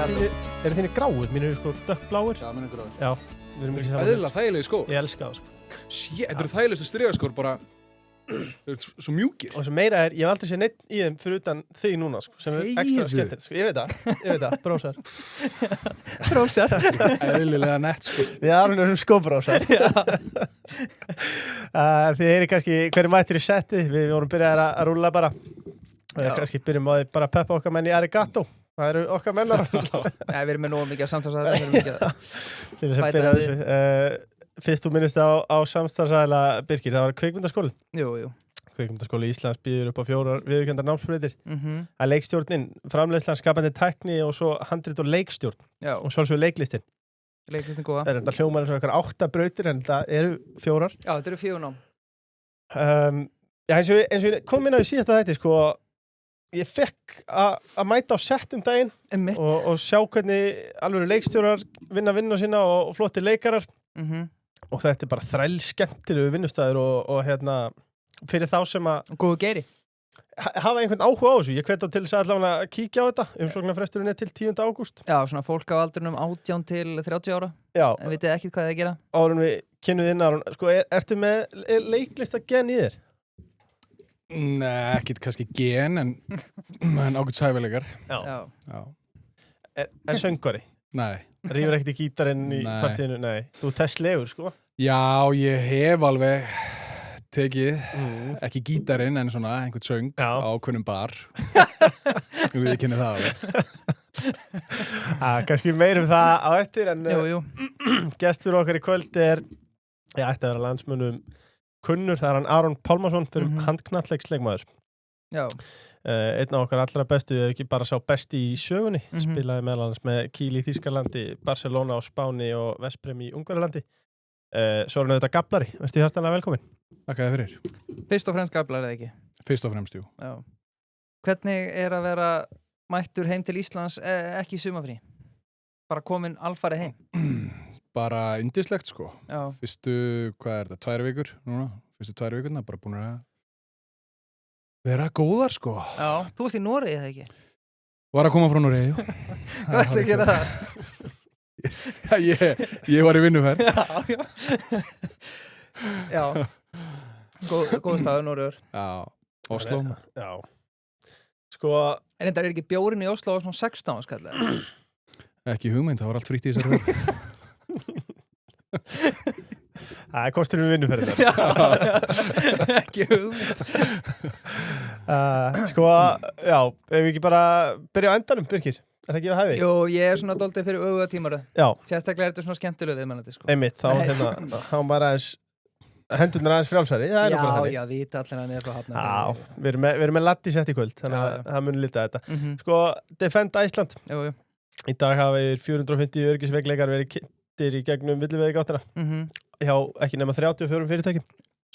Eru þínir gráir? Mínir eru sko dökkbláir. Já, minn gráir. Já, við erum ekki saman. Eðlilega þægilegi skór. Ég elska það sko. Shit, þetta eru þægilegustu strigaskór bara. Þeir eru svo mjúkir. Og sem meira ég hef aldrei séð neitt í þeim fyrir utan þig núna sko, sem ekstra skemmtilegt sko. Ég veit það, brósar. Brósar. Eðlilega nett sko. Við erum skóbrósar. Þið heyri kannski hverju mættir í setti, við vorum byrjaðir að rúlla bara. Kannski byrjum á því bara að peppa okkar menn í Arigato. Það eru okkar mennar. Nei, við erum með nógu mikið að samtalsæða, við erum mikið að til þess að byrja þessu. Fyrst þú minnist á samstarfsaðila Birkir, það var kvikmyndaskóli. Jú. Kvikmyndaskóli Íslands býður upp á 4 viðurkenndar námsbrautir. Mhm. Það er leikstjórnin, framleiðslan, skapandi tækni og svo handrit og leikstjórn. Já, Og sjálfsögur leiklistin. leiklistin góða. Það er enda hljómar eins og eitthvað 8 brautir en það eru 4. Já, þetta eru 4 nám. Já, eins og ég kom inn á í síðasta þætti, sko, ég fekk að mæta á sett daginn Einmitt. og sjá hvernig alveg leikstjórar vinna sína og flotti leikarar. Mhm. Og þetta er bara þræl skemmtilegu vinnustæður og hérna, fyrir þá sem að Góðu geiri. hafa einhvern áhuga á þessu. Ég hvet á til þess að allavega að kíkja á þetta. Umsóknarfresturinn er til 10. ágúst. Já, svona fólk á aldrinum 18 til 30 ára. Já, En vitið ekki hvað það gera? árum við kynnuð inn Aron. Sko, ertu með leiklista gen í þér? Nei, ekkert kannski gen, en ágætt hæfileikar. Já. Já. En söngvari? Nei. Rífur ekkert í gítarinn í Nei. partíinu? Nei. Þú testlegur, sko. Já, ég hef alveg tekið, Mm. ekki gítarinn, en svona einhvern söng Já. á ákveðnum bar. Við kynni það alveg. Kannski meir það á eftir, en Jú. gestur okkar í kvöld er, ég ætti að vera landsmönnum kunnur, það er hann Aron Pálmason fyrir Mhm. handknattleiksleikmaður. Já. Einn af okkar allra bestu, ekki bara sá besti í sögunni, Mhm. spilaði meðal annars með Kiel í Þýskalandi, Barcelona á Spáni og Veszprém í Ungverjalandi. Svo er hann auðvitað gablari, veistu hjartanlega velkomin. Þakka þér fyrir. Fyrst og fremst gaflar eða ekki? Fyrst og fremst, jú. Já. Hvernig er að vera mættur heim til Íslands ekki í sumafrí? Bara komin alfarið heim? Bara yndislegt, sko. Já. Fyrstu, hvað er þetta, 2 vikur núna? Fyrstu 2 vikurna, bara búin að vera góðar, sko. Já. Þú varst í Noregi eða ekki? Var að koma frá Noregi, jú. Hvað ertu að gera það? Ég var í vinnuferð. Já. Góð staður, Noregur. Já, Oslo. Já. Sko, En þetta er ekki bjórin í Oslo á svona 16 skallega? Ekki hugmynd, það var allt frítt í þessari vörð. það er kostur við vinnuferðina. Já. Ekki hugmynd. Sko, já, ef við ekki bara byrja á endanum, Birkir. Er það ekki að hæfi? Jú, ég er svona dálítið fyrir auga tímaru. Já, Sérstaklega er þetta svona skemmtilega viðmælandi, sko. einmitt, þá Nei, hérna, þá bara aðeins, hendurnar aðeins frjálsari, það er nú bara þannig. Já, vita allir hann er frá hafna. Já, við erum með ladd í sett í kvöld, þannig Já, að það mun lita þetta. Mhm. Sko, Defend Iceland. Jú. Í dag hafa 450 öryggisveikleikar verið kynntir í gegnum villiveðigáttina hjá ekki nema 34 fyrirtækjum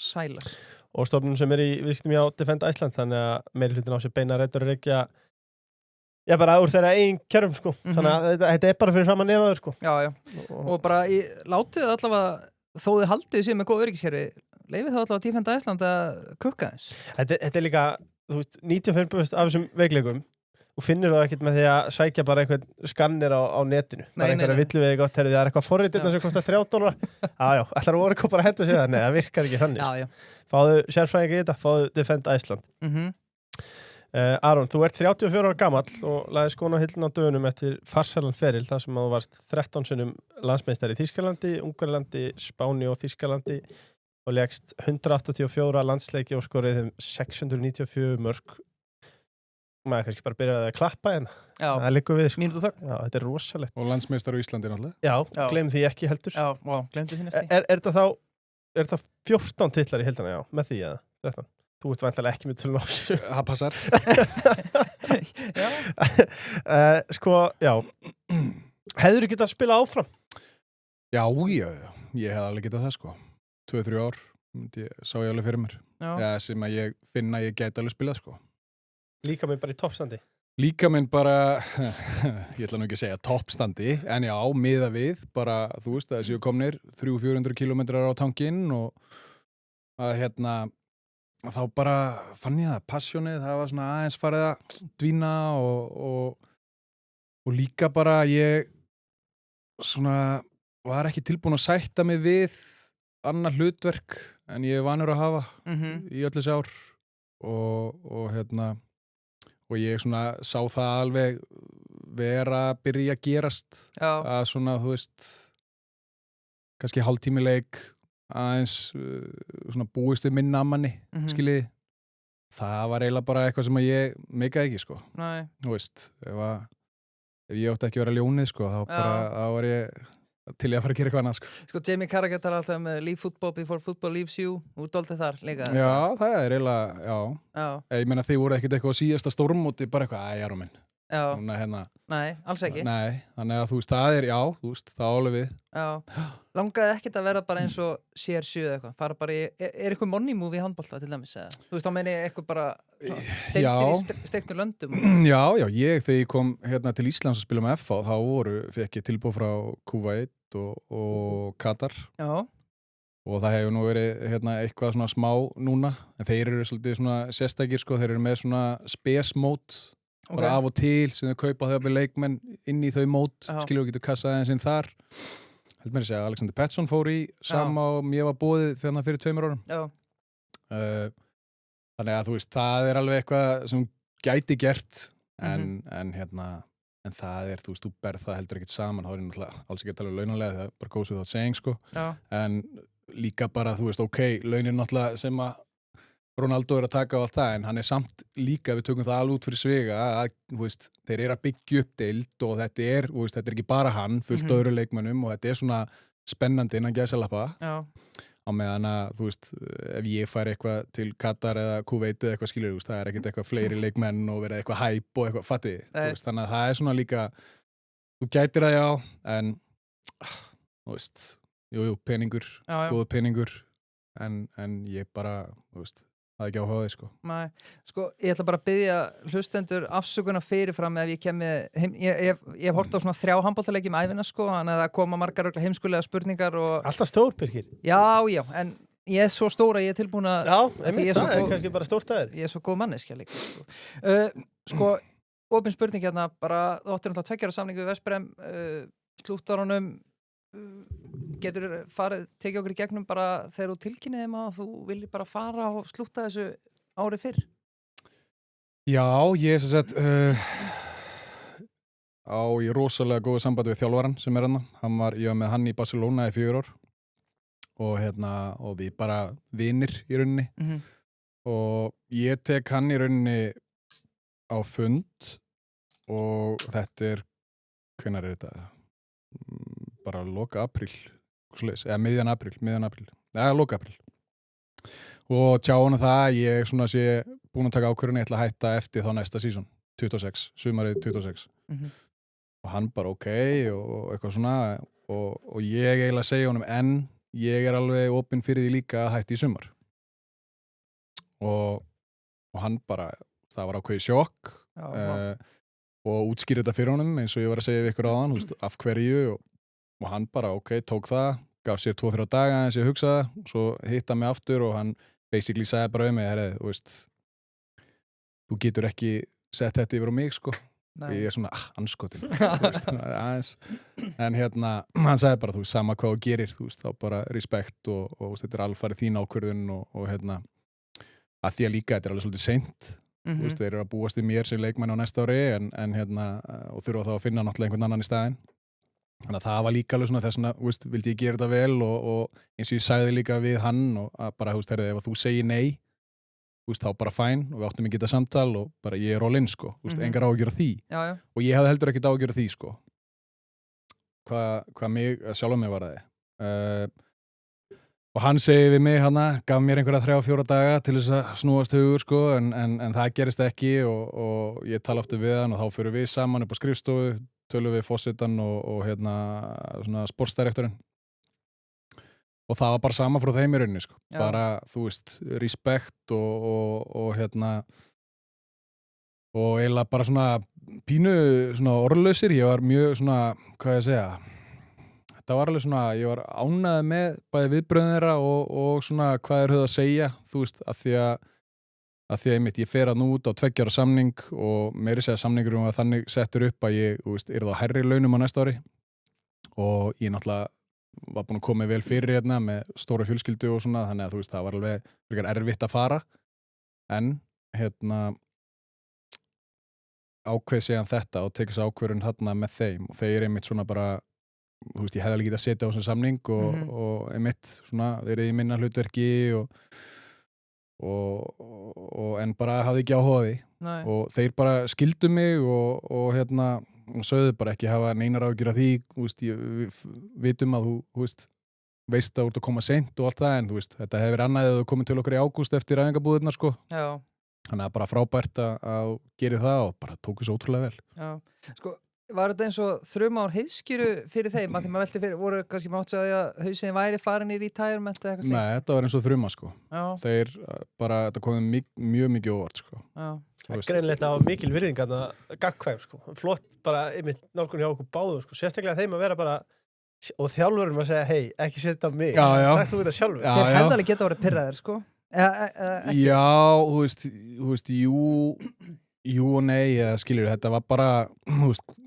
Sælas. og stofnun sem er í viðskiptum hjá Defend Iceland, þannig að meiri hlutin á sér beina rættur að reykja bara úr þeirra eigin kerfum, sko. Þannig að þetta er bara fyrir saman nefaður, sko. Já. Og bara látið allavega, þó þið haldið sér með góð öryggiskerfi, leifið þá allavega Defend Iceland að kukka þess. Þetta er líka, þú veist, 95% af þessum veikleikum og finnir þá ekkert með því að sækja bara einhvern skannir á netinu. Bara einhverja villuveði gott, það er eitthvað forritirna sem kostar $30. Já, ætlar Oracle bara að henda sér það? Nei, það virkar ekki þannig. Já. Fáðu sérfræðingi í þetta, fáðu Defend Iceland. Aron, þú ert 34 ára gamall og lagði skóna á hillin á dögunum eftir farsælan feril þar sem þú varst 13 sinnum landsmeistari í Þýskalandi, Ungverjalandi, Spáni og Þýskalandi og lékst 184 landsleiki og skorið þeim 694 mörk. Maður kannski bara byrjaði að klappa hérna. Já. Það liggur við, sko. Mínútu þögn. Já, þetta er rosalegt. Og landsmeistar á Íslandi náttúrulega. Já, Já. gleym því ekki heldur. Já, glemdu því næst. Er þetta 14 titlar í heildina, já, með því eða 13? Þú ert væntanlega ekki með tölun á þessu. Það passar. Já. Sko, já. Hefðirðu getað að spila áfram? Já. Ég hef alveg getað það, sko. 2-3 ár sá ég alveg fyrir mér. Já. Sem að ég finna að ég gæti alveg spilað, sko. Líka minn bara í toppstandi. Líka minn bara, ég ætla nú ekki að segja toppstandi, en já, miða við, bara, þú veist, að séu komnir 300-400 kilometrar á tankinn og að þá bara fann ég það, passjónið, það var svona aðeins farið að dvína og og líka bara ég svona var ekki tilbúin að sætta mig við annað hlutverk en ég er vanur að hafa í öll þessi ár og ég svona sá það alveg vera að byrja að gerast að svona, þú veist kannski hálftími leik aðeins svona búist við minna að manni, skiljiði það var eiginlega bara eitthvað sem að ég meikaði ekki, sko. Nei. Þú veist, ef ég átti ekki að vera ljónið, sko, þá var ég til ég að fara að gera eitthvað annað, sko. Sko, Jamie Carragher talar alltaf um leave football before football leaves you, útdóltið þar líka. Já, það er eiginlega, já. Ég meina þið voru ekkert eitthvað á síðasta stórmóti, bara eitthvað, Jaró minn. Já. Núna, Nei, alls ekki. Nei, þannig að þú veist, það er, já, þú veist, það álega við. Já. Langaði ekkert að vera bara eins og CR7 eða eitthvað, fara bara er eitthvað money move í handbolta til dæmis, eða? Þú veist, þá meini eitthvað bara deildir í steiktum löndum. Já, þegar ég kom hérna til Íslands að spila með FH, þá fekk ég tilboð frá Kuwait og Katar. Já. Og það hefur nú verið hérna eitthvað svona smá núna, en þeir eru svolítið svona sérstakir, sko, þeir eru með svona space mode, bara af og til sem þau kaupa þegar við leikmenn inn í þau mót, skilur og getur kassaði eins inn þar. Held mér að segja, Alexander Pettersson fór í sama og mér var boðið fyrir 2 árum. Já. Þannig að þú veist, það er alveg eitthvað sem gæti gert, en það er, þú veist, þú berð það heldur ekkert saman, þá er náttúrulega alls ekki alveg launalega, það er bara goes without saying, sko. Já. En líka bara, þú veist, launin náttúrulega sem að Ronaldo er að taka á allt það, en hann er samt líka, við tökum það alveg út fyrir sviga að, þú veist, þeir eru að byggja upp deild og þetta er, þú veist, þetta er ekki bara hann fullt öðru leikmönnum og þetta er svona spennandi innan gæsalappa. Já. Á meðan að, þú veist, ef ég fær eitthvað til Katar eða Kuwait eða eitthvað, skilur, þú veist, það er ekkert eitthvað fleiri leikmenn og verið eitthvað hæp og eitthvað fattiði, þú veist, þannig að það er svona líka, þú gætir það, já, en, þú veist, peningur, góð peningur, en ég bara, þú veist, það er ekki áhugaði, sko. Nei, sko, ég ætla bara að biðja hlustendur afsökunar fyrirfram ef ég kemi heim, ég hef hort á svona 3 handboltaleiki með ævina, sko, þannig að það koma margar heimskulega spurningar og... Alltaf stór, Birkir. Já, en ég er svo stór að ég er tilbúin að... Já, það er kannski bara stórt aðeir. Ég er svo góð manneskja líka, sko. Sko, opin spurning hérna, bara, þú áttir náttúrulega 2 ára samningu við Veszprém, slúttarunum, getur tekið okkur í gegnum bara þegar þú tilkynnið þeim að þú viljið bara fara og slútta þessu ári fyrr? Já, ég er sem sagt í rosalega góðu sambandi við þjálfarann sem er ég var með hann í Barcelona í 4 ár og við bara vinir í rauninni og ég tek hann í rauninni á fund og þetta er, hvenær er þetta? Bara loka apríl, eða miðjan apríl, loka apríl. Og tjá hann það, ég svona sé búin að taka ákvörðun, ég ætla að hætta eftir þá næsta sísón, 26, sumarið 26. Og hann bara ok, og eitthvað svona, og ég eiginlega segja honum, en ég er alveg opinn fyrir því líka að hætti í sumar. Og hann bara, það var ákveðið sjokk, og útskýrði þetta fyrir honum, eins og ég var að segja við ykkur áðan, af hverju, og hann bara, ok, tók það, gaf sér 2-3 daga eins ég hugsaði, og svo hitta mig aftur og hann basically sagði bara um mig, þú veist, þú getur ekki sett þetta yfir á mig, sko. Nei. Ég er svona, anskotin, aðeins. En hann sagði bara, þú veist, sama hvað þú gerir, þú veist, þá bara respekt og þetta er alfarið þín ákvörðun og að því að líka þetta er alveg svolítið seint, þú veist, þeir eru að búast í mér sem leikmann á næsta ári en og þurfa þá að finna náttúrulega einhvern annan í staðinn. Þannig að það var líka alveg svona þess vegna, þú veist, vildi ég gera þetta vel og eins og ég sagði líka við hann og að bara, þú veist, ef þú segir nei, þú veist, þá bara fæn og við áttum ekki þetta samtal og bara ég er all in, sko, þú veist, engar ágjör af því. Já. Og ég hafði heldur ekkert ágjör af því, sko. Hvað mig, sjálf mig var það. Og hann segi við mig gaf mér einhverja 3-4 daga til þess að snúast hugur, sko, en það gerist ekki og ég tala aftur við hann og þá förum við saman upp á skrifstofu, tölum við forsetan og svona sportsdirektorinn og það var bara sama frá þeim í rauninni, sko. Bara, þú veist, respekt og eiginlega bara svona pínu svona orðlausir, ég var mjög svona, hvað ég segja, þetta var alveg svona, ég var ánægð með bæði viðbröðin þeirra og svona hvað þeir höfðu að segja, þú veist, að því að að því að ég fer að nú út á 2 ára samning og meiri segja samningurum var þannig settur upp að ég yrði á hærri launum á næsta ári og ég náttúrulega var búin að koma vel fyrir hérna með stóra fjölskyldu og svona, þannig að það var alveg frekar erfitt að fara en ákveð séðan þetta og tekið sér ákvörðun þarna með þeim og þeir einmitt svona bara ég hefði alveg getað að setja á þessum samning og einmitt svona verið í minna hlutverki og en bara hafði ekki áhuga á því og þeir bara skildu mig og sögðu bara ekki hafa neinar áhyggjur af því við vitum að þú veist að þú ert að koma seint og allt það en þetta hefur verið annað eða þú komið til okkur í ágúst eftir æfingabúðirnar sko. Já. Þannig að bara frábært að gera það og bara tóku svo ótrúlega vel. Já, sko var þetta eins og þruma ár heiðskýru fyrir þeim að því maður velti fyrir, voru kannski mátt segja því að hausinn væri farin í retirement eða eitthvað? Nei, þetta var eins og þruma sko. Já. Þeir bara, þetta komið mjög mikið óvart sko. Já. Það er greinleitt á mikil virðing að gagnkvæm sko. Flott bara einmitt nálgun hjá okkur báðum sko. Sérstaklega þeim að vera bara og þjálfurum að segja, hei, ekki setja á mig. Takk þú þetta sjálfur. Þeir hefði alveg geta verið pirraðir sko. Já, jú og nei, skilur, þetta var bara,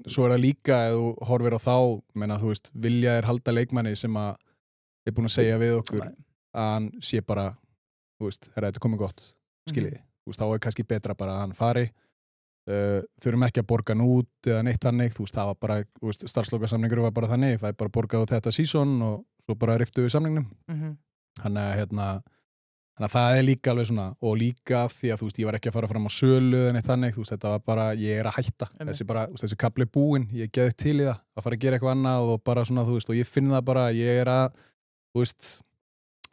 svo það líka ef þú horfir á þá, menna, vilja halda leikmanni sem að er búin að segja við okkur að hann sé bara, þetta er komið gott, skiljiði. Þá er kannski betra bara að hann fari, þurfum ekki að borga hann út eða neitt þannig, það var bara, starfslokasamningur var bara þannig, það er bara borgað út þetta sísón og svo bara riftu við samningnum. Þannig að það er líka alveg svona og líka af því að ég var ekki að fara fram á sölu en eitt þannig, þetta var bara, ég er að hætta þessi kafli búinn, ég geði til í það að fara að gera eitthvað annað og bara svona, og ég finn það bara, ég er að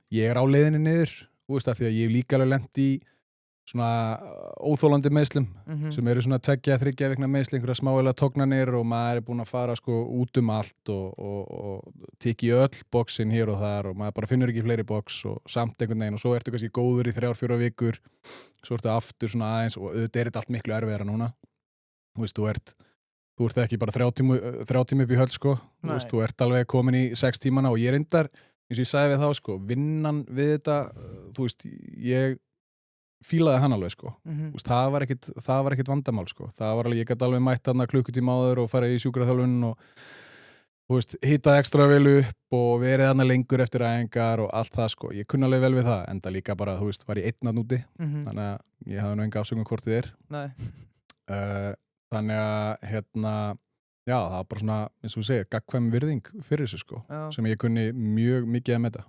ég er á leiðinni niður, af því að ég hef líka alveg lent í svona óþólandi meiðslum sem eru svona 2-3 vikna meiðsli, einhverja smálega tognanir og maður er búin að fara sko út allt og tiki öll boksin hér og þar og maður bara finnur ekki fleiri boks og samt einhvern veginn og svo ertu kannski góður í 3-4 vikur svo ertu aftur svona aðeins og auðvitað er þetta allt miklu erfiðara núna þú ert ekki bara 3 tíma upp í höll sko þú ert alveg komin í 6 tímana og ég reyndar, eins og ég sagði við þá sko, vinnan við þetta ég fílaði hann alveg sko það var ekkit vandamál sko það var alveg, ég gæti alveg mætt þarna klukkutíma áður og fara í sjúkraþjálfun og hitaði ekstra vel upp og verið þarna lengur eftir æfingar og allt það sko, ég kunni alveg vel við það enda líka bara, var ég einn að núti þannig að ég hafði nú enga afsökun hvort þið er þannig að já, það var bara svona, eins og þú segir, gagnkvæm virðing fyrir þessu sko, sem ég kunni mjög mikið að meta.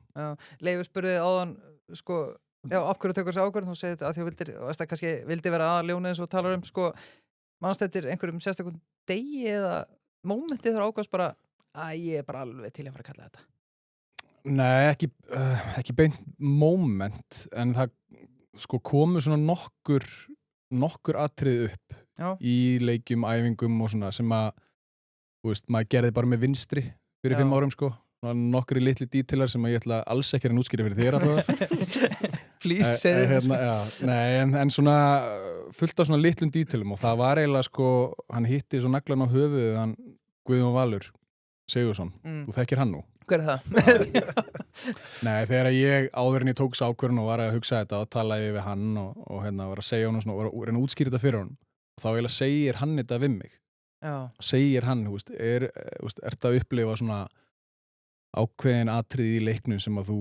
Leifur spurði áðan sko, já, af hverju tekur þessi ákvörðun, þú segir þetta að því kannski vildi vera aðaljónið eins og talar sko, mannst eftir einhverjum sérstakun degi eða mómenti þar ákvæðast bara að ég er bara alveg til að fara að kalla þetta? Nei, ekki beint moment, en það sko komu svona nokkur atrið upp í leikjum, æfingum og svona sem að maður gerði bara með vinstri fyrir 5 árum sko. Nokkri litli dítilar sem ég ætla alls ekki að útskýra fyrir þér allavega. Please, segðu þetta. Nei, en svona fullt af svona litlum dítilum og það var eiginlega sko, hann hitti svo naglan á höfuðið, hann Guðjón Valur Sigurðsson, þú þekkir hann nú. Hver er það? Nei, þegar ég áður en ég tók ákvörðun og var að hugsa þetta og talaði við hann og var að segja hann og var að reyna að útskýra þetta fyrir hann. Þá eiginlega segir hann þetta við mig. Já. Segir hann, er þetta að upplifa svona ákveðin atriði í leiknum sem að þú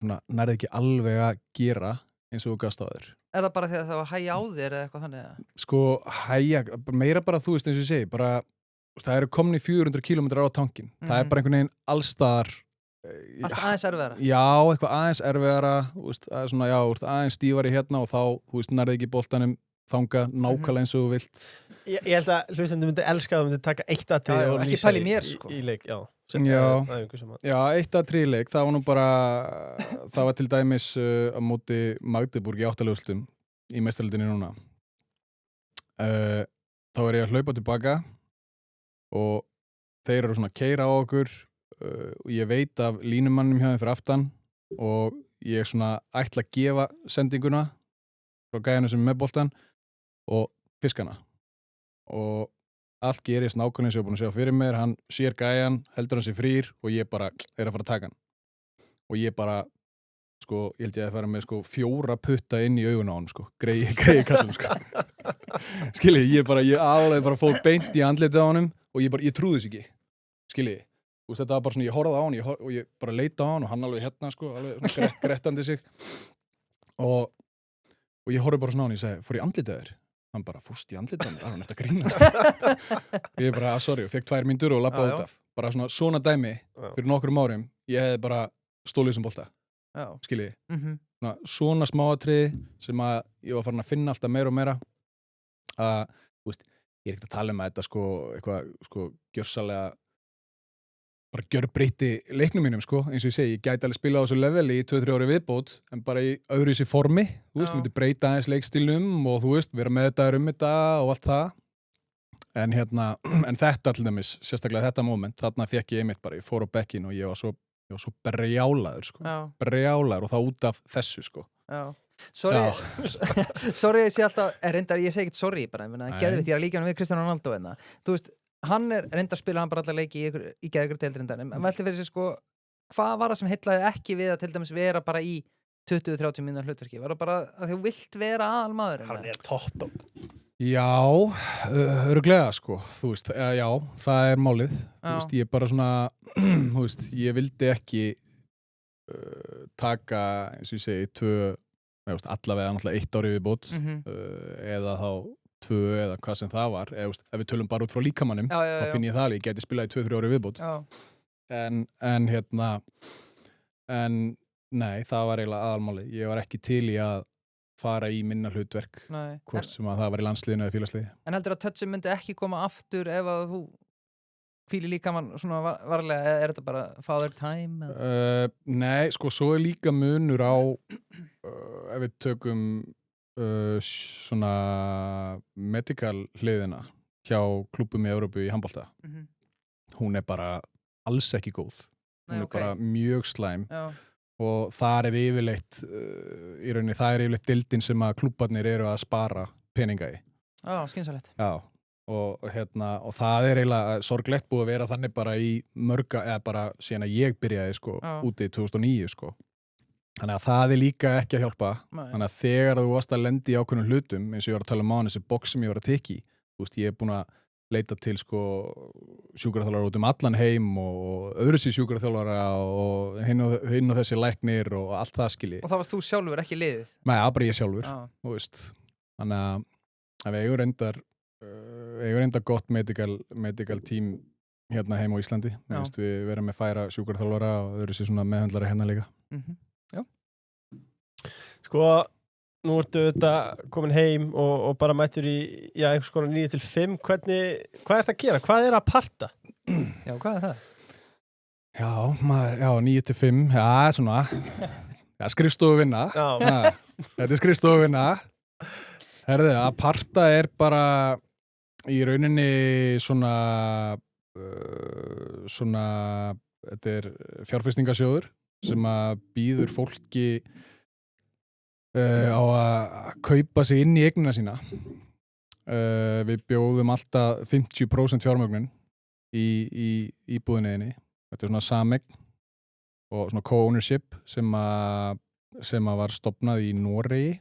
nærði ekki alveg að gera eins og þú gast á þér. Er það bara því að það var hægja á þér eða eitthvað þannig? Sko, hægja, meira bara þú eins og ég segi, bara það eru komin í 400 kilometrar á tankinn. Það er bara einhvern veginn allstaðar Allt aðeins erfiðara? Já, eitthvað aðeins erfiðara, svona, já, aðeins stífari hérna og þá, nærði ekki boltanum þanga nákvæmlega eins og þú vilt. Ég held að hlustandi myndi elska að þú myndi taka eitt atrið og lýsa í leik. Já, eitt atrið í leik, það var nú bara, það var til dæmis á móti Magdeburg í 8. úrslitum í meistardeildinni núna. Þá er ég að hlaupa tilbaka og þeir eru svona að keyra á okkur og ég veit af línumannum hjá þeim fyrir aftan og ég svona ætla að gefa sendinguna frá gæjanum sem er með boltan og fiskana og allt gerist nákvæmlega sem ég er búin að sjá fyrir mér, hann sér gæjan, heldur hann sér frýr og ég bara er að fara að taka hann og ég bara sko, ég held ég að fara með sko 4 putta inn í augun á hann sko, greiði kallum sko. Skiljið, ég alveg bara fóð beint í andlitið á honum og ég trúði þess ekki, skiljið. Þú veist, þetta var bara svona, ég horfði á hann og ég bara leita á hann og hann alveg hérna sko, alveg svona grettandi sig og ég horfði bara svona á hann og ég segi, fór ég andlitið þér? Hann bara, fórst í andlitið þér? Hann þetta grínast. Ég bara, sorry, og fekk 2 mínútur og labbaði út af. Bara svona dæmi, fyrir nokkrum árum, ég hefði bara stólið sem bolta, skiljiði. Svona smáatriði sem að ég var farin að finna alltaf meira og meira að, þú veist, ég er ekkert að tala um að þetta sko, eitthvað, sko, gjörsalega bara gjörbreytti leiknum mínum, sko, eins og ég segi, ég gæti alveg spila á þessu leveli í 2-3 ári viðbót, en bara í öðru í sér formi, þú veist, myndi breyta aðeins leikstílnum og þú veist, vera með þetta þetta og allt það, en hérna, en þetta til dæmis, sérstaklega þetta moment, þarna fekk ég einmitt bara, ég fór á bekkinn og ég var svo brjálaður, sko, brjálaður og það út af þessu, sko. Já. Sorry, ég sé alltaf, reyndar, ég segi ekkert sorry bara, geðvitt, ég er líka við Cristiano Ronaldo hérna, þú veist, hann reyndar spila hann bara alla leiki í geðugur deildrindar, en velti fyrir sig sko, hvað var það sem heillaði ekki við að til dæmis vera bara í 20-30 mínútur hlutverki, var það bara að þú vilt vera aðalmaður? Hann er topp. Já, örugglega sko, þú veist, já, það er málið, þú veist, ég bara svona, þú veist, ég vildi ekki taka, eins og ég segi, allavega náttúrulega 1 ári viðbót, eða þá 2 eða hvað sem það var, eða ef við tölum bara út frá líkamannum, þá finn ég það alveg, ég geti spilað í 2-3 ári viðbót. En hérna, nei, það var eiginlega aðalmálið. Ég var ekki til í að fara í minna hlutverk, hvort sem að það var í landsliðinu eða félagsliði. En heldur að touchi myndi ekki koma aftur ef að þú hvíli líkamann svona varlega, er þetta bara father time? Nei, sko, svo er líka munur á, ef við tökum svona medical hliðina hjá klúbbum í Evrópu í handbolta. Hún er bara alls ekki góð. Hún er bara mjög slæm og þar er yfirleitt í rauninni, það er yfirleitt deildin sem að klúbbarnir eru að spara peninga í. Já, skynsalegt. Já, og hérna, og það er eiginlega sorglegt búið að vera þannig bara í eða bara síðan að ég byrjaði sko úti í 2009 sko. Þannig að það er líka ekki að hjálpa. Þannig að þegar þú varst að lendi í ákveðnum hlutum, eins og ég var að tala um á hann, þessi box sem ég var að teki, þú veist, ég er búin að leita til sko sjúkraþjálfara út allan heim og öðru sér sjúkraþjálfara og hinn og þessi læknir og allt það skilji. Og það varst þú sjálfur, ekki liðið? Nei, það bara ég sjálfur, þú veist. Þannig að við eigum reyndar gott medical team hérna heim á Íslandi. Við verum með færa sjúkraþjálfara og öðru sér svona meðhöndlara hérna líka. Sko, nú ertu þetta komin heim og bara mættur í einhvers konar 9-5, hvað er þetta að gera? Hvað er að parta? Já, hvað er það? Já, 9-5, já, svona skrifstofuvinna. Þetta er skrifstofuvinna. Herðu, að parta er bara í rauninni svona þetta er fjárfestingasjóður sem að býður fólki á að kaupa sig inn í eignina sína. Við bjóðum alltaf 50% fjármögnun í íbúðinni. Þetta er svona sameign og svona co-ownership sem að var stofnað í Noregi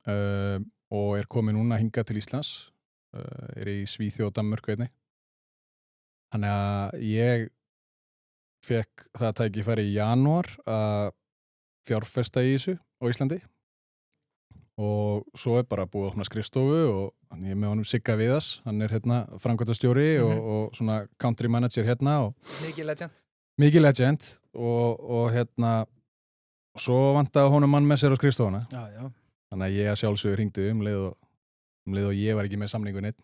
og er komið núna hingað til Íslands. Er í Svíþjóð og Danmörku einnig. Þannig að ég fekk það tækifæri í janúar að fjárfesta í þessu á Íslandi og svo er bara búið að opna skrifstofu og ég er með honum Sigga Viðas, hann er hérna framkvæmdastjóri og svona country manager hérna og mikið legend og hérna svo vantaði honum mann með sér á skrifstofuna. Þannig að ég að sjálfsögur hringdi um leið og ég var ekki með samningu neitt.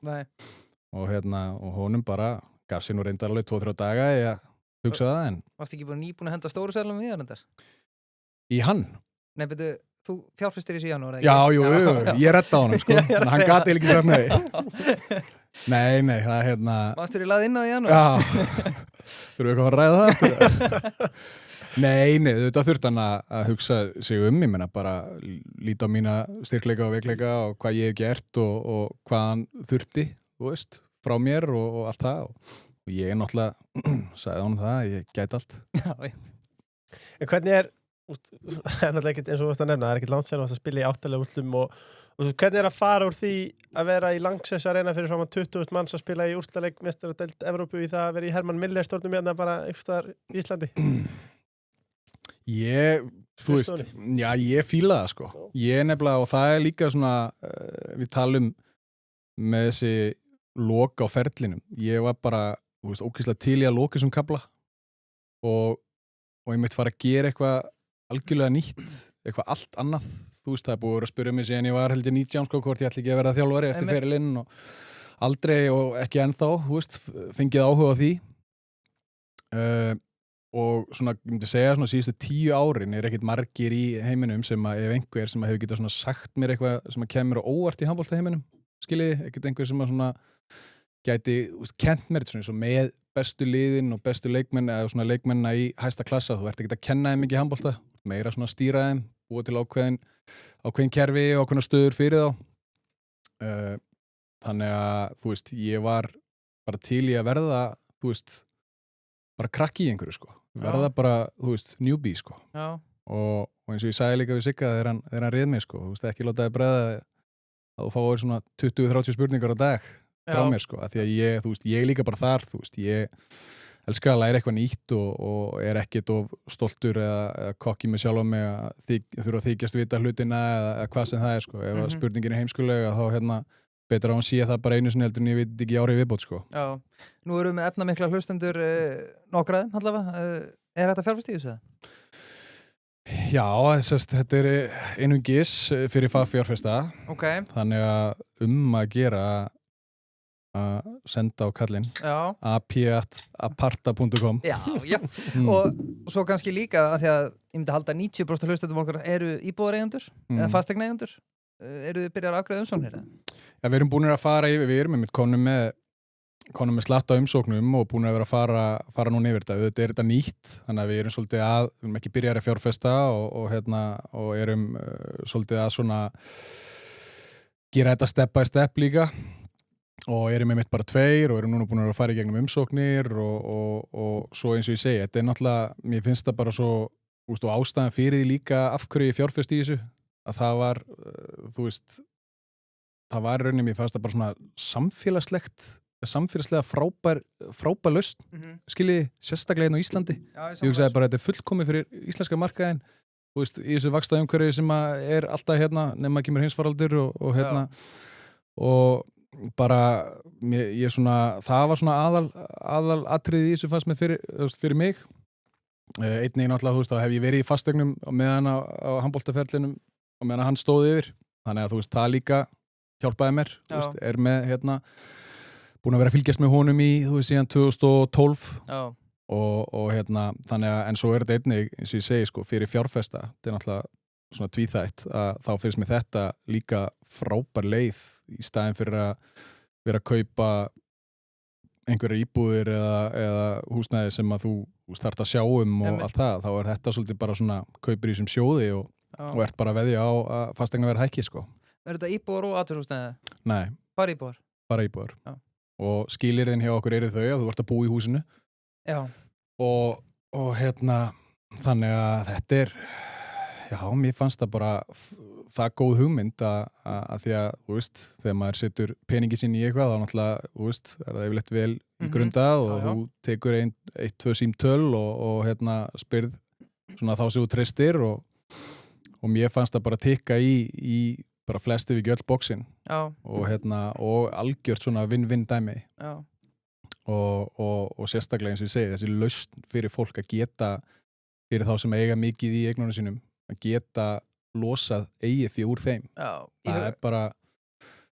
Og hérna og honum bara gaf sér nú reyndar alveg 2-3 daga í að hugsa það en varstu ekki nýbúin að henda stóru sælum við hann? Í hann? Nei, betur, þú fjárfestir í síðan ára? Já, ég redda honum, sko. Hann gati ekki sagt nei. Nei, það er hérna... Varstu í lað inn á í janúar? Já. Þurfum við eitthvað að ræða það? Nei, þetta þurft hann að hugsa sig ég menna bara líta á mína styrkleika og veikleika og hvað ég hef gert og hvað hann þurfti, þú veist, frá mér og allt það og ég náttúrulega sagði honum það, ég gæti allt. En hvernig það er náttúrulega ekkert eins og þú varst að nefna, það er ekkert langt sen að spila í 8 úrslitum og hvernig að fara úr því að vera í Lanxess Arena fyrir framan 20.000 manns að spila í úrslitaleik meistaradeild Evrópu í það að vera í Hermann Miller stórnum hérna bara einhverstaðar í Íslandi? Þú veist, já, ég fíla það sko. Ég nefnilega, og það er líka svona, við talum með þessi loka á ferlinum. Ég var bara, þú veist, ógeðslega til í að loka þessum kafla og ég mitt fara að gera eitthvað algjörlega nýtt, eitthvað allt annað. Þú veist, það er búið að spyrja mig síðan ég var heldur 19 sko, hvort ég ætli ekki að vera þjálfari eftir ferilinn og aldrei og ekki ennþá, þú veist, fengið áhuga á því. Og svona, ég myndi segja, svona síðustu 10 árin er ekkert margir í heiminum sem að, ef einhver sem að hefur getað svona sagt mér eitthvað sem að kemur á óvart í handbolta heiminum, skiljiði, ekkert einhver sem að svona gæti, kent mér þetta svona eins og með bestu liðin og bestu leikmenn eða svona leikmennina í hæsta klassa, þú ert ekkert að kenna þeim mikið handbolta, meira svona stýra þeim, búa til ákveðin kerfi og ákveðna stöður fyrir þá. Þannig að, þú veist, ég var bara til í að verða, þú veist, bara krakki í einhverju, sko. Verða bara, þú veist, newbie, sko. Já. Og eins og ég sagði líka við Sigga þegar hann réð mig, sko. Þú veist, ekki láta þig bregða að þú fáir svona 20-30 spurningar á dag frá mér, sko. Af því að ég, þú veist, ég líka bara þar, þú veist, ég elska að læra eitthvað nýtt og er ekkert of stoltur eða kokki með sjálf á mig að þurfa að þykjast vita hlutina eða hvað sem það er, sko. Ef spurningin er heimskulega, þá betur að hún sé það bara einu sinni heldur en ég veit ekki árið viðbót, sko. Já, nú erum við efnamikla hlustendur nokkraðum, allavega. Er þetta fjárfest í þessu? Já, þetta er einungis fyrir fagfjárfesta. Ok. Þannig að að gera að senda á kallinn ap@aparta.com. Já. Og svo kannski líka að því að ég myndi halda 90% hlustendum okkar eru íbúðareigendur eða fasteignaeigendur. Eru þið byrjar að afgreiða umsóknir? Já, við erum búin að fara yfir, við erum einmitt konum með slatta umsóknum og búin að vera að fara núna yfir þetta. Þetta er þetta nýtt, þannig að við erum svolítið við erum ekki byrjar að fjárfesta og erum svolítið að svona gera þetta step by step líka og erum einmitt bara 2 og erum núna búin að fara í gegnum umsóknir og svo eins og ég segi, þetta er náttúrulega, mér finnst það bara svo, þú veist, og ástæðan fyrir því líka af hverju ég fjárfesti í þessu, að það var, þú veist, það var rauninni, mér fannst það bara svona samfélagslega frábær lausn, skiljiði, sérstaklega hérna á Íslandi. Ég hugsaði bara að þetta er fullkomið fyrir íslenska markaðinn, þú veist, í þessu vaxtaumhverfi sem er alltaf hérna, nema kemur heimsfaraldur og hérna, og bara, ég svona, það var svona aðal atriði í þessu fannst með fyrir mig. Einnig náttúrulega, þú veist, þá hef ég verið í fasteignum meðan á handboltaferlinum og meðan hann stóð yfir, þannig að þú veist, það líka hjálpaði mér, þú veist, er með hérna búin að vera að fylgjast með honum í, þú veist, síðan 2012 og hérna, þannig að, en svo er þetta einnig, eins og ég segi, sko, fyrir fjárfesta, þetta er náttúrulega svona tvíþætt, að þá finnst mér þetta líka frábær leið í staðinn fyrir að vera að kaupa einhverja íbúðir eða húsnæði sem að þú starta að sjá og allt það, þá er þetta svolítið bara svona kaupir í þessum sjóði og ert bara að veðja á að fasteignaverð hækki, sko. Er þetta íbúðar og atvinnuhúsnæði? Nei. Bara íbúðar? Bara íbúðar. Já. Og skilyrðin hjá okkur eru þau að þú ert að búa í húsinu. Já. Og hérna, þannig að þetta er, já, mér fannst það bara það góð hugmynd að því að, þú veist, þegar maður setur peningi sín í eitthvað, þá náttúrulega, þú veist, er það yfirleitt vel í grundað og þú tekur 1-2 símtöl og hérna spyrð svona þá sem þú treystir og mér fannst það bara tikka í bara flesti við öll bóksin og hérna, og algjört svona vinn-vinn dæmi. Já. Og sérstaklega eins og ég segi, þessi lausn fyrir fólk að geta, fyrir þá sem eiga mikið í eignunum sínum, að geta losað eigið því úr þeim. Já. Það er bara,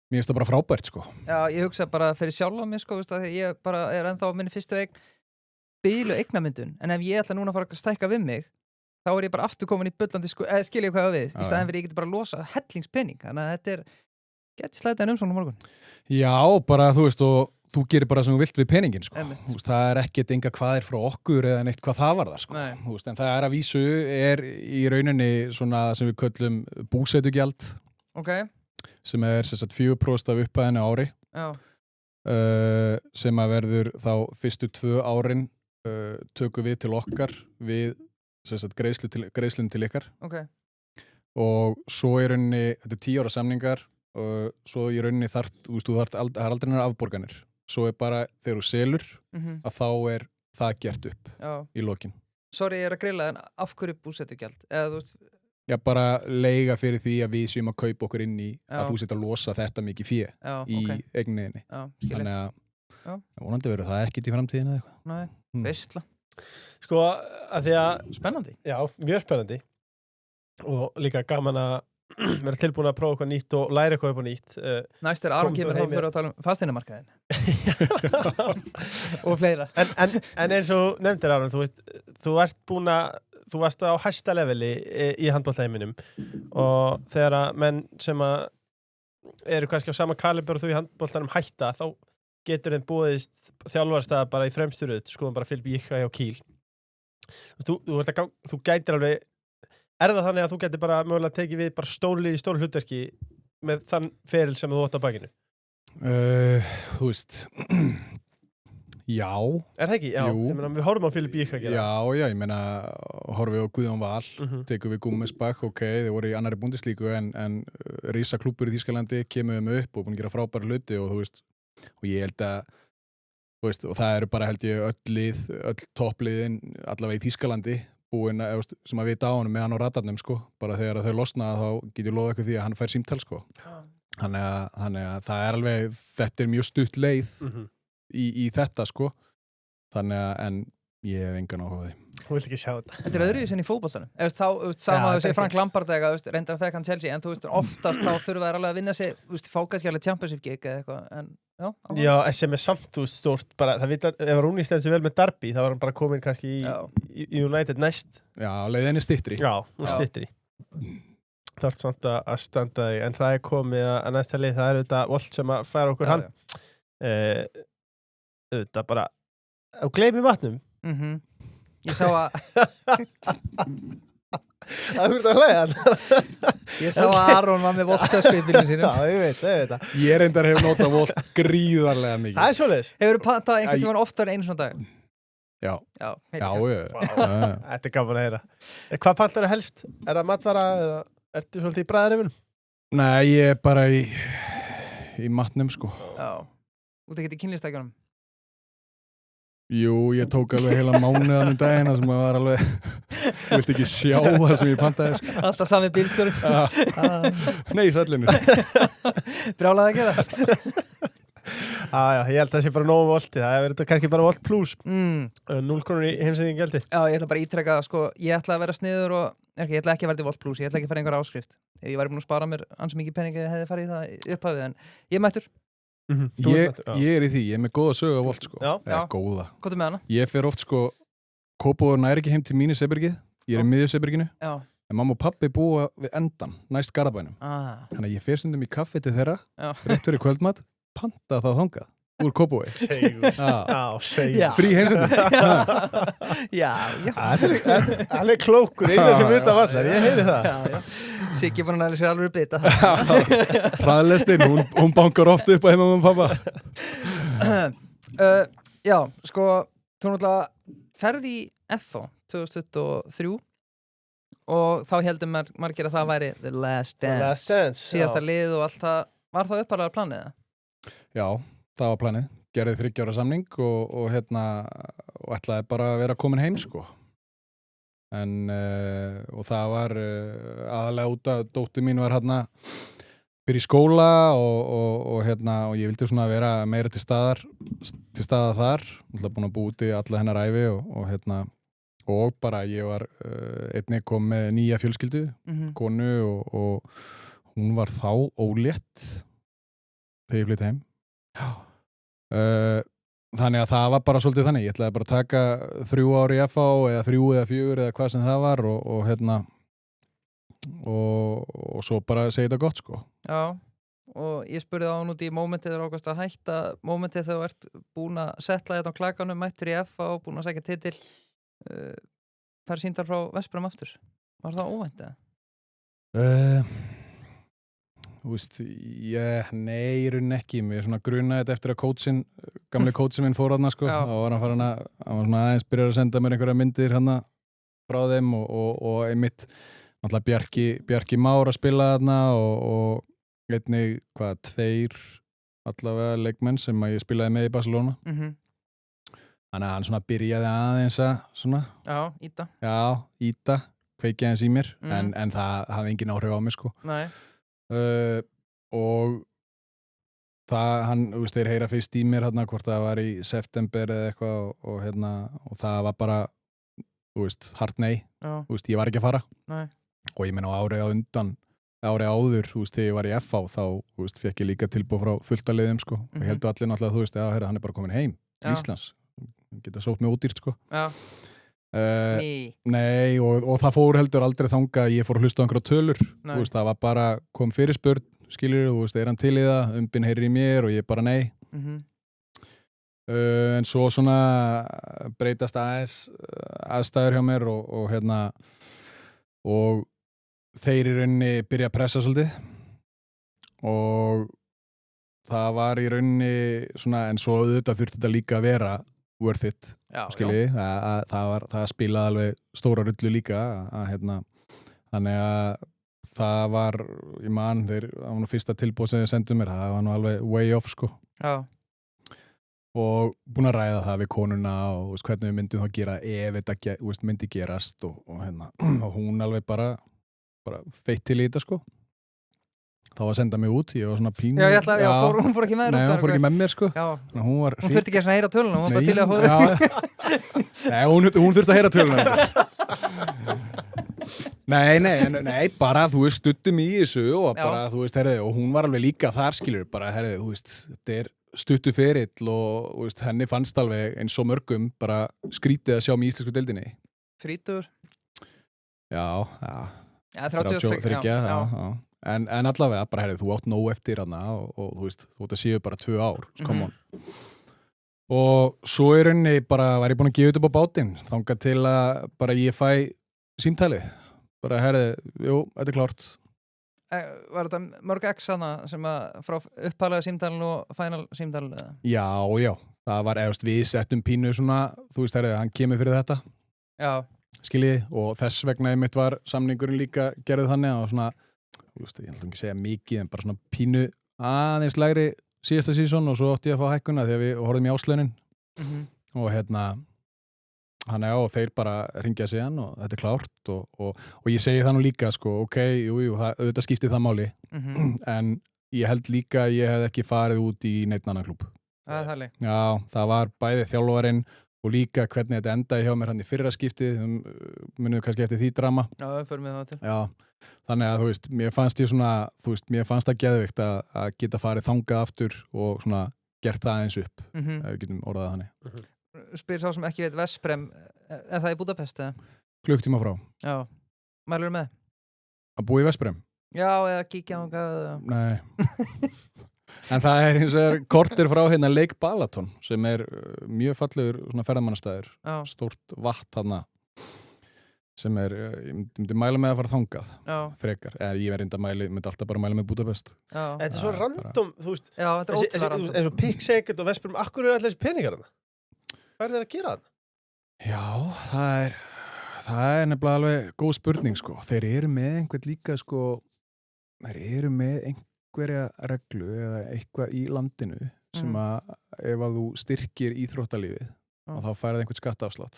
mér finnst það bara frábært, sko. Já, ég hugsa bara fyrir sjálf á mig, sko, veist, að ég bara er ennþá minni fyrstu bílu eignamyndun, en ef ég ætla núna að fara að stækka við mig, þá er ég bara aftur komin í bullandi, sko, skilja hvað við, í staðin fyrir ég geti bara losa hellingspenning, þannig að þetta er geti slætið en umsóknum morgun. Já, bara, þú veist, og þú gerir bara sem þú vilt við peningin, sko. Veist, það er ekkert enga hvað er frá okkur eða neitt hvað það var það, sko. Veist, en það er að vísu, er í rauninni svona sem við köllum búsetugjald, sem er sem sagt 4% af upphæðinu á ári, sem að verður þá fyrstu 2 árin tökum við til okkar við greiðslun til ykkar Ok, og svo í rauninni, þetta 10 ára samningar og svo í rauninni það er aldrei nær afborganir svo bara þegar þú selur að þá það gert upp já í lokin. Sorry, ég að grilla, en af hverju búsetugjald? Eða þú veist, Já, bara leiga fyrir því að við séum að kaupa okkur inn í Já. að þú setja að losa þetta mikið fé já, í ok, eigninni. já, skilja Þannig Já. að vonandi verður það ekkert í framtíðinu eða eitthvað. Nei, veistla, Sko, að því að, spennandi já, mjög spennandi og líka gaman að vera tilbúin að prófa eitthvað nýtt og læra eitthvað upp á nýtt. Næst Aron Komdu kemur heim hóf fyrir að tala fasteinamarkaðin og fleira En eins og nefndir Aron, þú varst á hæsta leveli í handboltheiminum og þegar að menn sem að eru kannski á sama kaliber og þú í handboltanum hætta, þá getur þeim búðist þjálfarstaða bara í fremsturöð, skoðum bara Filip Jíkka hjá Kíl. Þú gætir alveg, það þannig að þú gætir bara mögulega tekið við bara stóru hlutverki með þann feril sem þú átt á bakinu? Þú veist, já. Er það ekki? Já, Jú. ég meina, við horfum á Filip Jíkka gera. Já, ég meina, horfum við á Guðjón Val, tekum við Gummesbach, ok, þeir voru í annari búndislíku en rísa klúbbur í Þýskalandi kemur þeim upp og búin að gera frábæra hluti og þú veist, og ég held að, þú veist, og það eru bara held ég öll toppliðin allavega í Þýskalandi búin sem að vita á honum með hann á radarnum sko, bara þegar þau losna þá get ég loða eitthvað því að hann fær símtal sko. Þannig að það er alveg, þetta mjög stutt leið í þetta sko, þannig að en ég hef engan áhuga á því. Þú vilt ekki sjá þetta. Þetta öðruvísi en í fótboltanum. Þá, sama að þú segir Frank Lampard reyndar að fekk hann Chelsea, en þú veist, oftast þá þurfa þær alveg að vinna sig, þú veist, fá kannski alveg championship gig eða eitthvað, en Já, sem samt stórt, bara, það vita, ef Rúni stend sér vel með Darby, þá var hann bara komin kannski í United næst. Já, leiðin styttri. Já, styttri. Þarf samt að standa því, en það komið að næsta lið, það þetta Volt sem að færa okkur hann. Þetta bara, og gleymi vatnum. Ég sá að Það er að hlæða. Ég sá að Aron var með Volt-tösku í bílnum sínum. Já, ég veit það. Ég reyndar hef notað Volt gríðarlega mikið. Það er svoleiðis. Hefurðu pantað einhvern tímann oftar einu svona dag? Já. Já. Þetta er gaman að heyra. Hvað pantar helst? Er það matvara eða ertu svolítið í bræðarifunum? Nei, ég er bara í matnum sko. Já. Út ekki í kynlýstækjunum? Jú, ég tók alveg heila mánuðan daginn sem að var alveg, þú vilt ekki sjá það sem ég pantaði sko. Alltaf sami bílstjóri. Nei, í sallinu. Brjálaði að gera. Já, ég held að það sé bara nógu Volti. Það er þetta kannski bara Volt plus. 0 krónur í heimsending gjaldi. Já, ég ætla bara að ítreka, sko, ég ætla að vera sniður og, ég ætla ekki að verða í Volt plus, ég ætla ekki að fara einhver áskrift. Ég væri búin að spara mér ansi mikið peningi að hefði farið í það upphafið, en ég mættur. Ég er í því, ég er með góða sögu á Volt sko. Já. Góða. Hvað er með hana? Ég fer oft sko, Kópavogur nær ekki heim til mínu Sebergið, ég er í miðju Seberginu, en mamma og pappi búa við endan, næst Garðabænum. Þannig að ég fer stundum í kaffi til þeirra, rétt fyrir kvöldmat, panta það þangað, úr Kópavogi. Segur. Segur. Frí heimsending. Já. Það er klókur, eina sem vita af allar, ég heyri það. Já. Siggi búin að sér alveg bita. Hraðlestin, hún bankar oft upp á heima með pappa. Já, sko, þú náttúrulega ferði í FH 2023 og þá heldur margir að það væri The Last Dance. Síðasta lið og allt það. Var það upphaflega planið það? Já, það var planið. Gerði 30 ára samning og ætlaði bara að vera komin heim sko. Og það var aðalega út að dóttir mín var hérna fyrir skóla og ég vildi svona vera meira til staðar þar, búin að búa úti alla hennar ævi og bara ég var einnig kom með nýja fjölskyldu, konu og hún var þá ólétt þegar ég flytti heim. Þannig að það var bara svolítið þannig, ég ætlaði bara að taka 3 ár í FH eða 3 eða 4 eða hvað sem það var og svo bara segja þetta gott sko. Já, og ég spurði á núti í mómentið þegar ákvæmst að hætta, mómentið þegar þú ert búin að setla þetta á klakanum, mættur í FH og búin að segja titil, fær sýndar frá Vestbram aftur. Var það óvænt eða? Þú veist, nei, í rauninni ekki. Mér svona grunaði þetta eftir að gamli kótsin minn fór þarna, sko. Þá var hann farin hann var svona aðeins byrjar að senda mér einhverja myndir frá þeim og einmitt náttúrulega Bjarki Már að spila þarna og einnig, tveir allavega leikmenn sem að ég spilaði með í Barcelona. Þannig að hann svona byrjaði aðeins að svona... Íta, kveikja aðeins í mér, en það hafði engin áhrif á mig, sko. Nei. Og hann, þeir heyra fyrst í mér hérna, hvort það var í september eða eitthvað og það var bara, hart nei. Ég var ekki að fara. Nei. Og ég meina á árið áður, þegar ég var í FH, þá, fekk ég líka tilboð frá fullta liðum, sko. Og heldur allir náttúrulega, hann er bara komin heim til Íslands. Geta sótt mig ódýrt, sko. Já. Nei, og það fór heldur aldrei þangað, ég fór að hlusta á einhverja tölur. Það var bara, kom fyrirspurn, skilur, er hann til í það, heyrir í mér og ég bara nei. En svo svona breytast aðstæður hjá mér og þeir í rauninni byrja að pressa svolítið og það var í rauninni svona, en svo auðvitað þurfti þetta líka að vera worth it, skiljiði, það spilaði alveg stóra rullu líka þannig að það var, ég man, það var nú fyrsta tilboð sem þið sendu mér, það var nú alveg way off, sko. Já. Og búin að ræða það við konuna og hvernig við myndum þá gera ef þetta myndi gerast og hún alveg bara feitt til í þetta, sko. Þá var að senda mig út, ég var svona pínu. Já, hún fór ekki með þér. Nei, hún fór ekki með mér, sko. Já, hún þurfti ekki að heyra töluna, hún var bara til að hóða. Nei, hún þurfti að heyra töluna. Nei, bara, stuttum í þessu og bara, og hún var alveg líka þar, skilur, bara, þetta stuttu ferill og, henni fannst alveg eins og mörgum bara skrítið að sjá mig í íslensku deildinni. 30? Já, 33, já. En allavega, bara, þú átt nóg eftir hana og þú séu bara 2 ár, come on. Og svo í rauninni bara var ég búin að gefa þetta upp á bátinn, þangað til að bara ég fæ símtalið. Bara, jú, þetta klárt. Var þetta mörg X hana sem að frá upphælega símtalinu og final símtalinu? Já, það var við settum pínu svona, hann kemur fyrir þetta. Já. Skiljiði, og þess vegna einmitt var samningurinn líka gerðið þannig og svona, ég ætlum ekki að segja mikið, en bara svona pínu aðeins lægri síðasta sísón og svo átti ég að fá hækkuna þegar við horfðum í áslaunin og og þeir bara hringja sig hann og þetta er klárt og ég segi það nú líka, sko, jú, auðvitað skipti það máli en ég held líka að ég hef ekki farið út í neitt annan klúbb. Já, það var bæði þjálfarinn og líka hvernig þetta endaði hjá mér hann í fyrra skiptið, munum við kannski eftir því drama. Já, förum við það til. Já, þannig að, mér fannst ég svona, mér fannst það geðveikt að geta farið þangað aftur og svona gert það eins upp, ef við getum orðað þannig. Spyr sá sem ekki veit Veszprém, er það í Budapest eða? Klukktíma frá. Já, mælur með? Að búa í Veszprém? Já, eða kíkja þangað. Nei. En það er eins og kortir frá Lake Balaton sem er mjög fallegur ferðamannastæður, stórt vatn þarna sem ég myndi mæla með að fara þangað frekar, ég myndi alltaf bara mæla með Budapest. Þetta er svo random, Já, þetta er ótrúlega random. eins og Pick-Second og Veszprém, akkur eru allir þessi peningar þarna? Hvað er þeir að gera þarna? Já, það er nefnilega alveg góð spurning, sko. Þeir eru með einhvern líka, sko, þeir eru með einhverja reglu eða eitthvað í landinu sem að ef að þú styrkir íþróttalífið og þá færið einhvern skattaafslátt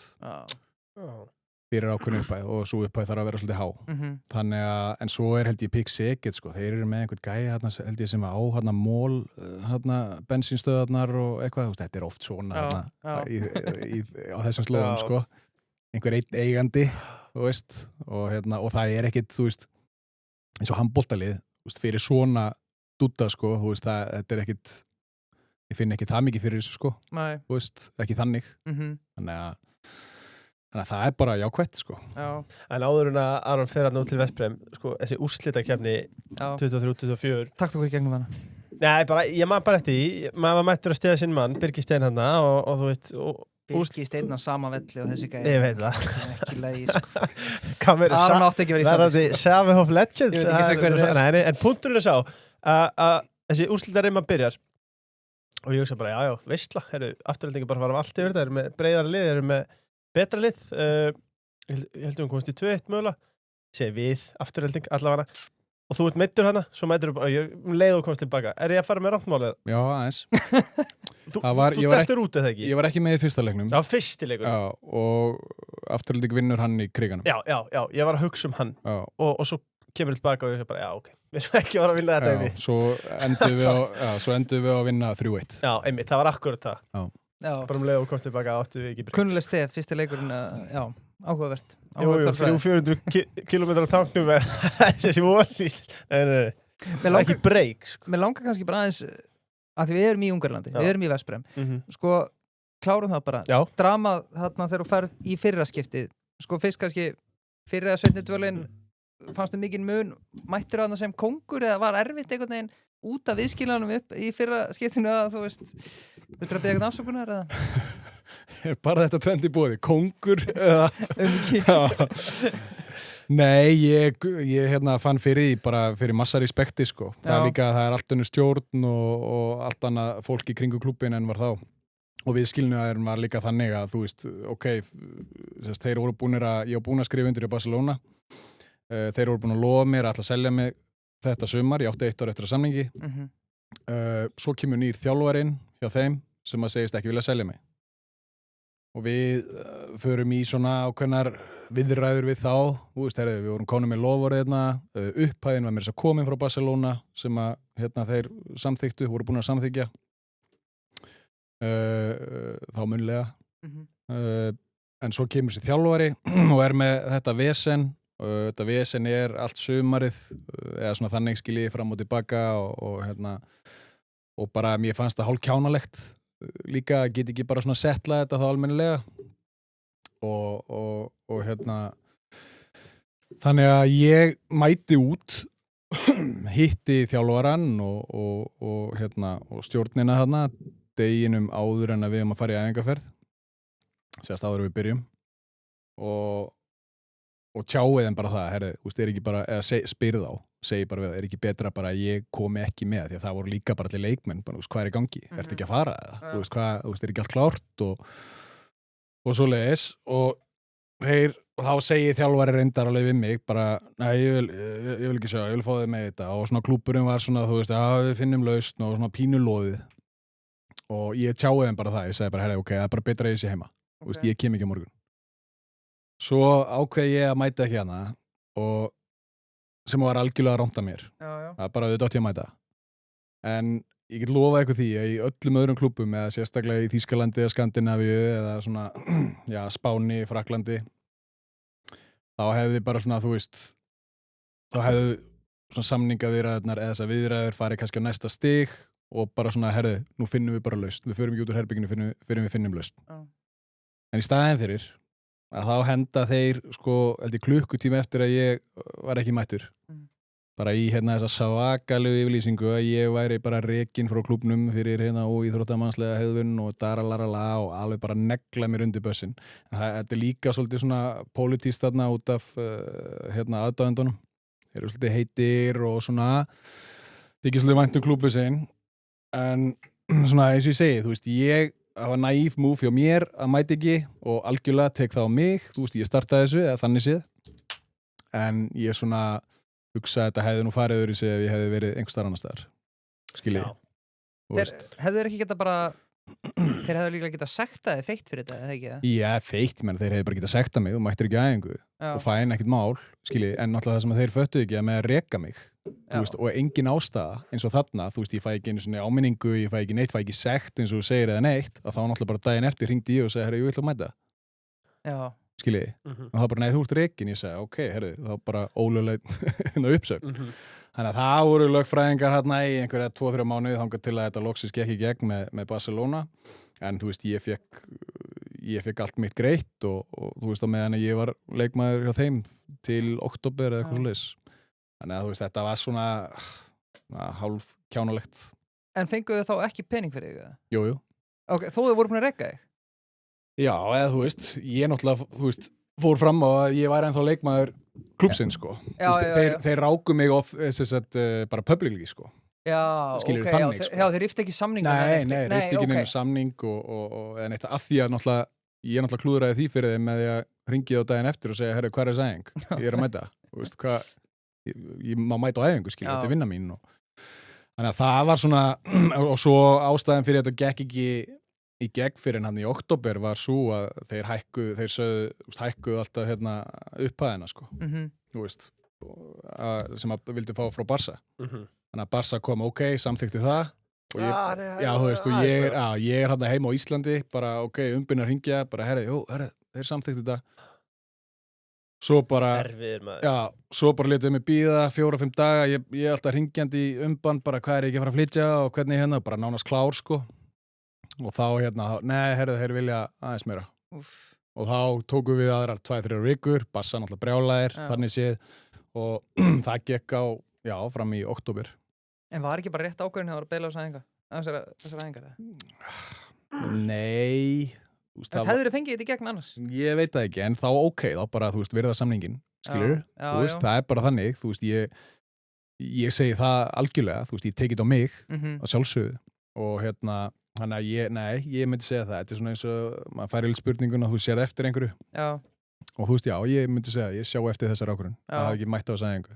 fyrir ákveðnu upphæð og svo upphæð þarf að vera svolítið há. Þannig að, en svo held ég Pick-Second, sko, þeir eru með einhvern gæja held ég sem á mól bensínstöðarnar og eitthvað, þetta er oft svona á þessum slóðum, sko. Einhver einn eigandi, og það er ekkit, eins og handboltalið, fyrir svona dúdda, sko, þetta er ekkit, ég finn ekki það mikið fyrir þessu, sko. Nei. Ekki þannig. Þannig að það er bara jákvætt, sko. Já. En áður en að Aron fer hann út til Veszprém, sko, þessi úrslitakefni 23-24. Takk þú í gegnum hana. Nei, bara, ég man bara eftir því, maður var mættur að stiða sinn mann, Birgir Steinn hana og þú veist... Birgir Steinn á sama velli og þessi gæði. Ég veit það. Ekki leið, sko. Aron átti ekki verið í standi, sko. Savehov Legend. Ég veit ekki sem hvernig það er. En punkturinn er sá að þessi úrslitarimma byrjar og ég hugsa bara, já, veistla, afturhaldingi bara fara af allt yfir þetta, eru með breiðara lið, eru með betra lið, ég held komast í 2-1 mögulega, segi við, afturhelding, allavega, og þú ert meiddur hana, svo meiddur leið og komast tilbaka. Er ég að fara með ráttmálið? Já, aðeins. Þú ég var dettur út eða ekki? Ég var ekki með í fyrsta leiknum. Já, fyrsti leikur. Já, og afturhelding vinnur hann í kriganum. Já, ég var að hugsa hann og svo kemur tilbaka og ég bara, já, ok, við erum ekki að vera að vinna þetta yfir. Svo endum við að vinna 3-1. Já, einmitt, það var akkurat það. Já. Bara leið og komast tilbaka, áttu við ekki. Kunnuleg stef, fyrsti leikurinn, já, áhugavert. Jú, 300-400 kilometrar á tanknum með þessi volýst. Nei, ekki breyk. Sko. Mér langar kannski bara aðeins að við erum í Ungverjalandi, við erum í Veszprém. Sko, klárum það bara. Já. Drama þarna þegar þú ferð í fyrra skiptið. Sko, fyrst kannski fyrra 17. dvölin fannstu mikinn mun, mættir þarna sem kongur eða var erfitt einhvern veginn út af viðskilanum upp í fyrra skiptinu að þú veist, þú að beða eitthvað afsökunar eða? Bara þetta tvend í boði, kongur eða Nei, ég fann fyrir því bara fyrir massa respekti sko. Það er líka að það er allt önnur stjórn og allt annað fólk í kringu klúbbin en var þá. Og viðskilnaðurinn var líka þannig að þú veist, ok, þeir voru ég var búin að skrifa undir í Barcelona. Þeir voru búin að lofa mér að ætla að selja mig þetta sumar, ég átti 1 ár eftir að samningi. Svo kemur nýr þjálfarinn hjá þeim sem að segist ekki vilja selja mig. Og við förum í svona ákveðnar viðræður við þá, þú veist, við vorum konum með loforðina, upphæðin var mér þess að komin frá Barcelona sem að þeir samþyktu, voru búin að samþykja þá munnlega. En svo kemur sér þjálfari og er með þetta vesen. Þetta vesen er allt sumarið eða svona þannig skiljiði fram og tilbaka og bara mér fannst það hálf kjánalegt líka, get ekki bara svona setla þetta þá almennilega og þannig að ég mæti út hitti þjálfarann og stjórnina þarna deginum áður en að við að fara í æfingarferð sérst áður við byrjum og tjáið þeim bara það, herri, þú veist, er ekki bara, eða spyrð á, segi bara við, er ekki betra bara að ég komi ekki með, því að það voru líka bara allir leikmenn, bara, þú veist, hvað er í gangi, ertu ekki að fara eða, þú veist, er ekki allt klárt og svoleiðis, og þá segi þjálfari reyndar alveg við mig, bara, nei, ég vil ekki sjá, ég vil fá þig með þetta, og svona klúbburinn var svona, þú veist, við finnum lausn og svona pínulóðið, og ég tjáið þeim bara það, ég segi bara, herri, ok, það er bara betra að ég sé heima, þú veist, ég kem ekki á morgun. Svo ákveð ég að mæta ekki hana og sem var algjörlega rámt að mér. Það er bara auðvitað ég að mæta. En ég get lofa eitthvað því að í öllum öðrum klúbbum eða sérstaklega í Þýskalandi eða Skandinavíu eða svona, já, Spáni, Fraklandi þá hefði bara svona, þú veist þá hefði svona samningaviðræðurnar eða þessar viðræður farið kannski á næsta stig og bara svona, herðu, nú finnum við bara lausn. Við förum ekki út úr herbygginu fyrir við finnum lausn. En í staðinn fyrir að þá henda þeir sko heldur klukkutíma eftir að ég var ekki mættur bara í þessa svakalegu yfirlýsingu að ég væri bara rekinn frá klúbnum fyrir óíþróttamannslega hegðun og daralarala og alveg bara negla mér undir bussinn. Þetta er líka svolítið svona pólitískt þarna út af aðdáendunum. Þeir eru svolítið heitir og svona þykir svolítið vænt klúbbu sinn en svona eins og ég segi, þú veist, það var naív move hjá mér að mæti ekki og algjörlega tek það á mig, þú veist, ég startaði þessu eða þannig séð en ég svona hugsa að þetta hefði nú farið öðru sig ef ég hefði verið einhver starf annar staðar skiljið Hefðu þeir ekki geta bara þeir hefðu líka geta sektaði feitt fyrir þetta, eða ekki það? Já, feitt, menn þeir hefðu bara geta sektað mig og mættir ekki æfingu og fæn ekkert mál, skiljið, en náttúrulega það sem þeir föttu ekki að með að reka mig veist, og engin ástæða eins og þarna, þú veist, ég fæ ekki einu svona áminningu, ég fæ ekki neitt, fæ ekki sekt eins og þú segir eða neitt, að þá náttúrulega bara daginn eftir hringdi ég og segi, herru, ég vil að mæta skiljiði, og það bara, nei, þú ert rekin, ég segi, ok, herru, þá bara ólöglega uppsögn þannig að það voru lögfræðingar hérna í einhverja 2-3 mánuði þangað til að þetta loksis gekk í gegn með Barcelona en þú veist, ég fekk allt mitt greitt og þú veist, á meðan ég var leikmaður hjá þeim til október eða eitthvað svoleiðis þannig að þú veist, þetta var svona hálf kjánalegt. En fenguðu þá ekki pening fyrir þig? Jú. Ok, þó þau voru búin að rekka þig? Já, eða þú veist, ég náttúrulega, þú veist, fór fram á að ég væri ennþá leikmaður klúbsins, sko. Þeir ráku mig bara publicly, sko. Já, skilur ok, þannig, sko. Já, þeir rifti ekki samning. Nei, rifti ekki neinu samning og neitt að því að náttúrulega, ég náttúrulega klúðraði því fyrir þeim með því að hringi á daginn eftir og segja, herru, hvað er þessi æfing? Ég að mæta, þú veist, hvað ég má mæta á æfingu, skilja, þetta vinna mín þannig að það var svona og svo ástæðan fyrir þetta gekk ekki í gegn fyrir hann í október var svo að þeir hækkuðu alltaf upphæðina, sko, þú veist, sem að vildi fá frá Barca. Þannig að Barca kom, samþykti það og þú veist, og ég hann heima á Íslandi, bara, umbyrna að hringja, bara, herri, þeir samþykti þetta. Svo bara, svo bara letið mig bíða 4-5 daga, ég alltaf hringjandi í umband, bara hvað ég ekki að fara að flytja og hvernig bara nánast klár, sko. Og þá nei, þeir vilja aðeins meira. Og þá tókum við aðrar 2-3 vikur, Barca náttúrulega brjálæðir, þannig séð, og það gekk fram í október. En var ekki bara rétt ákvörðin að beila á þessar æfingar? Nei. Það hefur þið fengið þetta í gegn annars? Ég veit það ekki, en þá þá bara, þú veist, virða samningin, skilur, þú veist, það er bara þannig, þú veist, ég segi það algjörlega, þú veist, ég tekið á mig á sjálfsögðu og þannig að ég myndi segja það, þetta er svona eins og maður færi spurninguna, þú sér eftir einhverju og þú veist, ég myndi segja, ég sjá eftir þessar ákvörðun, það hafi ekki mætt á þessa æfingu,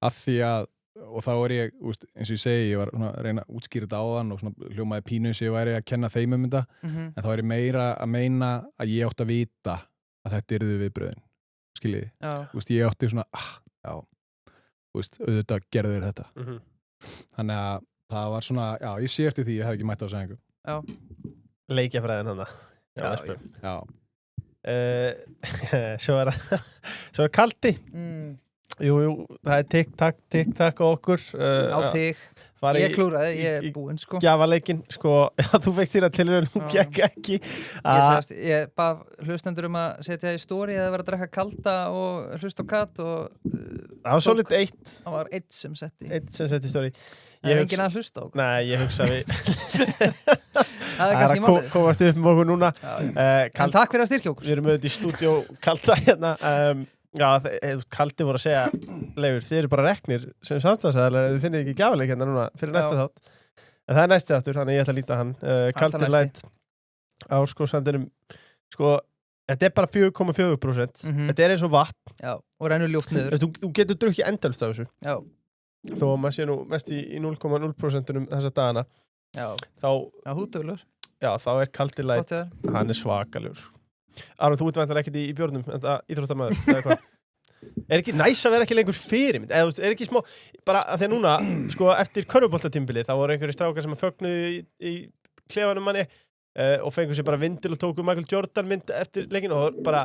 af því að og þá ég, úst, eins og ég segi, ég var að reyna að útskýra þetta áðan og hljómaði pínu sem ég væri að kenna þeim þetta, en þá ég meira að meina að ég átti að vita að þetta yrðu viðbröðin, skiljiði. Úst, ég átti svona, úst, auðvitað gerðu þér þetta. Þannig að það var svona, ég sé eftir því ég hef ekki mætt á þessu æfingu. Leikjafræðin hana. Já. Svo er kaldi. Jú, það er tikk-takk á okkur. Á þig. Ég klúraði, ég er búinn, sko. Gjafaleikinn, sko, þú feikst þér að tilraun, hún gekk ekki. Ég bað hlustendur að setja í story eða vera að drekka kalda og hlusta á katt og... Það var svolítið eitt. Það var eitt sem setti. Eitt sem setti í story. Það er enginn að hlusta á okkur. Nei, ég hugsa við... Það er kannski málið. Komast upp með okkur núna. En takk fyrir að styrkja okkur. Við erum auðvitað í stúdíó kalda hérna. Kaldi voru að segja Leifur, þið eru bara reknir sem samstæðsæðalar ef þið finnið ekki gjafaleik hérna núna fyrir næsta þátt, en það er næsti þáttur þannig ég ætla að líta hann Kaldi læt á sandinum þetta er bara 4,4%. Þetta er eins og vatn og rennur ljótt niður. Þú getur drukkið endalaust af þessu þó að maður sé nú mest í 0,0% þessa dagana þá er Kaldi læt hann er svakalegur. Aron, þú ert vantilega ekkert í björnum en það íþróttamaður, eða hvað? Er ekki næs að vera ekki lengur fyrirmynd? Eða er ekki smá, bara að því að núna, eftir körfuboltatímabilið, þá voru einhverjir strákar sem að fögnuðu í klefanum manni og fengu sér bara vindil og tóku Michael Jordan mynd eftir leikinn og bara,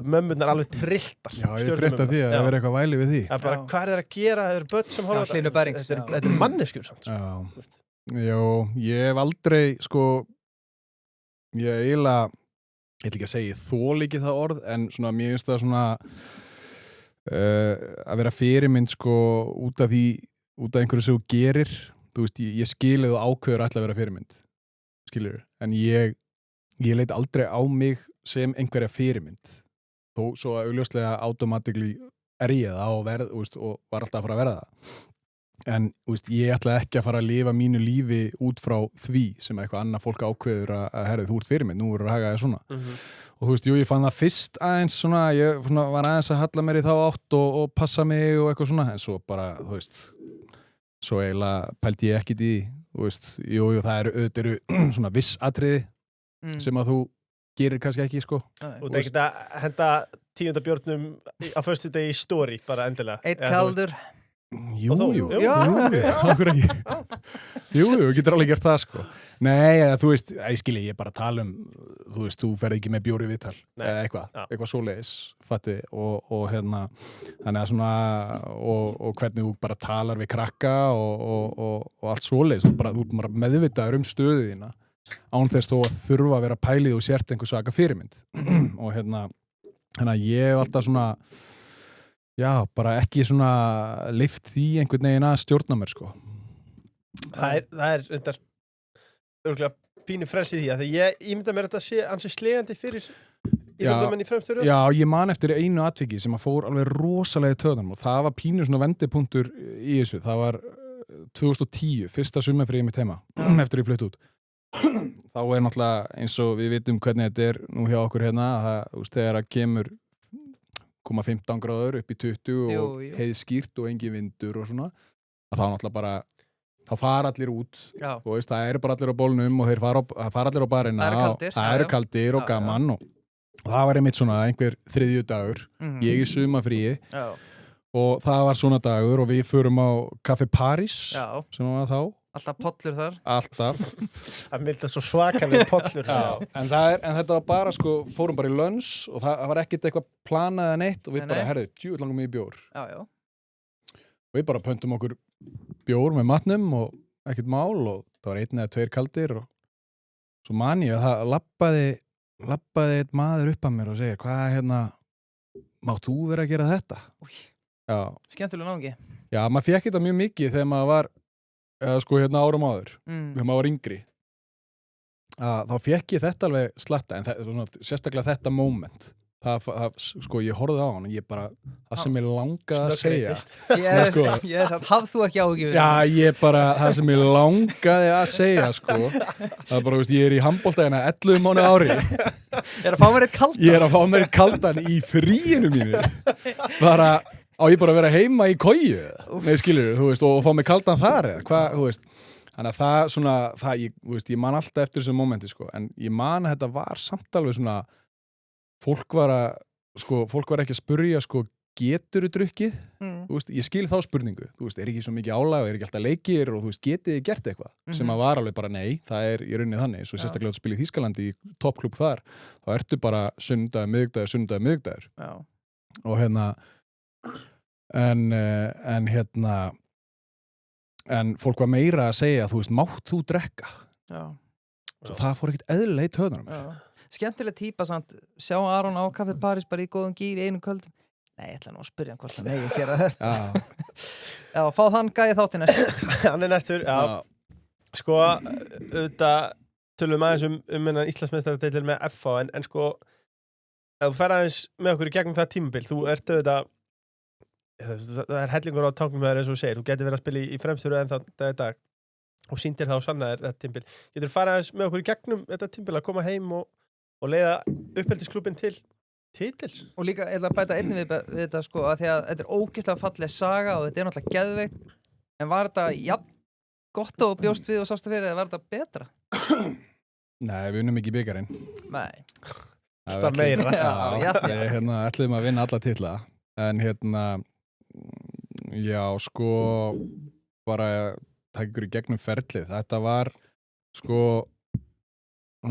mömmurnar alveg trilltar. Já, ég frétta því að það verður eitthvað væli við því. Bara, hvað er það að gera? Það eru börn sem horfa þetta er manneskjur samt. Já, ég hef aldrei, ég eiginlega ég ætla ekki að segja þoli ekki það orð en svona mér finnst það svona að vera fyrirmynd út af einhverju sem þú gerir, þú veist, ég skil eða ákveður ætla að vera fyrirmynd skilur, en ég leit aldrei á mig sem einhverja fyrirmynd þó svo að augljóslega automatically er ég það og var alltaf að fara að vera það en ég ætla ekki að fara að lifa mínu lífi út frá því sem eitthvað annað fólk ákveður að herðu þú ert fyrirmynd, nú verður að haga það svona og þú veist, ég fann það fyrst aðeins svona, ég var aðeins að halla mér í þá átt og passa mig og eitthvað svona en svo bara, þú veist svo eiginlega pældi ég ekkit í þú veist, jú, það eru svona viss atriði sem að þú gerir kannski ekki, Og það er ekki að henda 10. björnum á föstudegi í story, bara endilega Eitt kaldur Jú, okkur ekki Jú, getur alveg gert það Nei, þú veist, ég skilji, ég bara tala þú veist, þú ferð ekki með bjóri viðtal eða eitthvað svoleiðis fatti, og þannig að svona og hvernig þú bara talar við krakka og allt svoleiðis og bara, þú ert bara meðvitaður stöðu þína án þess þó að þurfa að vera pælið og sért einhver svaka fyrirmynd og þannig að ég hef alltaf svona bara ekki svona lyft því einhvern veginn að stjórna mér Það er reyndar örgulega pínu frelsið því að ég ímynda mér að þetta sé ansi slegandi fyrir íþróttamenn í fremstu röð. Já, ég man eftir einu atviki sem að fór alveg rosalega í töðanum og það var pínu svona vendipunktur í þessu. Það var 2010, fyrsta sumarfríið mitt heima eftir ég flutt út. Þá er náttúrulega eins og við vitum hvernig þetta er nú hjá okkur hérna að þegar að kemur 15 gráður upp í 20 og Jú. heiðskýrt og engin vindur og svona, að þá náttúrulega bara þá fara allir út, Já. þú veist, það eru bara allir á bólnum og þeir fara allir á barina Það eru kaldir, og það eru kaldir og Já, gaman og það var einmitt svona einhver þriðjudagur, ég í sumafríi Já. og það var svona dagur og við förum á Café Paris Já. sem var þá, Alltaf pollur þar. alltaf Það mynda svo svakalega pollur. en þetta var bara sko, fórum bara í lönns og það var ekkert eitthvað planað eða neitt og við Nei, bara, nei. herðu, djúvill langum í bjór Já. og við bara pöntum okkur bjór með matnum og ekkert mál og það var 1 eða 2 kaldir og svo man ég að það labbaði eitt maður upp að mér og segir, hvað hérna mátt þú vera að gera þetta? Új. Já, Skemmtilega náungi. já, maður fékk þetta mjög mikið þegar maður var eða sko hérna árum áður þegar maður var yngri að þá fékk ég þetta alveg slatta en svona, sérstaklega þetta moment það, sko ég horfði á hann og ég bara, það sem ég langaði að segja sko. Ég sagði, hafð þú ekki áhyggjur? já, ég bara, það sem ég langaði að segja sko, það er bara, veist, ég er í handbolta 11 mánuði ári Er að fá mér eitt kaldan? ég er að fá mér eitt kaldan í fríinu mínu bara, á ég bara að vera heima í koju nei, skilur, þú veist, og fá mér kaldan þar eða, hvað, þú veist þannig að það svona, ég man alltaf eftir þessu momenti sko, en ég man að þetta var samt alveg svona fólk var ekki að spurja sko, geturðu drukkið? Þú veist, ég skil þá spurningu, þú veist, er ekki svo mikið álag og er ekki alltaf leikir og þú veist, getið þið gert eitthvað sem að var alveg bara nei, það er í rauninni þannig, svo sérstaklega að spila í Þýskalandi í toppklúbb þar, þá ertu bara sunnudagur, miðvikudagur og hérna en fólk var meira að segja, þú veist, mátt þú drekka? Svo það fór ekkert eðlilega í töðunum. Skemmtileg típa samt, sjá Aron á Café Paris bara í góðum gír í einu kvöld. Nei, ég ætla nú að spyrja hann hvort hann megi að gera þetta. Já, fá þann gæði þátti næstur. Hann er næstur, já. Sko, auðvitað tölum aðeins innan Íslandsmeistaratitil með FH, en sko, ef þú fer aðeins með okkur í gegnum það tímabil, þú ert auðvitað, það er hellingur á tanknum með þér eins og þú segir, þú getur verið að spila í fremstöru en það er dag og sýndir þá sannaðir þetta tímabil. Getur þú farið aðeins með okkur í gegnum þetta tímabil að koma heim og leiða uppeldisklúbbinn til titils? Og líka, ég ætla að bæta einnig við þetta sko, að því að þetta er ógeðslega falleg saga og þetta er náttúrulega geðveikt, en var þetta gott og bjóst við og sástu fyrir eða var þetta betra? Nei, við unnum ekki bikarinn. Nei. Það er meira. Við ætlum að vinna alla titla, en já, sko, bara taka ykkur í gegnum ferlið. Þetta var, sko,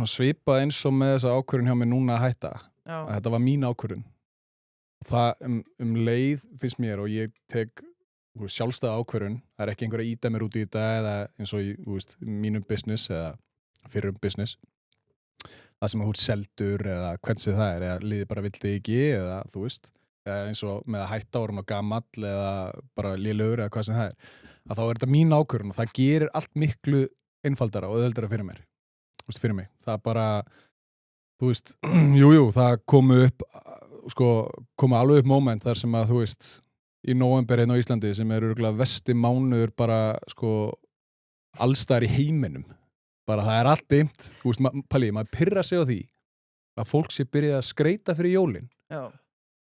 svipað eins og með þessa ákvörðun hjá mér núna að hætta. Þetta var mín ákvörðun. Það leið finnst mér og ég tek sjálfstæða ákvörðun. Það er ekki einhver að íta mér út í þetta eða eins og í mínum business eða fyrrum business. Það sem að hún seldur eða hvernig það er, eða liði bara vildi ekki eða þú veist. Eða eins og með að hætta árum á gamall eða bara lélegur eða hvað sem það er, að þá er þetta mín ákvörðun og það gerir allt miklu einfaldara og auðveldara fyrir mér. Þú veist, fyrir mig. Það bara, þú veist, jú, það komu alveg upp moment þar sem að, þú veist, í nóvember hérna á Íslandi sem er örugglega versti mánuður bara, sko, allstaðar í heiminum. Bara það er allt dimmt, þú veist, maður pirrar sig á því að fólk sé byrjað að skreita fyrir jólin. Já.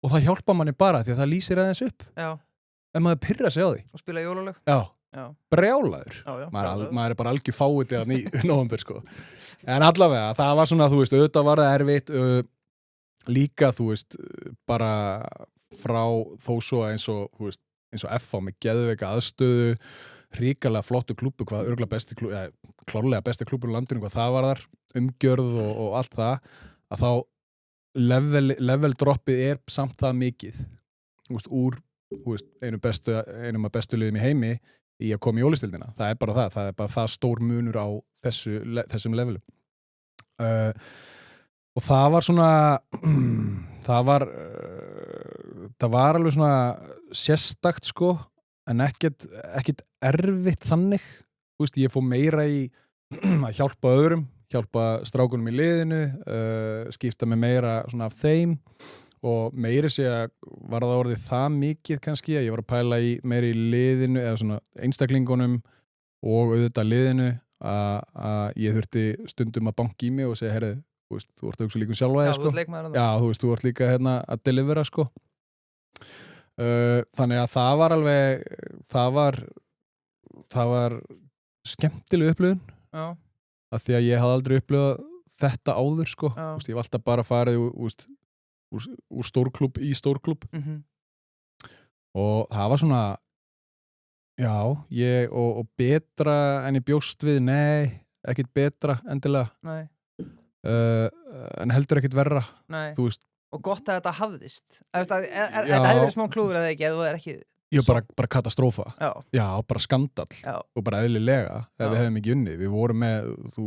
Og það hjálpa manni bara því að það lýsir aðeins upp. Já. En maður pirrar sig á því. Og spila jólalög. Já. Já. Brjálaður. Maður er bara algjör fáið í nóvember, sko. En allavega, það var svona, þú veist, auðvitað var það erfitt, líka, þú veist, bara frá þó svo eins og FH með geðveika aðstöðu, hrikalega flottu klúbbu, hvað örugglega besti klúbbu, klárlega besti klúbbur í landinu, hvað það var þar, umgjörð og allt það, að þá level droppið er samt það mikið úr einum af bestu liðum í heimi í að koma í jólistildina. Það er bara það stór munur á þessum levelum. Og það var svona það var alveg svona sérstakt, sko, en ekkert erfitt þannig. Þú veist, ég fór meira í að hjálpa öðrum, hjálpa strákunum í liðinu, skipta mig meira svona af þeim og meiri sé að var það orðið það mikið kannski að ég var að pæla meira í liðinu eða svona einstaklingunum og auðvitað liðinu að ég þurfti stundum að banka í mig og segja, herri, þú ert auðvitað líka sjálfa þig, sko. Já, þú ert líka að delivera, sko. Þannig að það var alveg það var skemmtileg upplifun Já, af því að ég hafði aldrei upplifað þetta áður sko. Já. Ég var alltaf bara farið úr stórklúbb í stórklúbb og það var svona já, og betra en ég bjóst við, nei, ekkit betra endilega nei, en heldur ekkit verra, nei. þú veist. Og gott að þetta hafðist. Þetta Já. hefði verið smá klúður eða ekki, ef þú er ekki... Ég bara katastrófa. Já, Bara skandall já, og bara eðlilega ef Já. við hefum ekki unnið. Við vorum með, þú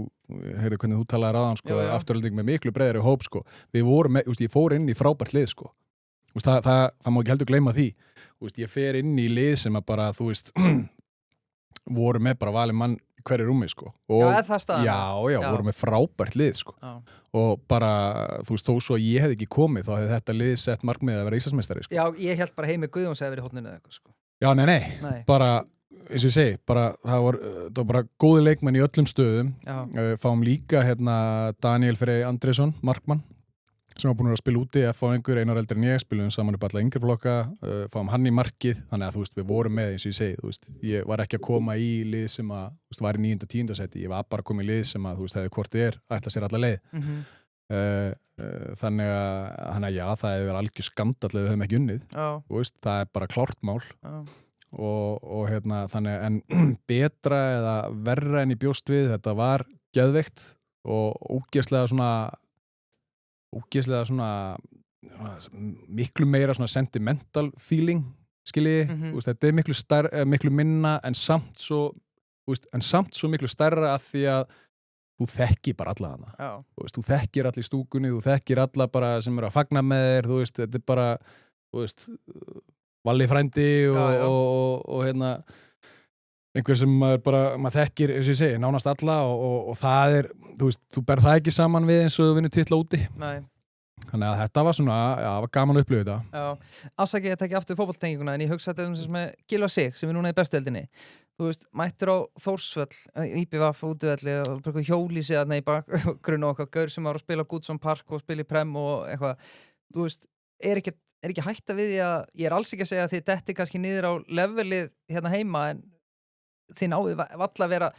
heyrðu hvernig þú talaðir aðan sko, Já. afturölding með miklu breiðari hóp sko. Við vorum með, ég fór inn í frábært lið sko. Það má ekki heldur gleyma því. Ég fer inn í lið sem að bara, þú veist, voru með bara valið mann í hverju rúmi sko. Og, já, er það staðan? já, voru með frábært lið sko. Já. Og bara, þú veist, þó svo að ég hefði ekki komið þá hefði þetta lið sett markmið að vera Íslandsmeistari sko. Já, ég held bara Heimir Guðjóns hefði verið í horninu eða eitthvað, sko. Já, nei, bara, eins og ég segi, það var bara góði leikmenn í öllum stöðum. Fáum líka Daniel Frey Andrésson, markmann, sem var búin að spila úti, F-eingur, Einar eldri en ég, spilum saman upp alla yngri flokka, fáum hann í markið, þannig að þú veist, við vorum með, eins og ég segi, þú veist, ég var ekki að koma í lið sem að, þú veist, var í 9. og 10. seti, ég var bara að koma í lið sem að, þú veist, hefði hvort þið ætla sér alla leið. Þannig að já, það hefur verið algjör skandall ef við höfum ekki unnið, þú veist, það er bara klárt mál og þannig, en betra eða verra en ég bjóst við, þetta var geðveikt og ógeðslega svona miklu meira svona sentimental feeling, skiljiði, þetta er miklu minna en samt svo miklu stærra að því að þú þekkir bara alla hana. Þú þekkir alla í stúkunni, þú þekkir alla bara sem eru að fagna með þér, þú veist, þetta er bara, þú veist, Valli frændi og einhver sem maður þekkir, eins og ég segi, nánast alla og það er, þú veist, þú berð það ekki saman við eins og þú vinnur titla úti. Nei. Þannig að þetta var svona, var gaman að upplifa þetta. Já, afsakið að tekja aftur fótboltenginguna, en ég hugsa þetta sem með Gylfa Sig, sem er núna í bestu deildinni. Þú veist, mættur á Þórsvöll, IBVF útivelli og bara hjóli sig þarna í bakgrunn og eitthvað gaur sem var að spila Goodson Park og spila í Prem og eitthvað. Þú veist, er ekki hætta við því að, ég er alls ekki að segja að þið detti kannski niður á levelið hérna heima, en þið náðu valla að vera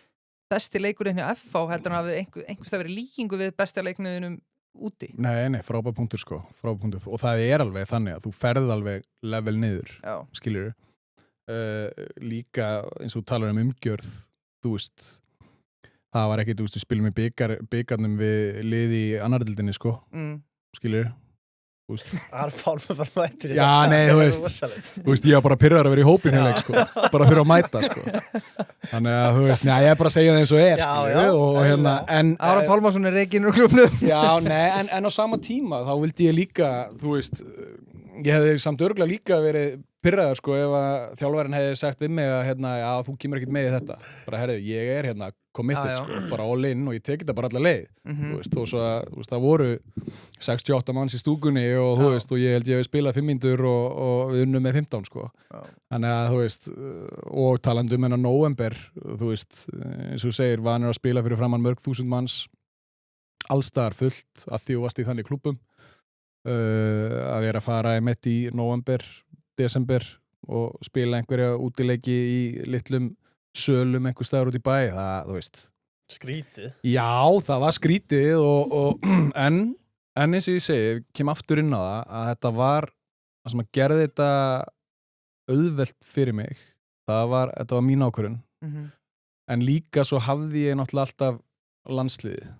besti leikurinn hjá FH, heldur hann hafið einhverstað verið líkingu við besta leiknuðinum úti. Nei, frábær punktur sko, og það er alveg þannig að þú ferð alveg level niður, skilur líka eins og þú talar umgjörð, þú veist það var ekki, þú veist, við spilum í bikarnum við lið í annardeildinni sko, skilur Það er fálmur bara mættir Já, nei, þú veist, ég var bara pyrrar að vera í hópin heimleik sko, bara fyrir að mæta sko þannig að, þú veist, ég er bara að segja það eins og er skilur, og Aron Pálmarsson er reikinur úr klubnum Já, nei, en á sama tíma þá vildi ég líka, þú veist ég hefði samt örgulega líka verið pyrraður sko ef að þjálfarinn hefði sagt við mig að já, þú kemur ekkert með í þetta bara herðu, ég er committed sko, bara all in og ég teki þetta bara alla leið þú veist, og svo að það voru 68 manns í stúkunni og þú veist, og ég held ég hef spilað 5 mínútur og við unnum með 15 sko þannig að, þú veist, og talandi um nóvember, þú veist eins og þú segir, vanur að spila fyrir framan mörg þúsund manns allstaðar fullt að því þú varst í þannig klúbbum að vera að fara í nóvember, desember og spila einhverja útileiki í litlum sölum einhver staðar út í bæ, það, þú veist Skrítið? Já, það var skrítið en eins og ég segi, kem aftur inn á það að þetta var, það sem að gerði þetta auðvelt fyrir mig þetta var mín ákvörðun en líka svo hafði ég náttúrulega alltaf landsliðið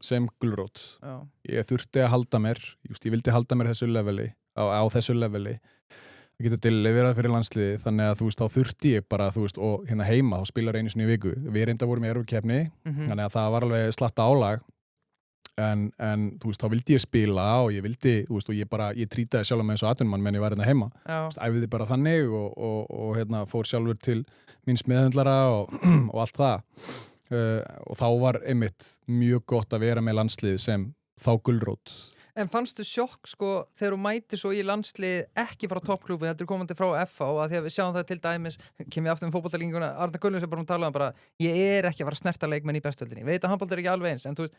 sem gulrót ég þurfti að halda mér ég vildi halda mér þessu leveli á þessu leveli að geta deliverað fyrir landsliði þannig að þú veist þá þurfti ég bara þú veist og hérna heima þá spilar einu sinni í viku við reynda vorum í Evrópukeppni þannig að það var alveg slatta álag en þú veist þá vildi ég spila og ég vildi þú veist og ég trýtaði sjálf með eins og atvinnumann menn ég var hérna heima æfiði bara þannig og hérna fór sjálfur til míns meðhöndlara og allt það og þá var einmitt mjög gott að vera með landslið sem þá gulrót. En fannstu sjokk sko þegar þú mætir svo í landslið ekki frá toppklúbu, heldur komandi frá FH og að því að við sjáum það til dæmis, kemur ég aftur með fótboltalíkinguna, Arnar Gunnlaugs er bara að tala um bara, ég er ekki að fara að snerta leikmenn í bestöldinni, veit að handbolti er ekki alveg eins, en þú veist,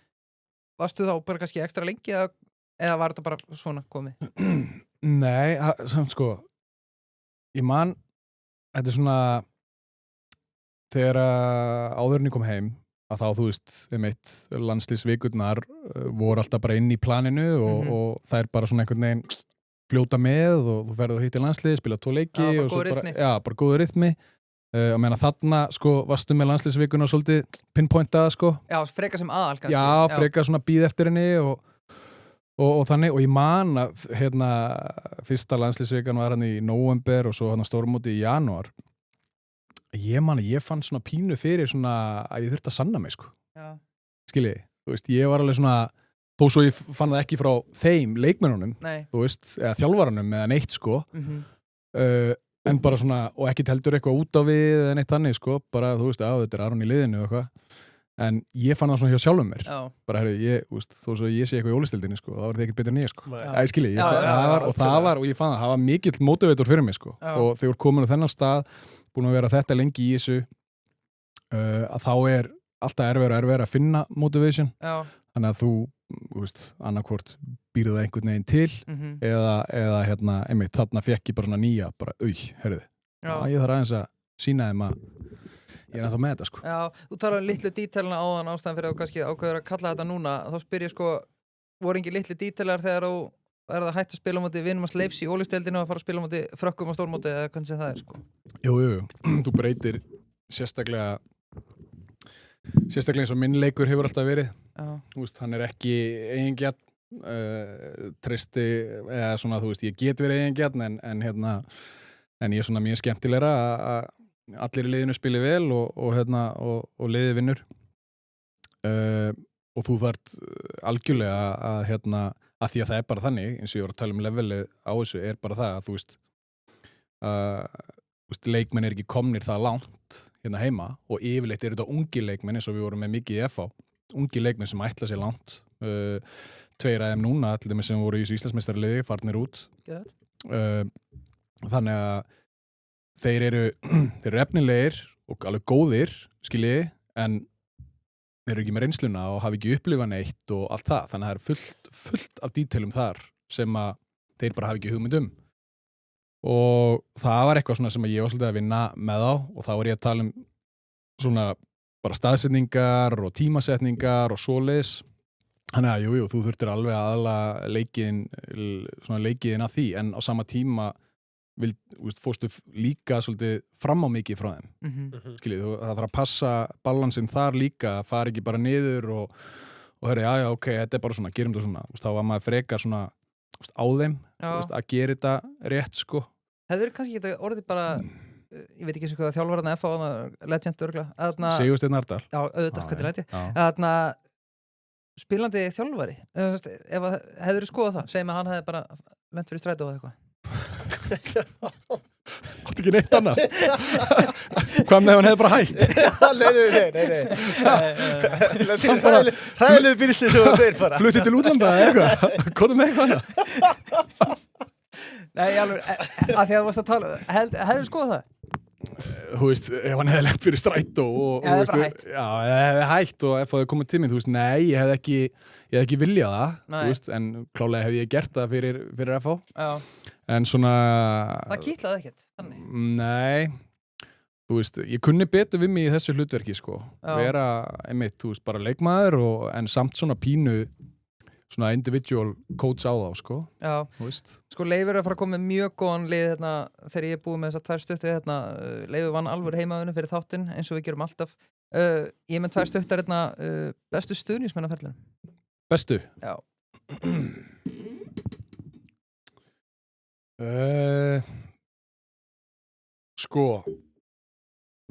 varstu þá bara kannski ekstra lengi eða var þetta bara svona komið? Nei, sko, ég man, þetta svona þegar áðurinn ég kom heim að þá, þú veist, landslýsvikurnar voru alltaf bara inn í planinu og það bara svona einhvern veginn fljóta með og þú ferð og hittir landslið, spila 2 leiki bara og svo góður rytmi. bara góður rytmi og meina þarna, sko, varstu með landslýsvikuna svolítið pinpointað, sko Já, freka sem aðal kannski. Já, freka svona býð eftir henni og þannig, og ég man að fyrsta landslýsvikan var hann í nóvember og svo hann stórmóti í janúar. Ég fann svona pínu fyrir svona að ég þurfti að sanna mig, sko. Já. Skiljið, þú veist, ég var alveg svona, þó svo ég fann það ekki frá þeim leikmennunum, þú veist, eða þjálfaranum eða neitt, sko. En bara svona, og ekki heldur eitthvað út á við eða neitt þannig, sko, bara, þú veist, þetta Aron í liðinu og eitthvað. En ég fann það svona hjá sjálfum mér. Já. Bara, þó svo ég sé eitthvað í jólistildinni, sko, þá var þetta ekkert betur en ég, sko. Já. Skilji, og ég fann það var mikill motivator fyrir mig, sko. Já. Og þegar komin á þennan stað, búin að vera þetta lengi í þessu, að þá alltaf erfiðara að finna motivation. Já. Þannig að þú veist, annarkvort býrðu það einhvern veginn til, eða einmitt, þarna fekk ég bara svona nýja, bara, heyrðu, ég þarf aðeins að sýna þeim að ég ennþá með þetta, sko. Já, þú talar litlu dítelina áðan ástæðan fyrir að kannski ákveður að kalla þetta núna, þá spyr ég, sko, voru ekki litlu dítelar þegar þú er það hægt að spila á móti vinum að Leifs í ólisteildinu og að fara að spila á móti Frökkum á stórmóti eða hvernig sem það er, sko? Jú, þú breytir sérstaklega eins og minn leikur hefur alltaf verið. Þú veist, hann ekki eigingjarn, treysti, eða svona, þú veist, ég get verið eigingjarn en ég er svona mjög skemmtilegra að allir í liðinu spili vel og liðið vinnur. Og þú þarft algjörlega að því að það bara þannig, eins og ég var að tala levelið á þessu, bara það að þú veist, leikmenn ekki komnir það langt heima og yfirleitt þetta ungi leikmenn eins og við vorum með mikið í FH, ungi leikmenn sem ætla sér langt, 2 af þeim núna, allir þeim sem voru í Íslandsmeistaraliði, farnir út. Þannig að þeir eru efnilegir og alveg góðir, skiljiði, en þeir eru ekki með reynsluna og hafa ekki upplifað neitt og allt það, þannig að það er fullt af dítelum þar sem að þeir bara hafa ekki hugmynd og það var eitthvað svona sem ég var svolítið að vinna með á og þá var ég að tala svona bara staðsetningar og tímasetningar og svoleiðis, þannig að jú, þú þurftir alveg að aðla leikiðin að því, en á sama tíma fórstu líka svolítið fram á mikið frá þeim. Skiljið, það þarf að passa balansinn þar líka, fara ekki bara niður og hörðu, já, ok, þetta bara svona, gerum þetta svona. Þá var maður frekar svona á þeim, að gera þetta rétt, sko. Hefur kannski ekki orðið bara, ég veit ekki hvað þjálfararna FH, legend örgulega. Sigursteinn Ardal. Já, auðvitað, hvernig læti. Spilandi þjálfari, hefur þú skoðað það? Segjum að hann hefði bara lent fyrir strætó eða eitthvað. Áttu ekki neitt annað? Hvað með ef hann hefði bara hætt? Nei. Hræðilegu bílsli sem það er bara. Fluttið til útlanda eða eitthvað? Komdu með eitthvað annað? Nei, alveg, að því að þú varst að tala, hefur þú skoðað það? Þú veist, ef hann hefði lent fyrir strætó og Já, bara hætt. Já, hefði hætt og ef það hefði komið tíminn, þú veist, nei, ég hefði ekki viljað það, þú veist, en klálega hefði ég gert það fyrir FH. Já. En svona... Það kitlaði ekkert, þannig? Nei, þú veist, ég kunni betur við mig í þessu hlutverki, sko. Já. Vera, einmitt, þú veist, bara leikmaður en samt svona pínu, svona individual coach á þá, sko. Já. Þú veist. Sko, Leifur er að fara að koma með mjög góðan lið þegar ég er búið með þessar 2 stuttu Leifur vann alvöru heimavinnu fyrir þáttinn eins og við gerum alltaf. Ég er með 2 stuttar bestu stuðningsmenn á ferlinum. Bestu? Já. Sko,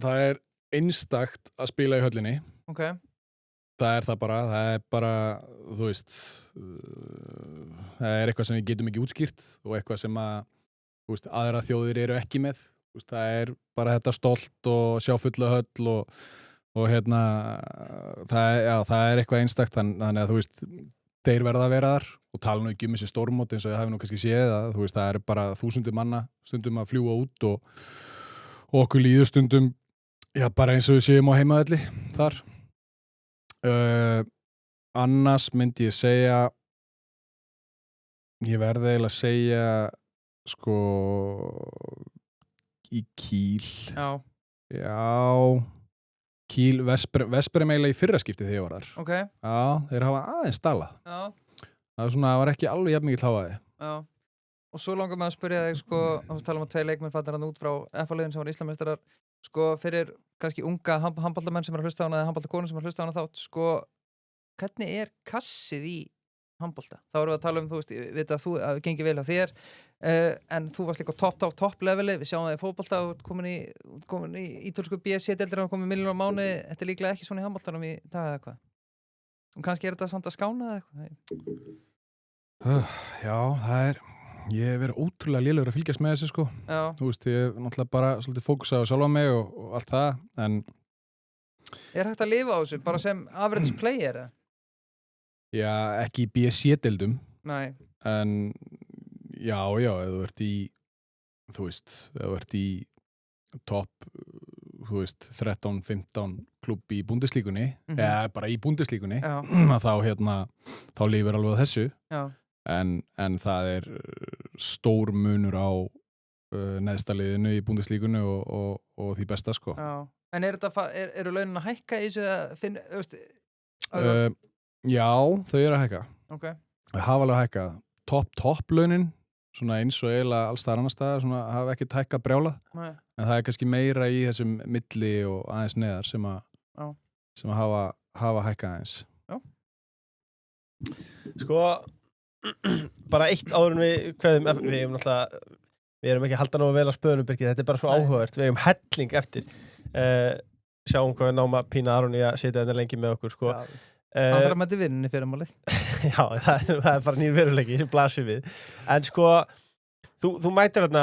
það er einstakt að spila í höllinni. Ok. Það er bara, þú veist, það er eitthvað sem við getum ekki útskýrt og eitthvað sem að, þú veist, aðra þjóðir eru ekki með. Þú veist, það er bara þetta stolt og sjá fulla höll og það er eitthvað einstakt, þannig að, þú veist, þeir verða að vera þar og tala nú ekki þessi stórmót eins og ég hafi nú kannski séð að, þú veist, það er bara 1000 manna stundum að fljúga út og okkur líður stundum, já, bara eins og við séum á heimavelli þar. Annars myndi ég segja ég verði eiginlega að segja sko í Kíl. Já, Kíl, Vesprem eiginlega í fyrra skipti þegar ég var þar. ok. Já, þeir hafa aðeins dalað. Já, Það var ekki alveg jafn mikið hláaði. já. Og svo langar mig að spyrja þig, sko, þá tala um að 2 leikmenn fattar hann út frá FA-liðin sem var Íslameistarar, sko, fyrir kannski unga handboltamenn sem er að hlusta á hana eða handboltakonur sem er að hlusta á hana þátt, sko, hvernig er kassið í handbolta? Þá erum við að tala um, þú veist, ég veit að þú gengi vel á þér, en þú varst líka á topp leveli, við sjáum það í fótbolta og komin í ítölsku BSC-deildir og komin miljónum á mánuði, þetta er líklega ekki svona í handboltanum í dag eða hvað? Og kannski er þetta samt að skána eða eitthvað? Já, ég hef verið ótrúlega lélegur að fylgjast með þessu, sko. Já. Þú veist, ég hef náttúrulega bara svolítið fókusað á sjálfa mig og allt það, en Er hægt að lifa á þessu, bara sem average player, eða? já, ekki í BSC-deildum, Nei, en já, ef þú ert í, þú veist, ef þú ert í topp, þú veist, 13-15 klubb í Búndeslíkunni, eða bara í Búndeslíkunni, já, þá lifir alveg á þessu, já, en það er stór munur á neðsta liðinu í Búndeslíkunni og því besta, sko. já. En eru launin að hækka í þessu að finna, þú veist, Já, þau eru að hækka. ok, Það hafa alveg hækkað. Topp launin, svona eins og eiginlega alls staðar annar staðar, svona hafa ekkert hækkað brjálað. nei, En það er kannski meira í þessum milli og aðeins neðar sem hafa hækkað aðeins. Sko, bara eitt áður en við kveðum, við erum ekki að halda nógu vel á spöðunum, Birgir, þetta er bara svo áhugavert, við eigum helling eftir. Sjáum hvað við náum að pína Aron í að sitja þetta lengi með okkur, sko. já. Hann þarf að mæta vinninni fyrir máli. Já, það er bara nýr veruleiki sem blasir við. En sko, þú mætir þarna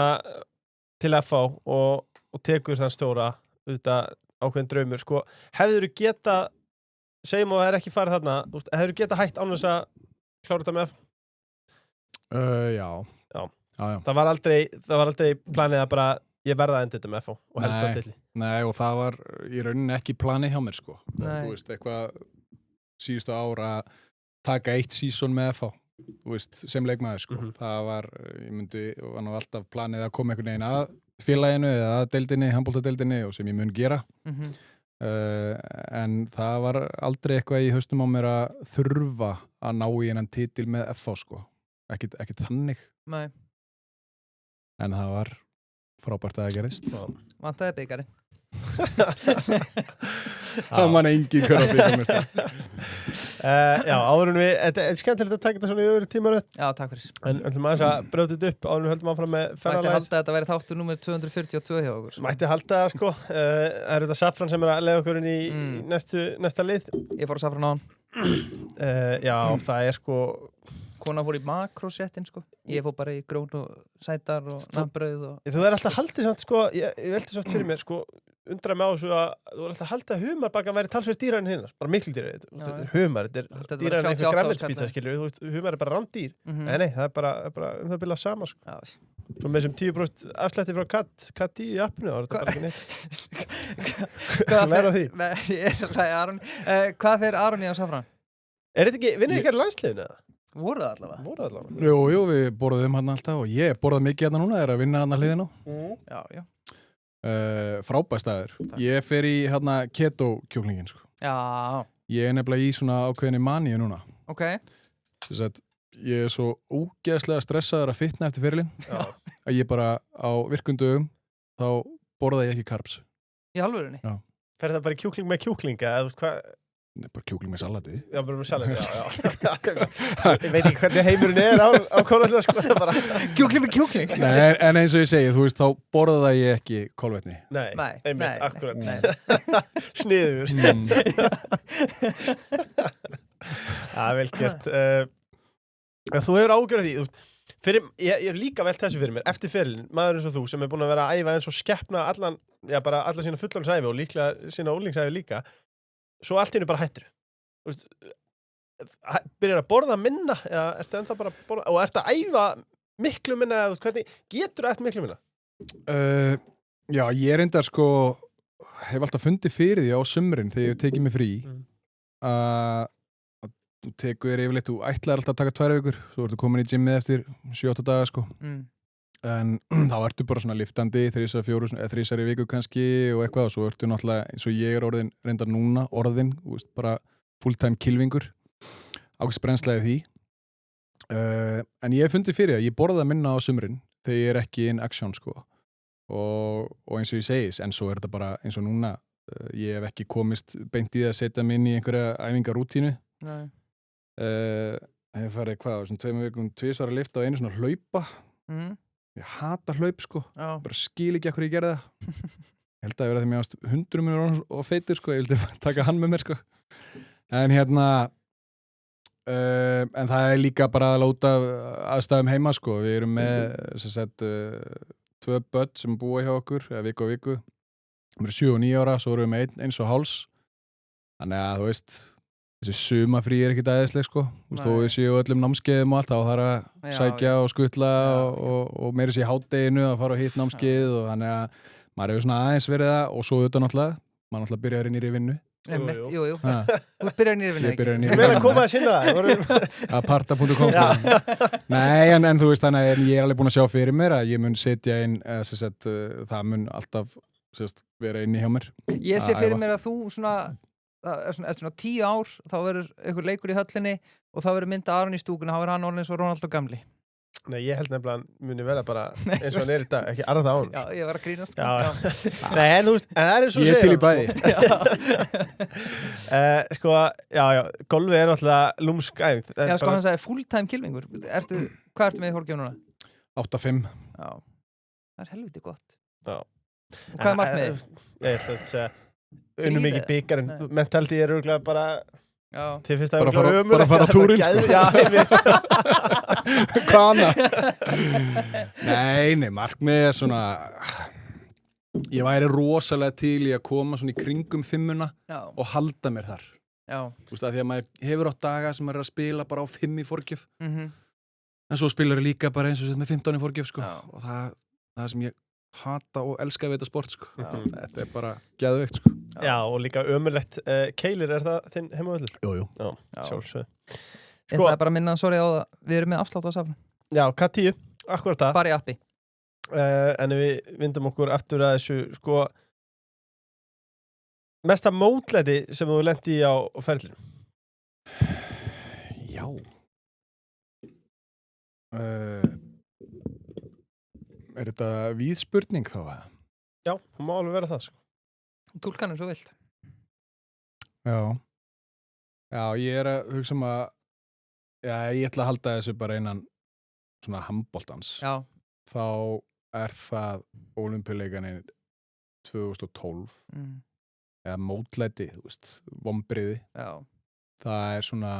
til FH og tekur þann stóra auðvitað ákveðin draumur, sko. Hefðirðu geta, segjum að það er ekki farið þarna, hefðirðu geta hætt án þess að klára þetta með FH? Já. Það var aldrei planið að bara ég verða að enda þetta með FH og helst það til. Nei, og það var í rauninni ekki planið hjá mér, sko. Nei. Þú veist, eitthvað síðustu ára að taka 1 season með FH, þú veist, sem leikmaður, sko. Það var nú alltaf planið að koma einhvern veginn að félaginu eða að deildinni, handboltadeildinni og sem ég mun gera. En það var aldrei eitthvað í haustum á mér að þurfa að ná í hennan titil með FH, sko. Ekki þannig. Nei. En það var frábært að það gerist. Vantaði byggarinn. Það mann engin hver á byggarmestari. Já, áður en þetta er skemmtilegt að taka þetta svona í öðru tímaru. Já, takk fyrir. En ætlum aðeins að brjóta þetta upp áður en við höldum áfram með Mætti ferðalagið. halda að þetta væri þáttur númer 242 hjá okkur. Mætti halda það, sko. Er þetta Safran sem er að leiða okkur inn í næsta lið? Ég fór að Safran á hann. Já, það er sko... Kona fór í makrósettin, sko. Ég fór bara í grón og sætar og nafnbrauð og... Þú er alltaf haldið samt, sko, ég velti svo fyrir mér, sko, undra mig á þessu að þú er alltaf haldið að humarbakkan væri talsvert dýrar en hinnar, bara miklu dýrar. Þetta er humar, þetta er dýrar en einhver græmmelspizza, skilur, þú veist, humar er bara rándýr. Nei, það er bara það byrjað sama, sko. Svo með þessum 10% afslætti frá Kat í appinu, þá er þetta bara ekki neitt. Hvað læra því? Nei, ég er alltaf Aron. Hvað fer Aron í á Safran? Er þetta ekki, vinnur ykkar landsliðinu eða? Voru það allavega? Jú, við borðum hann alltaf og ég borðað mikið hérna núna, er að vinna hann að hliðina. Já. Frábær staður. Ég fer í hérna keto-kjúklingin, sko. Já. Ég er nefnilega í svona ákveðinni maníu núna. Ok. Þess að ég er svo ógeðslega stressaður að fitna eftir ferilinn að ég bara á virkundum þá borða ég ekki carbs. Í alvörunni? Já. Fer það bara kjúkling með kjúklinga, eða þú veist hvað? Nei, bara kjúkling með salati. Já, bara með salati, já. Ég veit ekki hvernig heimurinn er á kólvetni, sko, bara... Kjúkling með kjúkling? Nei, en eins og ég segi, þú veist, þá borða ég ekki kólvetni. Nei, einmitt, akkurat. Sniður. Það er vel gert. Þú hefur ágjörð því, ég er líka velt þessu fyrir mér, eftir ferilinn, maður eins og þú sem er búin að vera að æfa eins og skeppna alla sína fullorðinsæfi og líklega sína úlingsæfi líka, svo allt í hennu bara hættur. Byrjar að borða minna eða ertu ennþá bara að borða og ertu að æfa miklu minna eða hvernig getur þú eftir miklu minna? Já, ég reyndar sko hef alltaf fundið fyrir því á sumrin þegar ég tekið mig frí að þú tekur yfirleitt, þú ætlar alltaf að taka 2 vikur, svo ertu komin í gymmið eftir 7-8 daga sko. en þá ertu bara svona liftandi þrísar í viku kannski og eitthvað og svo ertu náttúrulega eins og ég orðin reyndar núna, þú veist, bara fulltime kilvingur ákveðsbrennslaði því en ég hef fundið fyrir að ég borða minna á sumrin þegar ég ekki in action sko og eins og ég segis en svo þetta bara eins og núna ég hef ekki komist beint í að setja mig inn í einhverja æfingarútínu hef farið hvað sem 2 vikum 2 að lifta og einu svona hlaupa ég hata hlaup sko bara skil ekki hvað ég gerði það ég held að vera þegar mér ást 100 minnur og feitur sko, ég vildi taka hann með mér sko en en það líka bara að láta aðstæðum heima sko, við erum með sem sagt 2 börn sem búa hjá okkur, eða viku á viku við erum 7 og 9 ára, svo erum við með 1 og háls þannig að þú veist þessi sumafrí ekkert æðisleg sko þó við séum öllum námskeiðum og allt þá þarf að sækja og skutla og meira sér í hádeginu að fara á hitt námskeið og þannig að maður hefur svona aðeins verið það og svo auðvitað náttúrulega maður náttúrulega byrjaður inn í vinnu Jú. Þú byrjar nýri vinnu Ég Þú meina að koma að sinna það Aparta.com Nei, en þú veist þannig að ég alveg búin að sjá fyrir mér að ég mun setja inn það mun alltaf vera inni hjá mér Ég sé fyrir mér að þú eftir svona 10 ár þá verður einhver leikur í höllinni og þá verður mynda Aron í stúkunni þá verður hann orðinn eins og Ronaldo gamli Nei, ég held nefnilega að muni vera bara eins og hann í dag, ekki arða á hann Já, ég var að grínast sko. Nei, en þú veist, en það svo Ég til í bæði Sko, já, golfi er alltaf lúmsk æfing Já, sko, hann sagði full-time kilvingur Hvað ertu með í hólkjöf núna? 8-5 Já, það helviti gott Já Og hvað markmiðið? Ég ætla að segja unnum mikið byggar en mentaldi er örgulega bara Þið finnst það bara að fara á túrin sko Já, Hvaðna? Nei, markmið er svona ég væri rosalega til í að koma svona í kringum 5-una og halda mér þar Þú veist að því að maður hefur átt daga sem maður er að spila bara á 5 í forgjöf en svo spilar ég líka bara eins og með 15 í forgjöf sko og það sem ég hata og elska við þetta sport sko þetta er bara geðveikt sko Já, og líka ömurlegt Keilir, er það þinn heimavöllur? Jú Já, sjálfsög Ég ætlaði bara að minna, sorry á það við erum með afslátt á safn Já, K10, akkurat það Bara í appi En við vindum okkur aftur að þessu sko mesta mótlæti sem þú lendi í á ferlinu Já Er þetta víð spurning þá? Já, hún má alveg vera það sko Túlkan er svo vilt Já, ég er að hugsa að ég ætla að halda þessu bara innan svona handboltans þá er það Ólympíuleikarnir 2012 eða mótlæti, þú veist, vonbrigði það er svona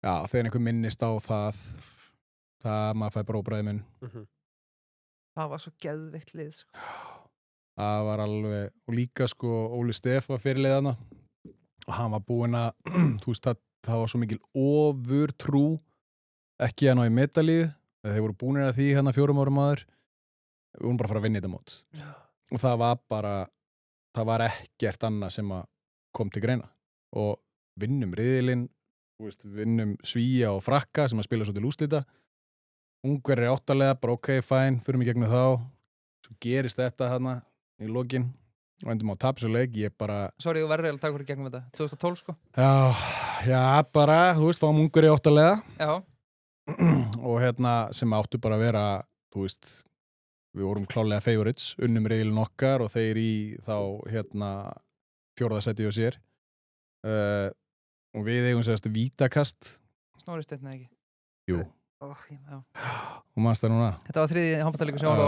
þegar einhver minnist á það maður fær bróbræði minn Það var svo geðveikt lið sko. Það var alveg, og líka sko Óli Steff var fyrirliðana og hann var búinn að þú veist það var svo mikil ofurtrú ekki að ná í medalíu þeir voru búinir að því 4 árum áður við vorum bara að fara að vinna þetta mót og það var ekkert annað sem að kom til greina og vinnum riðilinn vinnum Svía og Frakka sem að spila svo til úrslita Ungverjar er 8-lega, bara ok, fæn fyrir mig gegnum þá svo gerist þetta þarna í lokin og endum á tapsuleik, ég bara Sorry, þú verður að taka fyrir gegnum þetta 2012 sko Já, bara, þú veist, fáum Ungverjar 8-lega Já og sem áttu bara að vera þú veist, við vorum klálega favorites, unnum riðilinn okkar og þeir í þá 4. sæti hjá sér og við eigum sérstu vítakast Snorri Steinn ekki Jú já. Og mannst það núna Þetta var 3. handboltaleikur sem var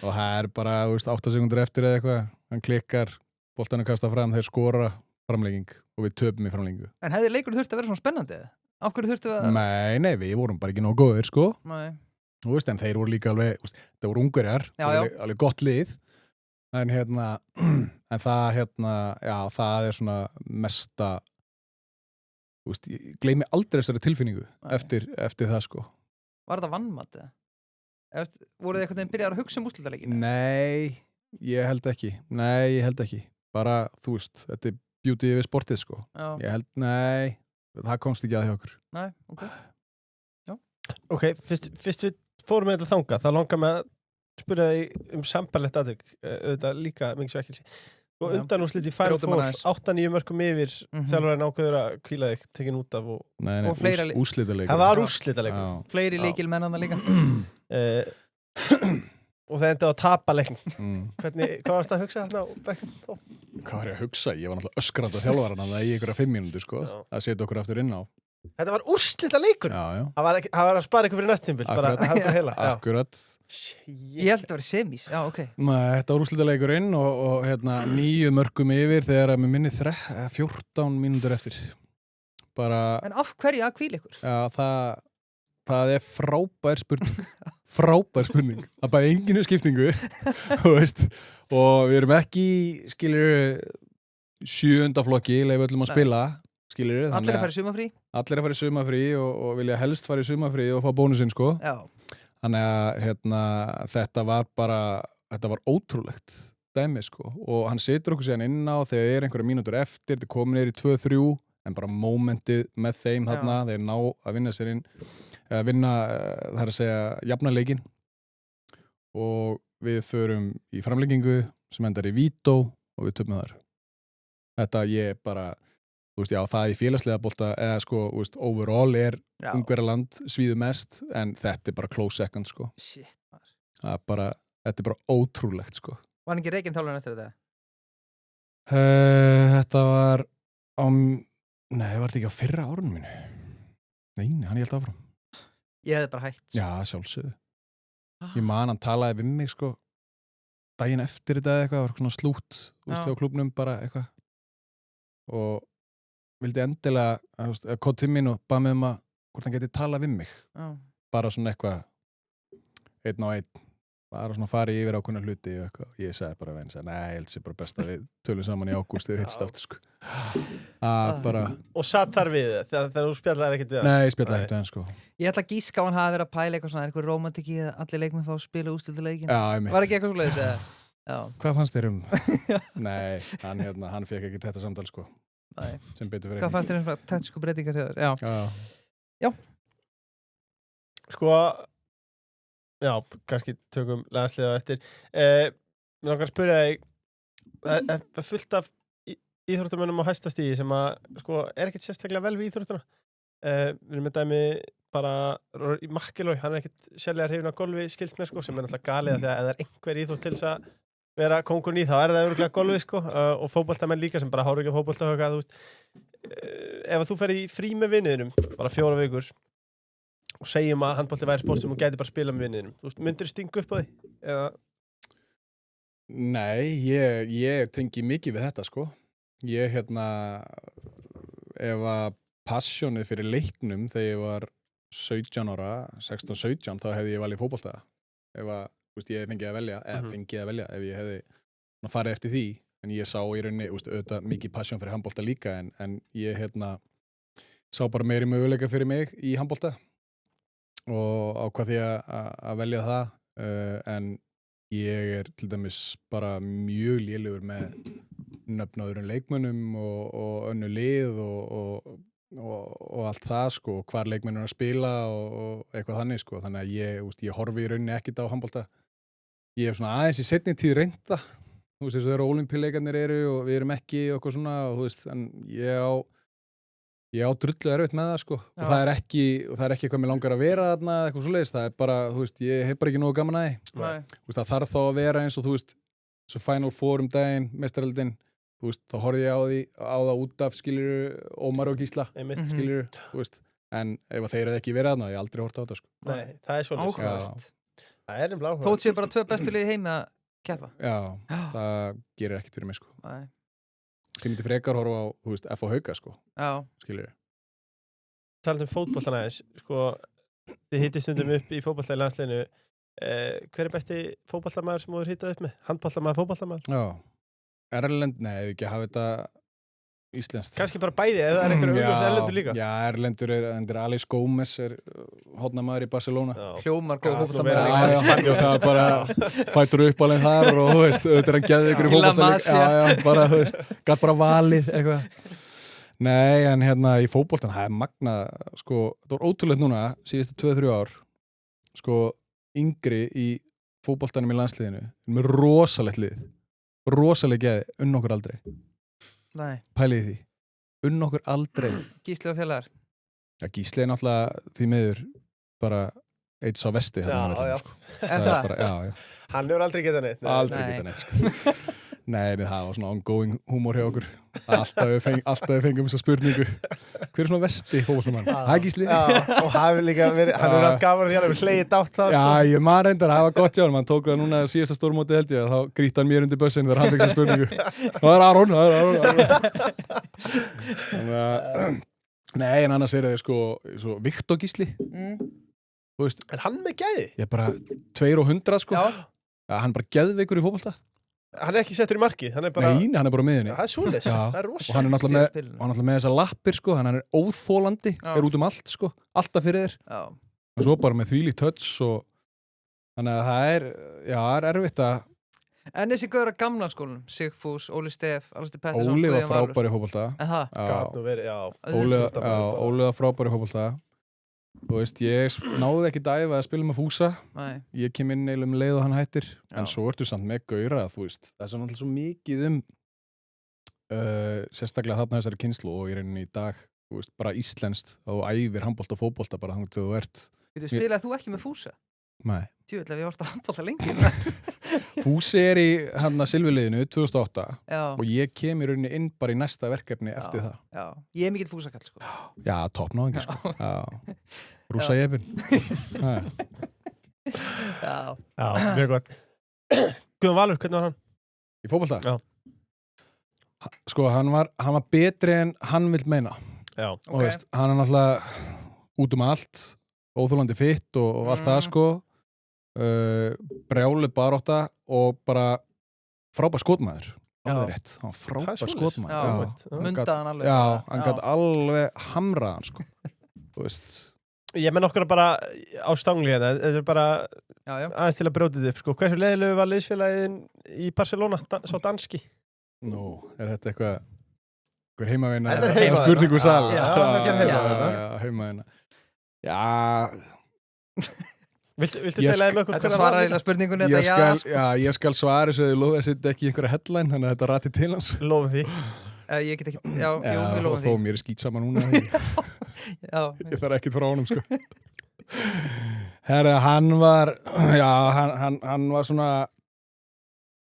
og það er bara 8 sekundur eftir eða eitthvað hann klikkar, boltan er kastað fram þeir skora framlegging og við töpum í framleggingu En hefði leikurinn þurft að vera svona spennandi? Af hverju þurftu að Nei, við vorum bara ekki nógu góðir sko Nei Þú veist, en þeir voru líka alveg það voru Ungverjar, alveg gott lið en en það það er svona mesta þú veist, ég gleymi aldrei þessari tilfinningu eftir það sko Var þetta vannmat eða? Voruð þið einhvern veginn byrjar að hugsa úrslitaleikin? Nei, ég held ekki bara, þú veist, þetta er beauty við sportið sko ég held, nei, það komst ekki að hjá okkur Nei, ok Ok, fyrst við fórum með þetta þangað, þá langar mig að spyrja þig sambærlegt aðtök, auðvitað líka mikið svekkilsi. Og undanúrslit í Final Brjótum Four, hana aðeins. 8-9 mörkum yfir, þjálfarinn ákveður að hvíla þig, tekin út af og... Nei, Og fleira úrslitaleikur. Það var úrslitaleikur. Fleiri lykilmennana líka. Og það endaði að tapa leiknum. Hvað varst að hugsa þarna á bekknum þá? Hvað var ég að hugsa? Ég var náttúrulega öskrandi að þjálfarana það í ykkur 5 mínútur, sko. Það setja okkur aftur inn á. Þetta var úrslitaleikur. Já. Það var að spara ykkur fyrir næst tímabil, bara heldur heila. Akkurat. Ég held að það var semís, já, ok. Nei, þetta var úrslitaleikurinn og 9 mörkum yfir þegar að mér minni 14 mínútur eftir. Bara... En af hverju að hvíla ykkur? Já, það er frábær spurning. Frábær spurning. Það er bara enginu skiptingu, þú veist. Og við erum ekki, skilur, 7. flokki, leifum öllum að spila. Skilur, Allir að fara í sumafrí? Allir að fara í sumafrí og vilja helst fara í sumafrí og fá bónusinn, sko. Já. Þannig að þetta var ótrúlegt dæmi, sko. Og hann setur okkur síðan inn á þegar einhverja mínútur eftir, þetta komin niður í 2-3, en bara momentið með þeim þarna, þeir ná að vinna sér inn, það er að segja, jafna leikinn. Og við förum í framlengingu sem endar í vító og við töfum þar. Þetta ég bara... Þú veist, já, það í félagslega bolta eða sko, þú veist, overall Ungverjaland svíðu mest, en þetta er bara close second, sko. Shit, maður. Þetta er bara ótrúlegt, sko. Var hann ekki reikinn þjálfarinn eftir þetta? Þetta var á... Nei, var þetta ekki á fyrra árunum mínu? Nei, hann held áfram. Ég hefði bara hætt. Já, sjálfsögðu. Ég man, hann talaði við mig, sko, daginn eftir þetta eitthvað, það var svona slút, þú veist, hjá klúbnum bara eitthvað. Og vildi endilega að koma til mín og baða mig að hvort hann geti talað við mig. Bara svona eitthvað 1 á 1. Bara svona farið yfir ákveðna hluti og eitthvað. Ég sagði bara við hann, nei, ég held sér bara best að við tölum saman í ágúst og við hittst aftur, sko. Bara... Og satt þar við þegar þú spjallaði ekkert við hann? Nei, ég spjallaði ekkert við hann, sko. Ég ætla að gíska á hann hafi verið að pæla eitthvað svona, eitthvað romantiki að allir leikmenn fá að spila úrstilduleikin. Já, ég mitt. Var ekki eitthvað svoleiðis, eða? Já. Hvað fannst þér Nei, hann fekk ekki þetta samtal, sko. Nei. Sem betur fyrir Hvað fannst þér svona taktísku breytingar hér? Já. Sko, já, kannski tökum landsliða eftir. Mér langar að spyrja þig, það er fullt af íþróttamönnum á hæsta stigi sem að, sko, er ekkert sérstaklega vel við íþróttuna. Við erum með dæmi bara McIlroy, hann er ekkert sérlega hrifinn af golfi, skilst mér, sko, sem er náttúrulega galið að það er einhver íþrótt til þess að vera kóngurinn í, þá er það örugglega golfi, sko, og fótboltamenn líka sem bara háru ekki á fótboltahöga, þú veist. Ef þú ferð í frí með vinniðinum, bara 4 vikur, og segjum að handbolti væri sport sem hún gæti bara spila með vinniðinum, þú veist, myndir stingu upp á því? Eða... Nei, ég tengi mikið við þetta, sko. Ég, ef að passjónið fyrir leiknum þegar ég var 17 ára, 16-17, þá hefði ég valið fótbolta. Ef að, þú veist, ég fengið að velja, fengið að velja, ef ég hefði farið eftir því. En ég sá í rauninni, þú veist, auðvitað mikið passjón fyrir handbolta líka, en ég, sá bara meiri möguleika fyrir mig í handbolta og ákvað því að velja það, en ég er til dæmis bara mjög lélegur með nöfnaðurinn leikmönnum og önnu lið og allt það, sko, hvar leikmenn að spila og eitthvað þannig, sko. Þannig að ég horfi í rauninni ekkert á handbolta. Ég hef svona aðeins í seinni tíð reynda, þú veist, þess að þeirra ólympíuleikarnir eru og við erum ekki og eitthvað svona, og þú veist, en ég á drullu erfitt með það, sko. Og það er ekki eitthvað mér langar að vera þarna eða eitthvað svoleiðis, það er bara, þú veist, ég hef bara ekki nógu gaman að því. Þú veist, það þarf þá að vera eins og, þú veist, svo Final Four daginn, meistaraldin, þú veist, þá horfði ég á það út af, skilur, Ómar og Gísla, skilur, þú veist, en ef þeir hefði ekki verið þarna, ég aldrei horft á þetta, sko. Nei, það er svolítið. Áhugavert. Það er nefnilega áhugavert. Þótt séu bara 2 bestu liði heimi að keppa. Já, það gerir ekkert fyrir mig, sko. Nei. Ég myndi frekar horfa á, þú veist, F og Hauka, sko. Já. Skilur ég. Talandi fótboltan aðeins, sko, þið hittist stundum upp í fótbolta í landsliðinu. Hver er besti fótboltamaður sem þú hittað upp með? Handboltamaður, fótboltamaður? Já. Erlend, nei, ef ekki hafa þetta íslenskt. Kannski bara bæði, ef það er einhverju augljósir erlendur líka. Já, erlendur er Alex Gómez, hornamaður í Barcelona. Hljómar góð fótboltamaður. Já, það er bara fætur upp alveg þar og þú veist, auðvitað er hann geðið ykkur í fótboltaleik. Já, bara, þú veist, gætt bara valið eitthvað. Nei, en í fótboltan, það er magnað, sko, það var ótrúlegt núna, síðustu 2-3 ár, sko, yngri í fótboltanum í landsliðinu með rosalegt lið rosaleg geði, unn okkur aldrei Nei, pælið því, unn okkur aldrei Gísli og félagar Já, Gísli náttúrulega því miður bara eitt sá vesti Já, já. sko. Er það? Bara, já. Hann hefur aldrei getað neitt. Aldrei Nei. geta neitt sko. Nei, það var svona ongoing húmor hjá okkur alltaf við fengum þessa spurningu hver er svona vesti fótboltamann? Hæ Gísli? Já, og hafi líka verið, hann hefur haft gaman því hann hefur hlegið dátt það, Já, ég maður reyndar, það var gott hjá hann hann tók það núna síðasta stórmóti held ég þá grýtti hann mér undir bussinn þegar hann fekk þessa spurningu Það er Aron Þannig að Nei, en annars er það sko svo Viktor Gísli Þú veist, En hann með gæði? ég er bara 200 sko Já, Já, hann er bara geðveikur í fótbolta Hann er ekki settur í markið, hann er bara... Nei, hann er bara á miðjunni Það er svoleiðis, Já. það er og rosa. hann er náttúrulega með, spilinu. og hann er náttúrulega með þessar lappir sko hann er óþólandi, Já. er út allt sko alltaf fyrir þér, já, og svo bara með þvílíkt touch og þannig að það er erfitt að En þessi gauður að gamla skólanum, Sigfús, Óli Stef, Alistair Pettersson Óli var Guðjón Valur. frábær í fótbolta En það? Gat nú verið, já. Óli var frábær í fótbolta þú veist, ég náði ekki dæfa að spila með Fúsa Nei, ég kem inn eiginlega um leið og hann hættir Já. en svo ertu samt með gaura, þú veist það er svo náttúrulega svo mikið sérstaklega þarna þessari kynslu og í rauninni í dag, þú veist, bara íslenskt að þú æfir handbolta og fótbolta bara þannig til þú ert Þú spilaði þú ekki með Fúsa? Nei. Tjóðlega, við varst að handbólta lengi Fúsi er í hann að Silviliðinu 2008 Já, og ég kem í rauninni inn bara í næsta verkefni eftir það. já, ég er mikill Fúsakall sko. Já, toppnáðingi sko. Já. Rúsa jefin. Já, Já, mjög gott. Guðjón Valur, hvernig var hann? Í fótbolta? Já. Sko, hann var betri en hann vill meina. Já. Og veist, hann er náttúrulega út allt, óþólandi fitt og allt það sko. Brjáli barótta og bara frábær skotmaður. Alveg rétt. Hann var frábær skotmaður. já, mundaði hann alveg Já, bara. hann gæti alveg hamraðan sko. Þú veist. Ég menn okkur bara á stangli hérna, þetta er bara Já, já, aðeins til að brjóta þetta upp, sko. Hversu leiðilegu var liðsfélagin í Barcelona, sá danski? Nú, er þetta einhver heimavinna? Þetta er heimavinna. Spurningu sal. Já, það er heimavinna. Já, heimavinna. Já, Viltu Ég deila með okkur þetta hvernig svarar var eiginlega spurningunni ég þetta já, skal, ég skal svara þessu að ég lofa að setja ekki í einhverja headline, þannig að þetta rati til hans. Lofum því. Ég get ekki, já, jú, við og lofum þó því mér er skýt saman núna. Ég, Já, ég þarf ekkert frá honum, sko. Herra, hann var svona,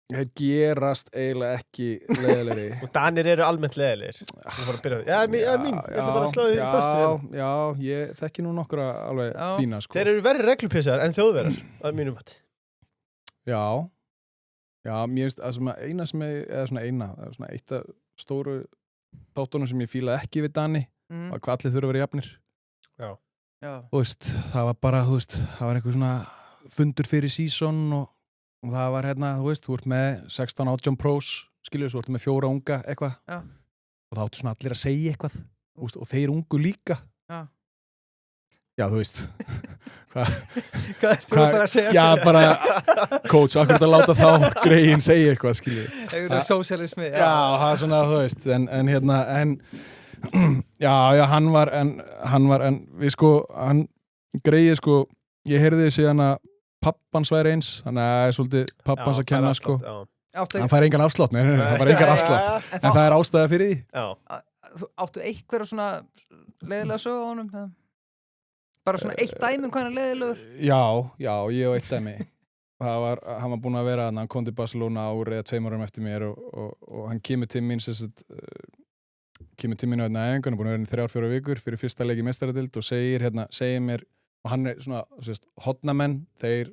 það gerast eiginlega ekki leiðilegri. Og Danir eru almennt leiðilegir. Þú fór að byrja því. Já, mín. Ég ætla bara að slá því fyrst við. Já, ég þekki nú nokkra alveg Já. fína, sko. Þeir eru verri reglupissar en þjóðverðar, að mínum hætti. Já, mér finnst að það er svona eitt af stóru þáttunum sem ég fílaði ekki við Dani, að hvað allir þurfa að vera jafnir. já, Þú veist, það var bara, það var eitthvað svona fundur fyrir season og það var hérna, þú veist, þú ert með 16-18 pros, skilur, þú ert með 4 unga eitthvað. Já. Og það áttu svona allir að segja eitthvað, þú veist, og þeir ungu líka. Já, þú veist. Hvað er þú bara að segja? Já, bara, coach, akkur þetta láta þá greiðin segja eitthvað, skilur. Eitthvað sósialismi Já, það er svona, þú veist, já, hann var, en við sko, hann greiði sko, ég heyrði síðan að pappans væri eins, þannig að það er svolítið pappans að kenna sko. Hann fær engan afslátt, nei, hann fær engan afslátt, en það er ástæða fyrir því. Já. Áttu einhverja svona leiðilega sögu á honum? Bara svona eitt dæmi hvað hann er leiðilegur? Já, ég og eitt dæmi. Hann var búinn að vera, hann kom til Barcelona árið eða 2 árum eftir mér og hann kemur til mín á einna æfingu, hann er búinn að vera 3-4 vikur fyrir fyrsta leik í meistaradeild og segir mér, og hann er svona, hotnamenn, þeir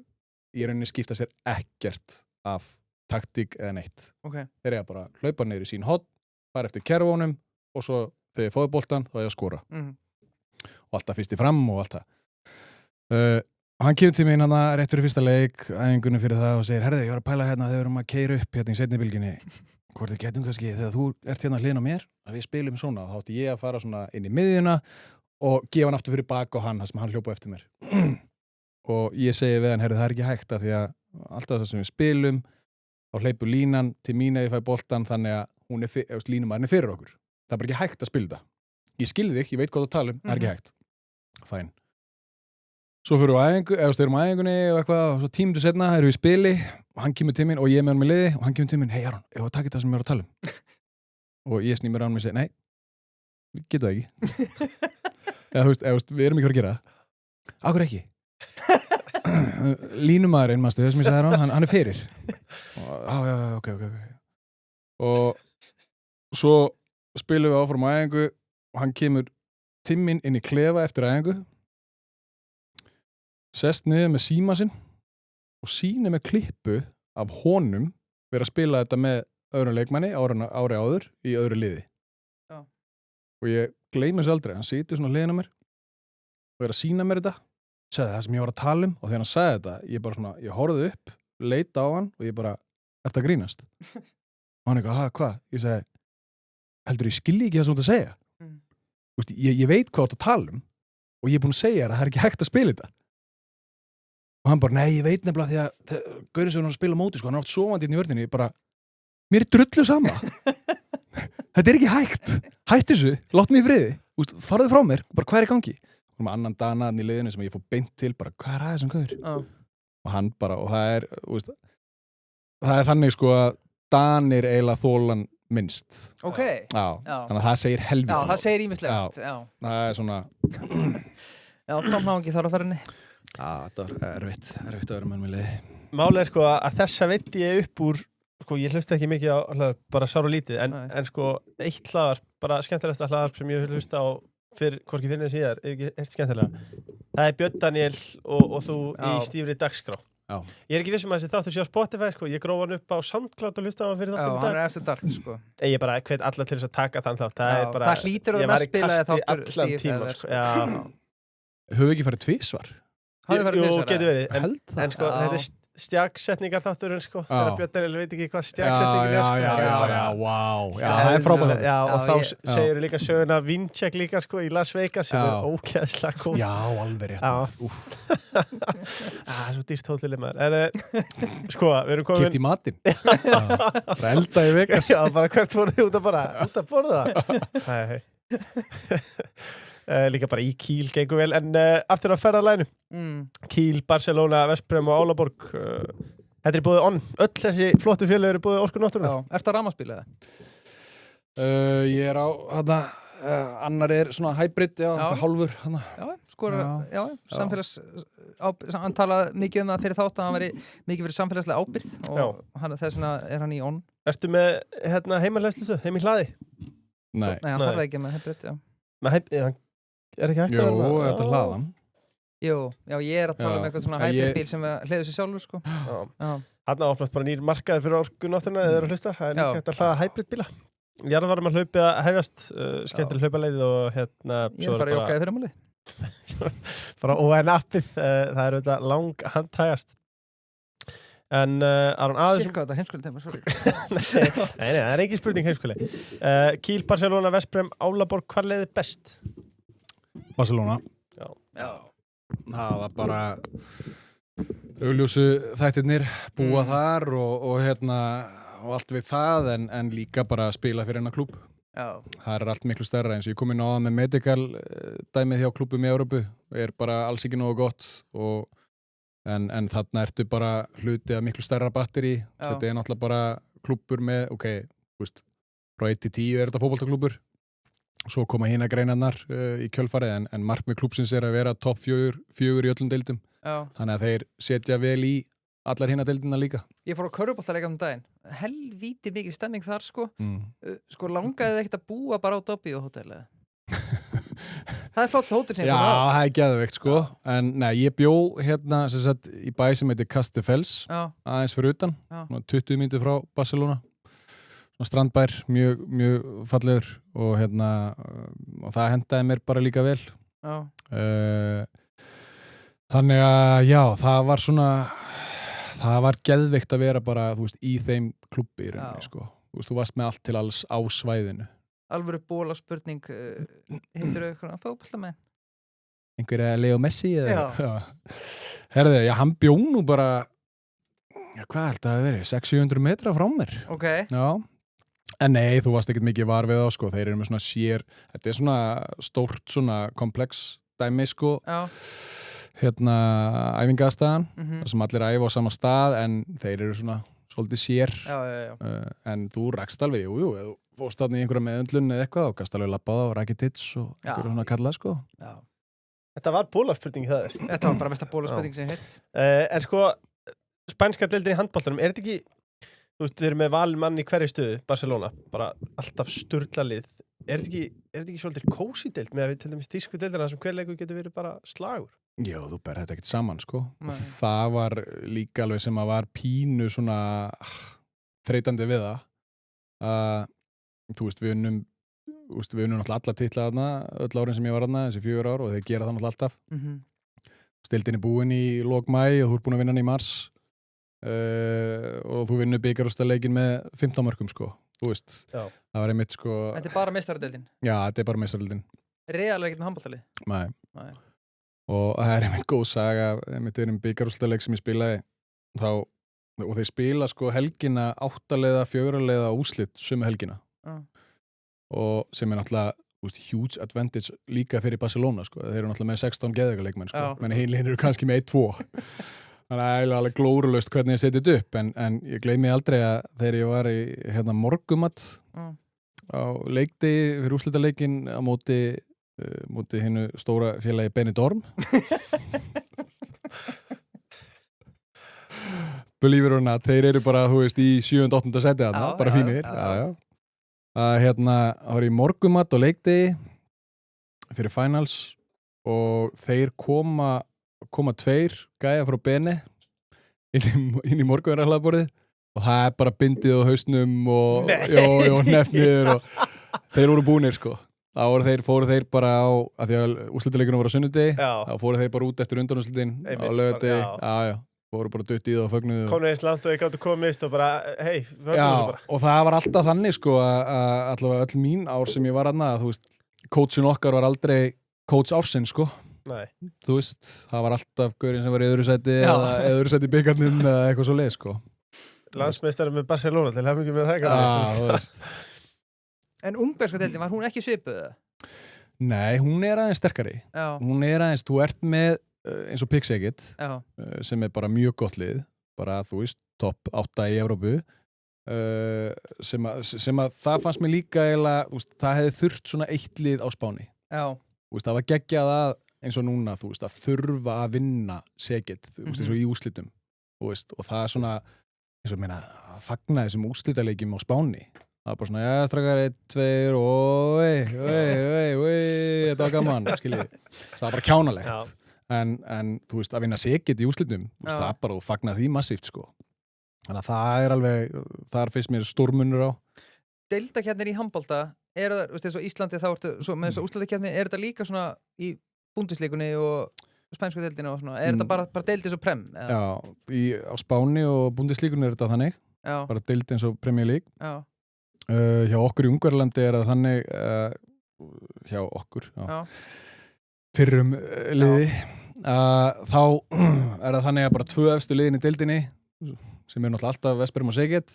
í rauninni skipta sér ekkert af taktík eða neitt. Okay. Þeir eiga bara hlaupa niður í sín hotn, fara eftir kerfunum og svo þegar þið fóðu boltan þá eiga að skora. Og alltaf fyrst í fram og allt það. Hann kemur til mín rétt fyrir fyrsta leik, æfingunni fyrir það og segir, herði, ég var að pæla hérna þegar við erum að keyra upp hérna í seinni bylginni. Hvort við getum kannski, þegar þú ert hérna hlýðin á mér, að við spilum svona, þá átti ég að fara svona inn í miðjuna og gefa hann aftur fyrir bak á hann, þar sem hann hljópa eftir mér. Og ég segi við hann, herri, það er ekki hægt að því að alltaf það sem við spilum, þá hleypur línan til mín ef ég fæ boltan, þannig að línumarinn er fyrir okkur. Það er bara ekki hægt að spila það. Ég skilði þig, ég veit hvað þú tala það er ekki hægt. Fæn. Svo fyrir við á æfingu, eða styrum á æfingunni og eitthvað, og svo tímundu setna erum við í spili og hann kemur til mín og ég er með hann með liði og hann kemur til mín, hei Aron, ef að taka þetta sem ég er að tala um. Og ég snýmur á hann og segi, nei, við getum það ekki. eða við erum ekki að gera það. Akkur ekki. Línumæðurinn, manstu, þess að ég sagði hann er fyrir. Og, já, ok. Og svo spilum við áfram á æfingu og hann kemur til mín inn í klefa eftir æfingu. Sest niður með síma sinn og sýnir með klippu af honum verið að spila þetta með öðrum leikmanni ári áður í öðru liði. Já. Og ég gleymi þessu aldrei, hann situr svona hliðina á mér og er að sýna mér þetta, sagði það sem ég var að tala um og þegar hann sagði þetta, ég horfði upp, leita á hann og ég bara, ertu að grínast? Og hann eitthvað, hvað? Ég segi, heldur ég skilji ekki það sem þú ert að segja? Veist, ég veit hvað þú ert að tala um og ég er búin að segja þér að það er ekki hægt að spila þetta. Og hann bara, nei, ég veit nefnilega því að Gaurinn sem hann að spila móti, sko, hann er oft sofandi inn í vörninni, bara, mér er drullu sama. Þetta er ekki hægt. Hættu þessu, láttu mig í friði. Farðu frá mér, bara hvað er í gangi? Og með annan danaðan í liðinu sem ég fór beint til, bara, hvað er aðeins Gaur? Og hann bara, og það er þannig, sko, að Danir eiginlega þólan minnst. Ok. Já, þannig að það segir helvítið. Já, það segir ýmislegt. Já. Það er svona... Já, tómnáðingi þarf að fara henni. Það var erfitt að vera með liði. Málið er sko að þessa veit ég upp úr, sko ég hlusta ekki mikið á hlaðvarp, bara sár og lítið, en sko eitt hlaðvarp, bara skemmtilegasta hlaðvarp sem ég hlusta á hvorki fyrir en síðar, ekki eitt skemmtilega. Það er Björn Daniel og þú í stífri dagskrá. Já. Ég er ekki viss að þessi þáttur sé á Spotify, sko, ég gróf hann upp á SoundCloud og hlusta á hann fyrir þáttum Já, hann er eftir dark, sko. Ég bara hvet alla til þess að taka þann þátt, það er bara... Það hlýtur að vera spilaði þáttur tíma, sko. Já. Höfum við ekki farið tvisvar? Jú, getur verið, en sko, þetta er stjaksetningar þátturinn, sko, þegar Björn Daniel veit ekki hvað stjaksetningin er, sko. Já, það er frábært. Já, og þá segir líka söguna Vincheck líka, sko, í Las Vegas, sem er ógeðslega góð. Já, alveg rétt. Það er svo dýrt hótelið maður, en sko, við erum komin... Kipt í matinn. Bara elda í Vegas. Já, bara hvert fóruð þið út að borða það? Líka bara í Kíl gengur vel, en aftur á ferðalaginu Kíl, Barcelona, Veszprém og Álaborg þetta er búið on, öll þessi flottu félög eru búið Orku náttúrunnar. Ertu að rafmagnsbíl eða? Ég er á annar er svona hybrid, hálfur hann talaði mikið um það fyrir þátt að hann veri mikið fyrir samfélagslega ábyrgð og þess vegna er hann í on. Ertu með heimahleðslu, heim í hlaði? Nei, hann þarf ekki með hybrid, Er ekki hægt að vera? Jú, þetta hlaðan. Jú, ég er að tala um eitthvað svona hybridbíl sem hleyður sér sjálfur, sko. Þarna opnast bara nýr markaður fyrir Orku náttúruna eða eru að hlusta. Það er líka hægt að hlaða hybridbíla. Jarðvarum að hlaupið að hefjast, skemmtileg hlaupaleið og hérna... Ég er bara jokkaði fyrir máli. Bara ON-appið, það er auðvitað lang handhægast. En Aron aðeins... Silka þetta heimskuli tema, sorry. Nei, það er engin spurning heimskuli. Kíl, Barcelona, Veszprém, Álaborg, hvar leiði best? Barcelona. Já. Það var bara augljósu þættirnir búa þar og hérna og allt við það en líka bara spila fyrir hennar klúbb. Já. Það er allt miklu stærra eins og ég kom inn á það með medical dæmið hjá klúbbum í Evrópu er bara alls ekki nógu gott en þarna ertu bara hluti af miklu stærra batteri. Þetta er náttúrulega bara klúbbur með, frá 1 til 10 er þetta fótboltaklúbbur. Svo koma hina greinarnar í kjölfarið en markmið klúbbsins er að vera topp 4 í öllum deildum. Þannig að þeir setja vel í allar hina deildina líka. Ég fór á körfuboltaleik um daginn. Helvíti mikið stemming þar, sko. Sko langaði þið ekkert að búa bara á Dobby og hótelið. Það er flottst hótel sem ég fór á. Já, það er geðveikt, sko. En nei, ég bjó hérna sem sagt í bæ sem heitir Castelldefels, aðeins fyrir utan, 20 mínútur frá Barcelona. Strandbær, mjög fallegur og hérna og það hendaði mér bara líka vel. Þannig að já, það var geðveikt að vera bara, í þeim klubbi í rauninni, sko. Þú varst með allt til alls á svæðinu. Alvöru bóla spurning, hittirðu eitthvað fótboltamenn? Einhverja Leo Messi eða? Já. Herðu, hann bjó nú bara, hvað held það að veri, 600-700 metra frá mér. Ok. Já. En nei, þú varst ekkert mikið var við þá, sko. Þeir eru með svona þetta er svona stórt, svona komplex dæmi, sko. Já. æfingaðstæðan þar sem allir æfa á sama stað en þeir eru svona svolítið sér en þú rakst alveg, jú, eða þú fórst þarna í einhverja meðöndlun eða eitthvað og gast alveg labbað á Rakitic og einhverja svona kalla sko. Þetta var bólarspurning það Þetta var bara mesta bólarspurning sem hitt En sko, spænska deildin í handboltanum, er þetta ekki þú veist, þeir eru með valmann í hverju stöðu Barcelona, bara alltaf sturla lið er þetta ekki svolítið kósí deild með að við til dæmis tísku deildina sem hver leikur getur verið bara slagur? Já, þú berð þetta ekkert saman sko. Það var líka alveg sem að var pínu svona þreytandi við það þú veist, við unnum náttúrulega alla titla þarna öll árin sem ég var þarna, þessi 4 ár og þeir gera það náttúrulega alltaf Deildin er búin í lok maí og þú ert búin að vinna hann í mars og þú vinnur bikarúrslitaleikin með 15 mörkum sko, þú veist það var einmitt sko Þetta er bara meistaradeildin? Já, þetta er bara meistaradeildin Real er ekkert með handboltalið? Nei og það er einmitt góð saga einmitt bikarúrslitaleik sem ég spilaði og þeir spila sko helgina 8-leiða, 4-leiða úrslit sömu helgina og sem er náttúrulega huge advantage líka fyrir Barcelona sko. Þeir eru náttúrulega með 16 geðveikaleikmenn sko. menn hinlegin eru kannski með 1-2 þannig að það er alveg glórulaust hvernig ég setið þetta upp en ég gleymi aldrei að þegar ég var í morgumat á leikdegi fyrir úrslitaleikin á móti hinnu stóra félagi Benidorm Believe it or not, þeir eru bara þú veist í 7. og 8. seti þarna, bara fínir að var í morgumat og leikdegi fyrir finals og þeir koma 2 gæja frá Bene inn í morgunverðarhlaðborðið og það er bara bindið á hausnum og nefnir og þeir voru búnir sko þá fóru þeir bara á að því að úrslitaleikunum var á sunnudegi þá fóru þeir bara út eftir undanúrslitin á laugardegi fóru bara dutt í það og fögnuðu Komið eins langt og ég gáttu komist og bara hei, fögnuðu bara og það var alltaf þannig sko að allavega öll mín ár sem ég var aðna þú veist, coachin okkar var aldrei coach ársinn sko Nei. Þú veist, það var alltaf gaurinn sem var í öðru sæti eða öðru sæti í bikarnum eða eitthvað svo leið sko Landsmeistari með Barcelona til hefum ekki með það þú veist En ungverska deildin, var hún ekki svipuð? Nei, hún er aðeins sterkari hún er aðeins, þú ert með eins og Pick-Segit sem er bara mjög gott lið bara þú veist, topp 8 í Evrópu sem að það fannst mér líka eiginlega, það hefði þurft svona 1 lið á Spáni það var geggjað að eins og núna þú veist, að þurfa að vinna Segit, þú veist, eins og í úrslitum og það er svona eins og meina, að fagna þessum úrslitaleikjum á Spáni það var bara svona, já, strákar 1, 2 og þetta var gaman, skiljið það var bara kjánalegt en þú veist, að vinna Segit í úrslitum það er bara að fagna því massíft sko þannig að það er alveg þar finnst mér stórmunur á Deildakjarnir í handbolta eru það, veist, eins og Íslandi þá ertu, svo með þessu úrslitakeppni, er þetta líka svona í búndisleikunni og spænsku deildinu og svona, er þetta bara deild eins og Prem? Já, á Spáni og búndisleikunni er þetta þannig, bara deild eins og Premier League hjá okkur í Ungverjalandi er það þannig hjá okkur fyrrum liði þá er það þannig að bara 2 efstu liðin í deildinni sem er náttúrulega alltaf Veszprém og Segit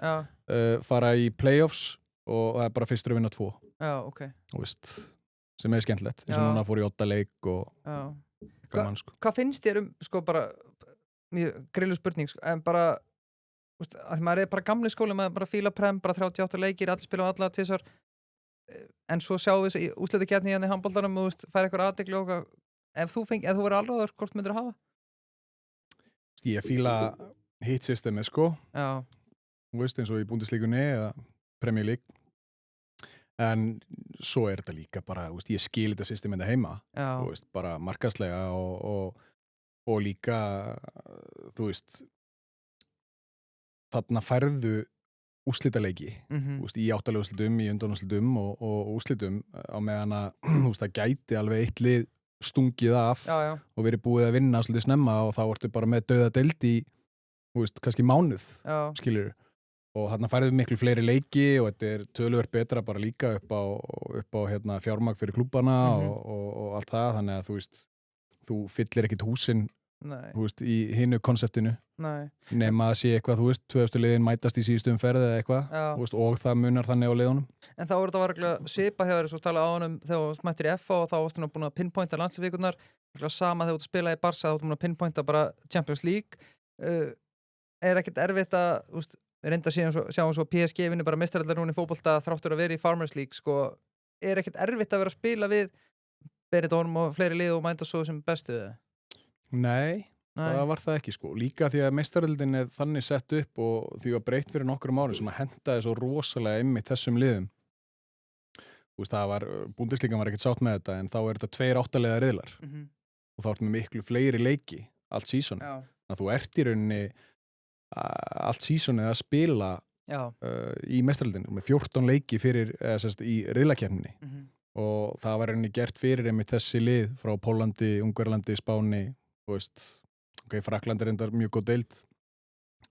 fara í playoffs og það er bara fyrstur að vinna 2 veist, sem er skemmtilegt eins og núna fór í 8 leik og gaman sko. Hvað finnst þér sko bara mjög grillu spurning en bara að maður er bara gamli skóli maður bara fíla Prem, bara 38 leikir allir spila á alla 2 en svo sjáum við þessi úrslitakeppni hérna í handboltanum og fær eitthvað athygli og ef þú verður alráður, hvort myndir þú hafa? Ég fíla hit systemi sko þú veist eins og í búndisleikunni eða Premier League en svo er þetta líka bara ég skil þetta systemi þetta heima veist, bara markaðslega og líka þú veist þarna færðu úrslitaleiki í 8 úrslitum, í undanúrslitum og úrslitum á meðan að það gæti alveg 1 lið stungið af og verið búið að vinna svolítið snemma og þá ertu bara með dauða deild í kannski mánuð skilur og þarna færðu miklu fleiri leiki og þetta er töluvert betra bara líka upp á fjármagn fyrir klúbbana og allt það þannig að þú fyllir ekkit húsin í hinu konseptinu nema að sé eitthvað, 2. liðin mætast í síðustu umferð eða eitthvað og það munar þannig á liðunum. En þá þetta var svipa hjá þér, svo tala á honum þegar þú mættir í FA og þá varstu nú búin að pinpointa landsliðsvikurnar sama þegar þú ert að spila í Barca, þá ert að pinpointa bara Champions League. Ekkert erfitt að, reynda sjáum svo PSG vinni bara meistarallar núna í fótbolta þráttur að vera í Farmers League, sko, ekkert erfitt að vera að spila við Benidorm og fleiri lið og mænda svo sem bestu? Nei, það var það ekki, sko. Líka því að meistaraldin er þannig sett upp og því var breytt fyrir nokkrum árum sem að hentaði svo rosalega einmitt þessum liðum. Búndisligan var ekkert sátt með þetta, en þá er þetta 2 8-liða riðlar og þá ertu með miklu fleiri leiki allt sísoni. Þannig að þú ert í rauninni allt sísonið að spila í meistaraldinu með 14 leiki fyrir, í riðlakeppninni og það var rauninni gert fyrir einmitt þessi lið frá Pólandi, Ungverjalandi, Spáni, Fraklandi er endar mjög góð deild.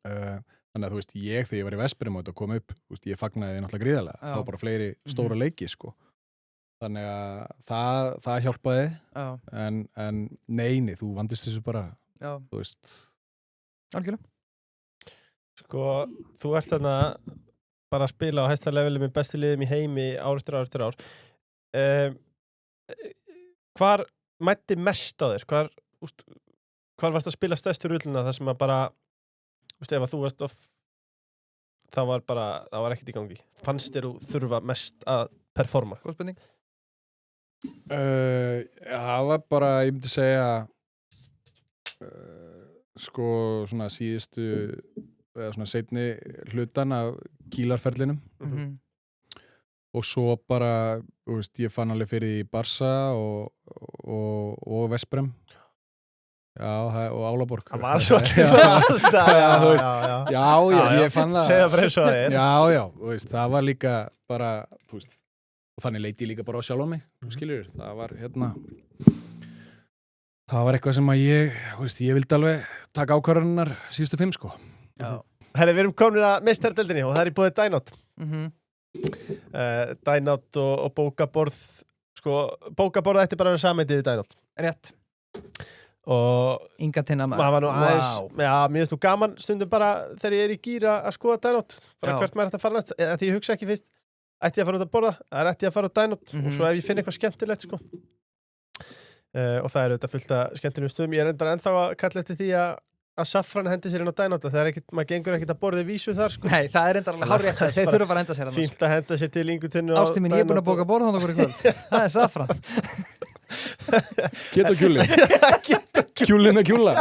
Þannig að þegar ég var í Veszprem og þetta kom upp, ég fagnaði náttúrulega gríðarlega. Það var bara fleiri stóra leiki, sko. Þannig að það hjálpaði, en neini, þú vandist þessu bara, þú veist. Algjörlega. Sko, þú ert þarna bara að spila á hæsta leveli með bestu liðum í heimi ár eftir ár. Hvar mætti mest á þér? Hvar varst að spila stærstu rulluna þar sem að bara, ef að þú varst það var ekkert í gangi. Fannst þér þú þurfa mest að performa? Góð spurning. Það var bara, ég myndi segja, svona síðustu eða svona seinni hlutan af kílarferlinum og svo bara, ég fann alveg fyrir í Barca og Veszprem og Álaborg. Það var svo ekki það. Ég fann það. Segðu bara eins og það er. Já, það var líka bara, og þannig leiti ég líka bara á sjálf á mig, skiljur, það var það var eitthvað sem að ég vildi alveg taka ákvarðanirnar síðustu 5, sko. Herri, við erum komin að meistaradeildinni og það er í boði Dynout. Dynout og bókaborð, sko, bókaborð ætti bara að vera samheitið við Dynout. Rétt. Og Inga Tinna maður var nú aðeins, mér finnst þú gaman stundum bara þegar ég er í gíra að skoða Dynout, bara hvert maður ætti að fara næst, því ég hugsa ekki fyrst, ætti ég að fara út að borða, ætti ég að fara á Dynout og svo ef ég finn eitthvað skemmtilegt, sko. Og það er auðvitað fullt af skemmtilegum stöðum. Ég er ennþá að kalla eftir því að Safran hendi sér inn á Dynout. Maður gengur ekkert að borða vísu þar, sko. Nei, það er alveg hárrétt. Þeir þurfa bara að henda sér. Fínt að henda sér til Ingutunni á Dynout. Ástin mín, ég er búin að bóka borð þangað fyrir kvöld. Það er Safran. Kjöt og kjúli. Kjúli með kjúla.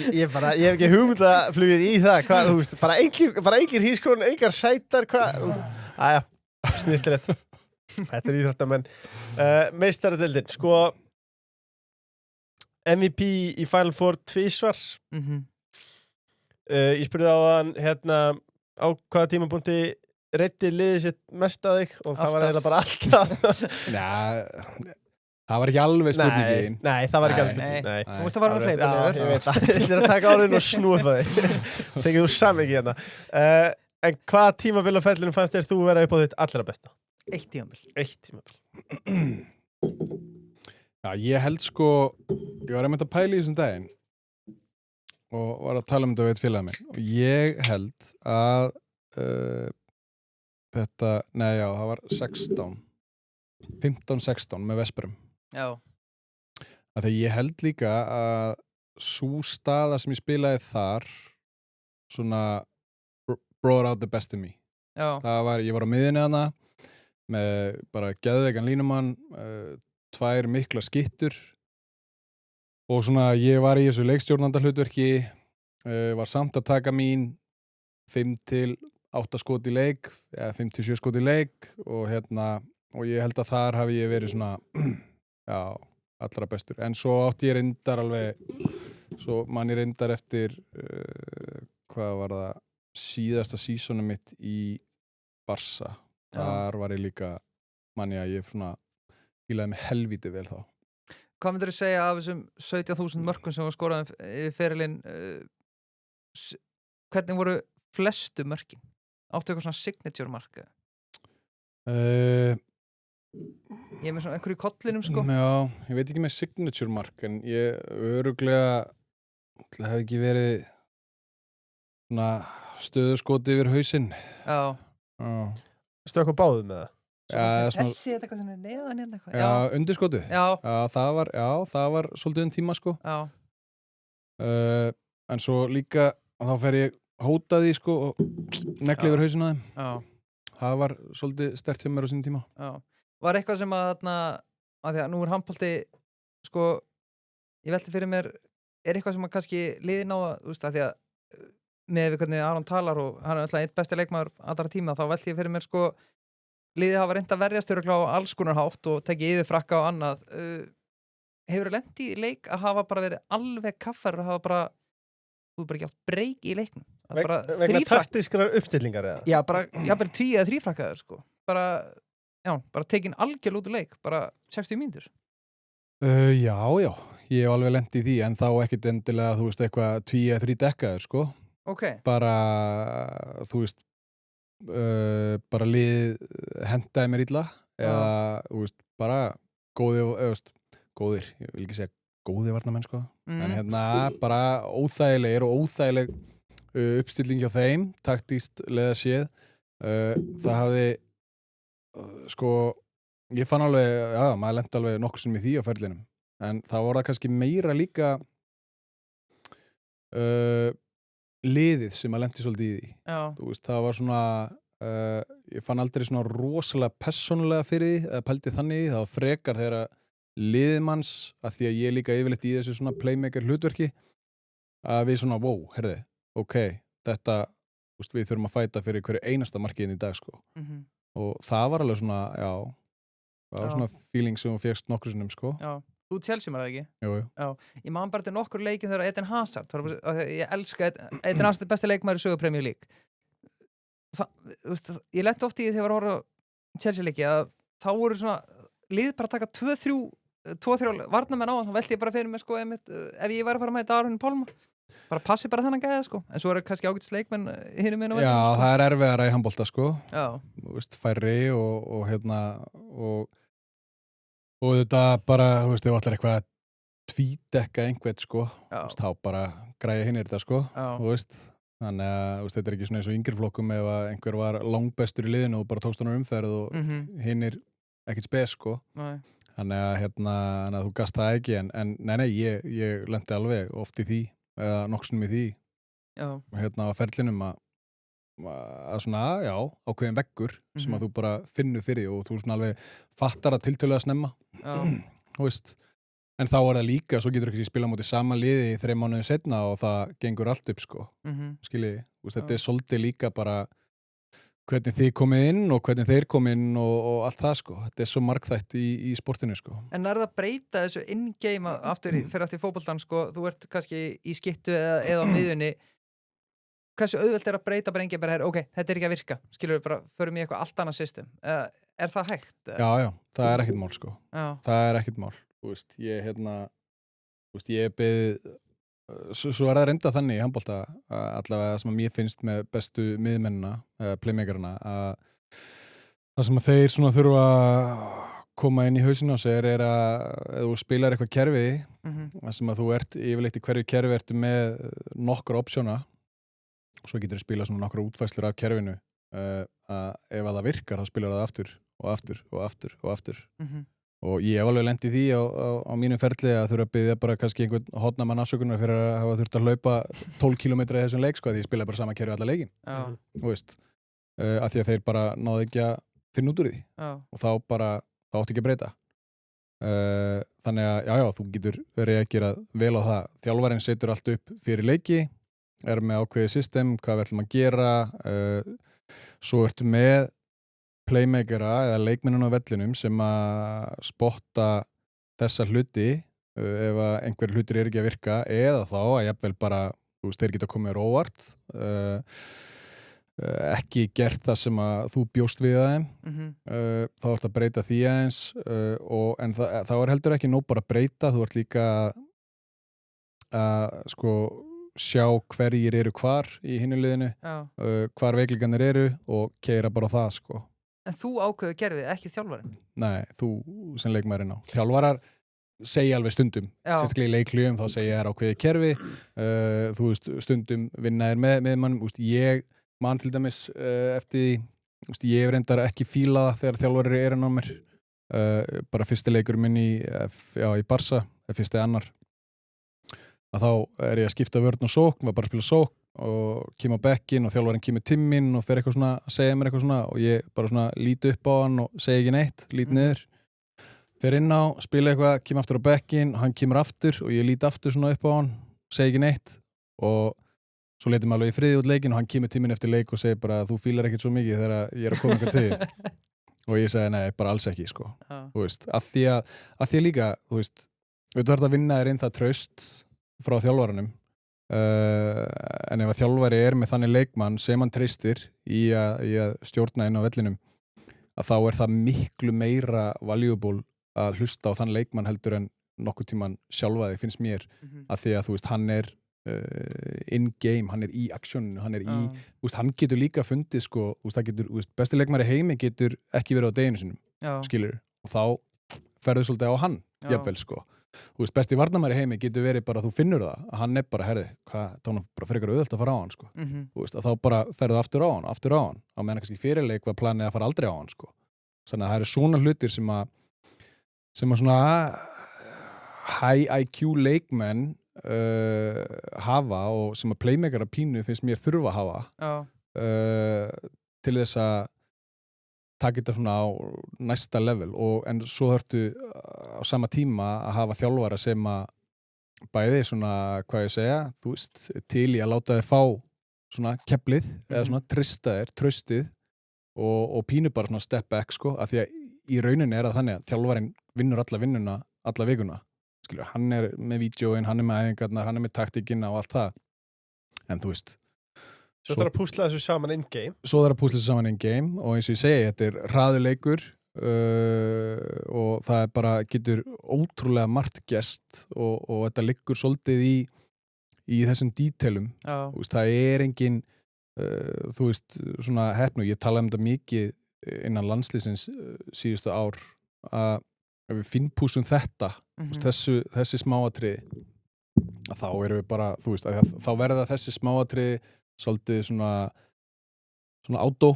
Ég hef ekki hugmyndaflugið í það. Hvað, þú veist, bara engir hískon, engar sætar, snirtilegt. Þetta er íþróttamenn. Meistaradeildin, sko, MVP í Final Four 2 svar. Ég spurði á hann, á hvaða tímapunkti reiddi liðið sitt mest að þig og það var eiginlega bara alltaf. Það var ekki alveg spurningin. Nei, það var ekki alveg spurningin. Nei. Þú múst að fara með fleita. Já, ég veit það. Ég er að taka áriðin og snúfa þig. Tekið þú samviki hérna. En hvaða tímabil á ferlinum fannst þér þú vera upp á þitt allra besta? 1 tímabil. 1 tímabil. Já, ég held sko, ég var einmitt að pæla í þessum daginn og var að tala um þetta við eitt félag minn og ég held að það var 15-16 með Veszprem. Já. Þegar ég held líka að sú staða sem ég spilaði þar svona brought out the best in me. Já. Ég var á miðjunni þarna með bara geðveikan línumann, 2 mikla skyttur og svona ég var í þessu leikstjórnanda hlutverki, var samt að taka mín 5-8 skot í leik, 5-7 skot í leik og ég held að þar hafi ég verið svona, allra bestur. En svo átti ég reyndar ég reyndar eftir, hvað var það, síðasta sísonum mitt í Barca. Þar var ég líka, að ég fílaði mig helvíti vel þá. Hvað myndir þú segja af þessum 17.000 mörkum sem var skorað í ferilinn? Hvernig voru flestu mörkin? Áttu eitthvað svona signature marka? Ég er með svona einhverju í kollinum, sko. Já, ég veit ekki með signature mark, en ég örugglega hef ekki verið svona stöðuskoti yfir hausinn. Já. Veistu eitthvað báðum með það? Þessi er eitthvað sem er neðan hérna eitthvað. Já, undirskotið. Já. Það var svolítið tíma, sko. Já. En svo líka, þá fer ég hóta því, sko, og negli yfir hausinn á þeim. Já. Það var svolítið sterkt hjá mér á sín tíma. Já. Var eitthvað sem að þarna, að því að nú handbolti, sko, ég velti fyrir mér, eitthvað sem að kannski liðin á að, þú veist, að því að með við hvernig Aron talar og hann er alltaf einn besti leikmaður allra tíma, þá velti ég fyrir mér, sko, liðið hafa reynt að verjast örugglega á alls konar hátt og tekið yfir frakka og annað. Hefur þú lent í leik að hafa bara verið alveg kaffar og hafa bara, þú bara ekki átt breyk í leiknum? Vegna taktískrar uppstillingar eða? Já, bara, jafnvel 2 eða 3 frakkaður, sko. Bara tekin algjörl út úr leik, bara 60 mínútur. Já, ég hef alveg lent í því, en þá ekkert endilega, þú veist, eitthvað 2 eða 3 dekkaður, sko. Ok. Bara, þú veist, bara lið hentaði mér illa, eða, þú veist, bara góðir, ég vil ekki segja góðir varnarmenn, sko. En bara óþægilegir og óþægileg uppstilling hjá þeim, taktískt leða séð. Það hafði, sko, ég fann alveg, maður lenti alveg nokkuð sem í því á ferlinum, en það var það kannski meira líka liðið sem maður lenti svolítið í því. Já. Þú veist, það var svona, ég fann aldrei svona rosalega persónulega fyrir því, eða pældi þannig í, það var frekar þegar liðmanns, að því að ég líka yfirleitt í þessu svona playmaker hlutverki, að við svona, herði, ok, þetta, þú veist, við þurfum að fæta fyrir hverju einasta markiðin í dag, sko. Og það var alveg svona, það var svona feeling sem þú fékkst nokkru sinnum, sko. Já, þú Chelsea maður ekki? Jú. Já, ég man bara til nokkur leikjum þegar Eden Hazard, ég elska Eden Hazard er besti leikmaður í sögu Premier League. Þú veist, ég lenti oft í því þegar ég var að horfa Chelsea leiki að þá voru svona, lið bara taka 2-3 varnarmenn á, þá velti ég bara fyrir mig, sko, ef ég væri að fara með þetta Aron Pálma. Bara passi bara þennan gæða, sko. En svo er kannski ágætis leikmenn hinum inn á vellinum, sko. Já, það er erfiðara í handbolta, sko. Já. Þú veist, færri og þetta bara, þú veist, ef allir eitthvað tvítdekka einhvern, sko. Þú veist, þá bara græja hinir þetta, sko. Já. Þú veist, þannig að, þú veist, þetta er ekki svona eins og yngri flokkum ef að einhver var langbestur í liðinu og bara tókst hann umferð og hinir ekkert spes, sko. Nei. Þannig að þú gast það ekki, en nei, ég lenti alveg oft í því, eða nokksunum í því. Já. Og á ferlinum að svona, ákveðin veggur sem að þú bara finnur fyrir því og þú svona alveg fattar að tiltölulega snemma. Já. Þú veist, en þá er það líka, svo getur ekki spila móti sama liði í 3 mánuði setna og það gengur allt upp, sko. Skiljiði, þetta er svolítið líka bara hvernig þið komið inn og hvernig þeir komið inn og allt það, sko. Þetta er svo margþætt í sportinu, sko. En það breyta þessu in-game fyrir aftur í fótboltan, sko, þú ert kannski í skittu eða á miðjunni. Hversu auðvelt er að breyta bara enginn bara, ok, þetta er ekki að virka, skilur við bara, förum í eitthvað allt annað system. Er það hægt? Já, það er ekkert mál, sko. Já. Það er ekkert mál. Þú veist, ég beðið, svo er það reynda þannig í handbolta, allavega sem að mér finnst með bestu miðmennina, playmakerina, að það sem að þeir svona þurfa að koma inn í hausinu á sér er að ef þú spilar eitthvað kerfi, það sem að þú ert yfirleitt í hverju kerfi ertu með nokkra opsjóna og svo getur þú spila svona nokkra útfæslur af kerfinu, að ef að það virkar þá spilar það aftur og aftur og aftur og aftur. Og ég hef alveg lent í því á mínum ferli að þurfa að biðja bara kannski einhvern hodnamann afsökunar fyrir að hafa þurft að hlaupa 12 kilometra í þessum leik, sko, því ég spila bara sama kerfi alla leikin. Þú veist, að því að þeir bara náðu ekki að finna út úr því. Og þá átti ekki að breyta. Þannig að þú getur verið að gera vel á það. Þjálfarinn setur allt upp fyrir leiki, er með ákveðið system, hvað við ætlum að gera, svo ertu með playmakera eða leikmennina á vellinum sem að spotta þessa hluti ef að einhver hlutir er ekki að virka eða þá að jafnvel bara, þú veist, þeir geta komið óvart, ekki gert það sem að þú bjóst við að þeim, þá ert að breyta því aðeins, en þá er heldur ekki nóg bara að breyta, þú ert líka að sko sjá hverjir eru hvar í hinu liðinu, hvar veikleikarnir eru og keyra bara á það, sko. En þú ákveður kerfið, ekki þjálfarinn? Nei, þú sem leikmaðurinn á. Þjálfarar segja alveg stundum, sérstaklega í leikljum, þá segja þér ákveðið kerfi, þú veist, stundum vinna þér með mannum, ég man til dæmis eftir því ég hef reyndar ekki fílað það þegar þjálfari er á mér bara fyrsti leikur minn í Barca, fyrsti annar að þá er ég að skipta vörn og sókn, var bara að spila sókn og kem á bekkinn og þjálfarinn kemur timminn og fer eitthvað svona að segja mér eitthvað svona og ég bara svona lít upp á hann og segi ekki neitt, lít niður fer inn á, spila eitthvað, kem aftur á bekkinn og hann kemur aftur og ég lít aftur svona upp á hann, segi ekki neitt og svo letum við alveg í friði út leikinn og hann kemur timminn eftir leik og segir bara þú fílar ekkert svo mikið þegar ég er að koma eitthvað til og ég segi nei, bara alls ekki sko. Þú veist, að því að líka þú veist, við þarfum að vinna þér inn það traust frá þjálfaranum en ef að þjálfari er með þannig leikmann sem hann treystir í að stjórna inn á vellinum að þá er það miklu meira valuable að hlusta á þann leikmann heldur en nokkuð tíman sjálfaði finnst mér að því að þú veist, hann er in game, hann er í aksjóninu, hann er í, þú veist, hann getur líka fundið sko, þú veist, það getur, þú veist, besti leikmari heimi getur ekki verið á deginu sinum skilur, og þá ferðu svolítið á hann jafnvel sko, þú veist, besti varnarmari heimi getur verið bara, þú finnur það að hann er bara, herði, hvað, þá hann bara frekar auðvelt að fara á hann sko, þú veist, að þá bara ferðu aftur á hann á meðan kannski fyrirleik var planið að fara aldrei á hann sko, þannig að það eru svona hlutir sem að svona high IQ leikmenn hafa og sem að playmakera pínu finnst mér þurfa að hafa til þess að taka þetta svona á næsta level en svo þarftu á sama tíma að hafa þjálfara sem að bæði svona, hvað ég segja þú veist, til í að láta þið fá svona keflið eða svona trista þér, traustið og pínu bara svona step back sko, af því að í rauninni er það þannig að þjálfarinn vinnur alla vinnuna, alla vikuna skilur, hann er með vídeóin, hann er með æfingarnar, hann er með taktíkina og allt það en þú veist Svo þarf að púsla þessu saman in-game og eins og ég segi, þetta er hraðuleikur og það er bara, getur ótrúlega margt gerst og þetta liggur svolítið í þessum dítelum veist, það er engin þú veist, svona heppnu, ég tala um þetta mikið innan landslýsins síðustu ár að ef við finnpúsum þetta þessi smáatriði þá erum við bara, þú veist, þá verða þessi smáatriði svolítið svona átó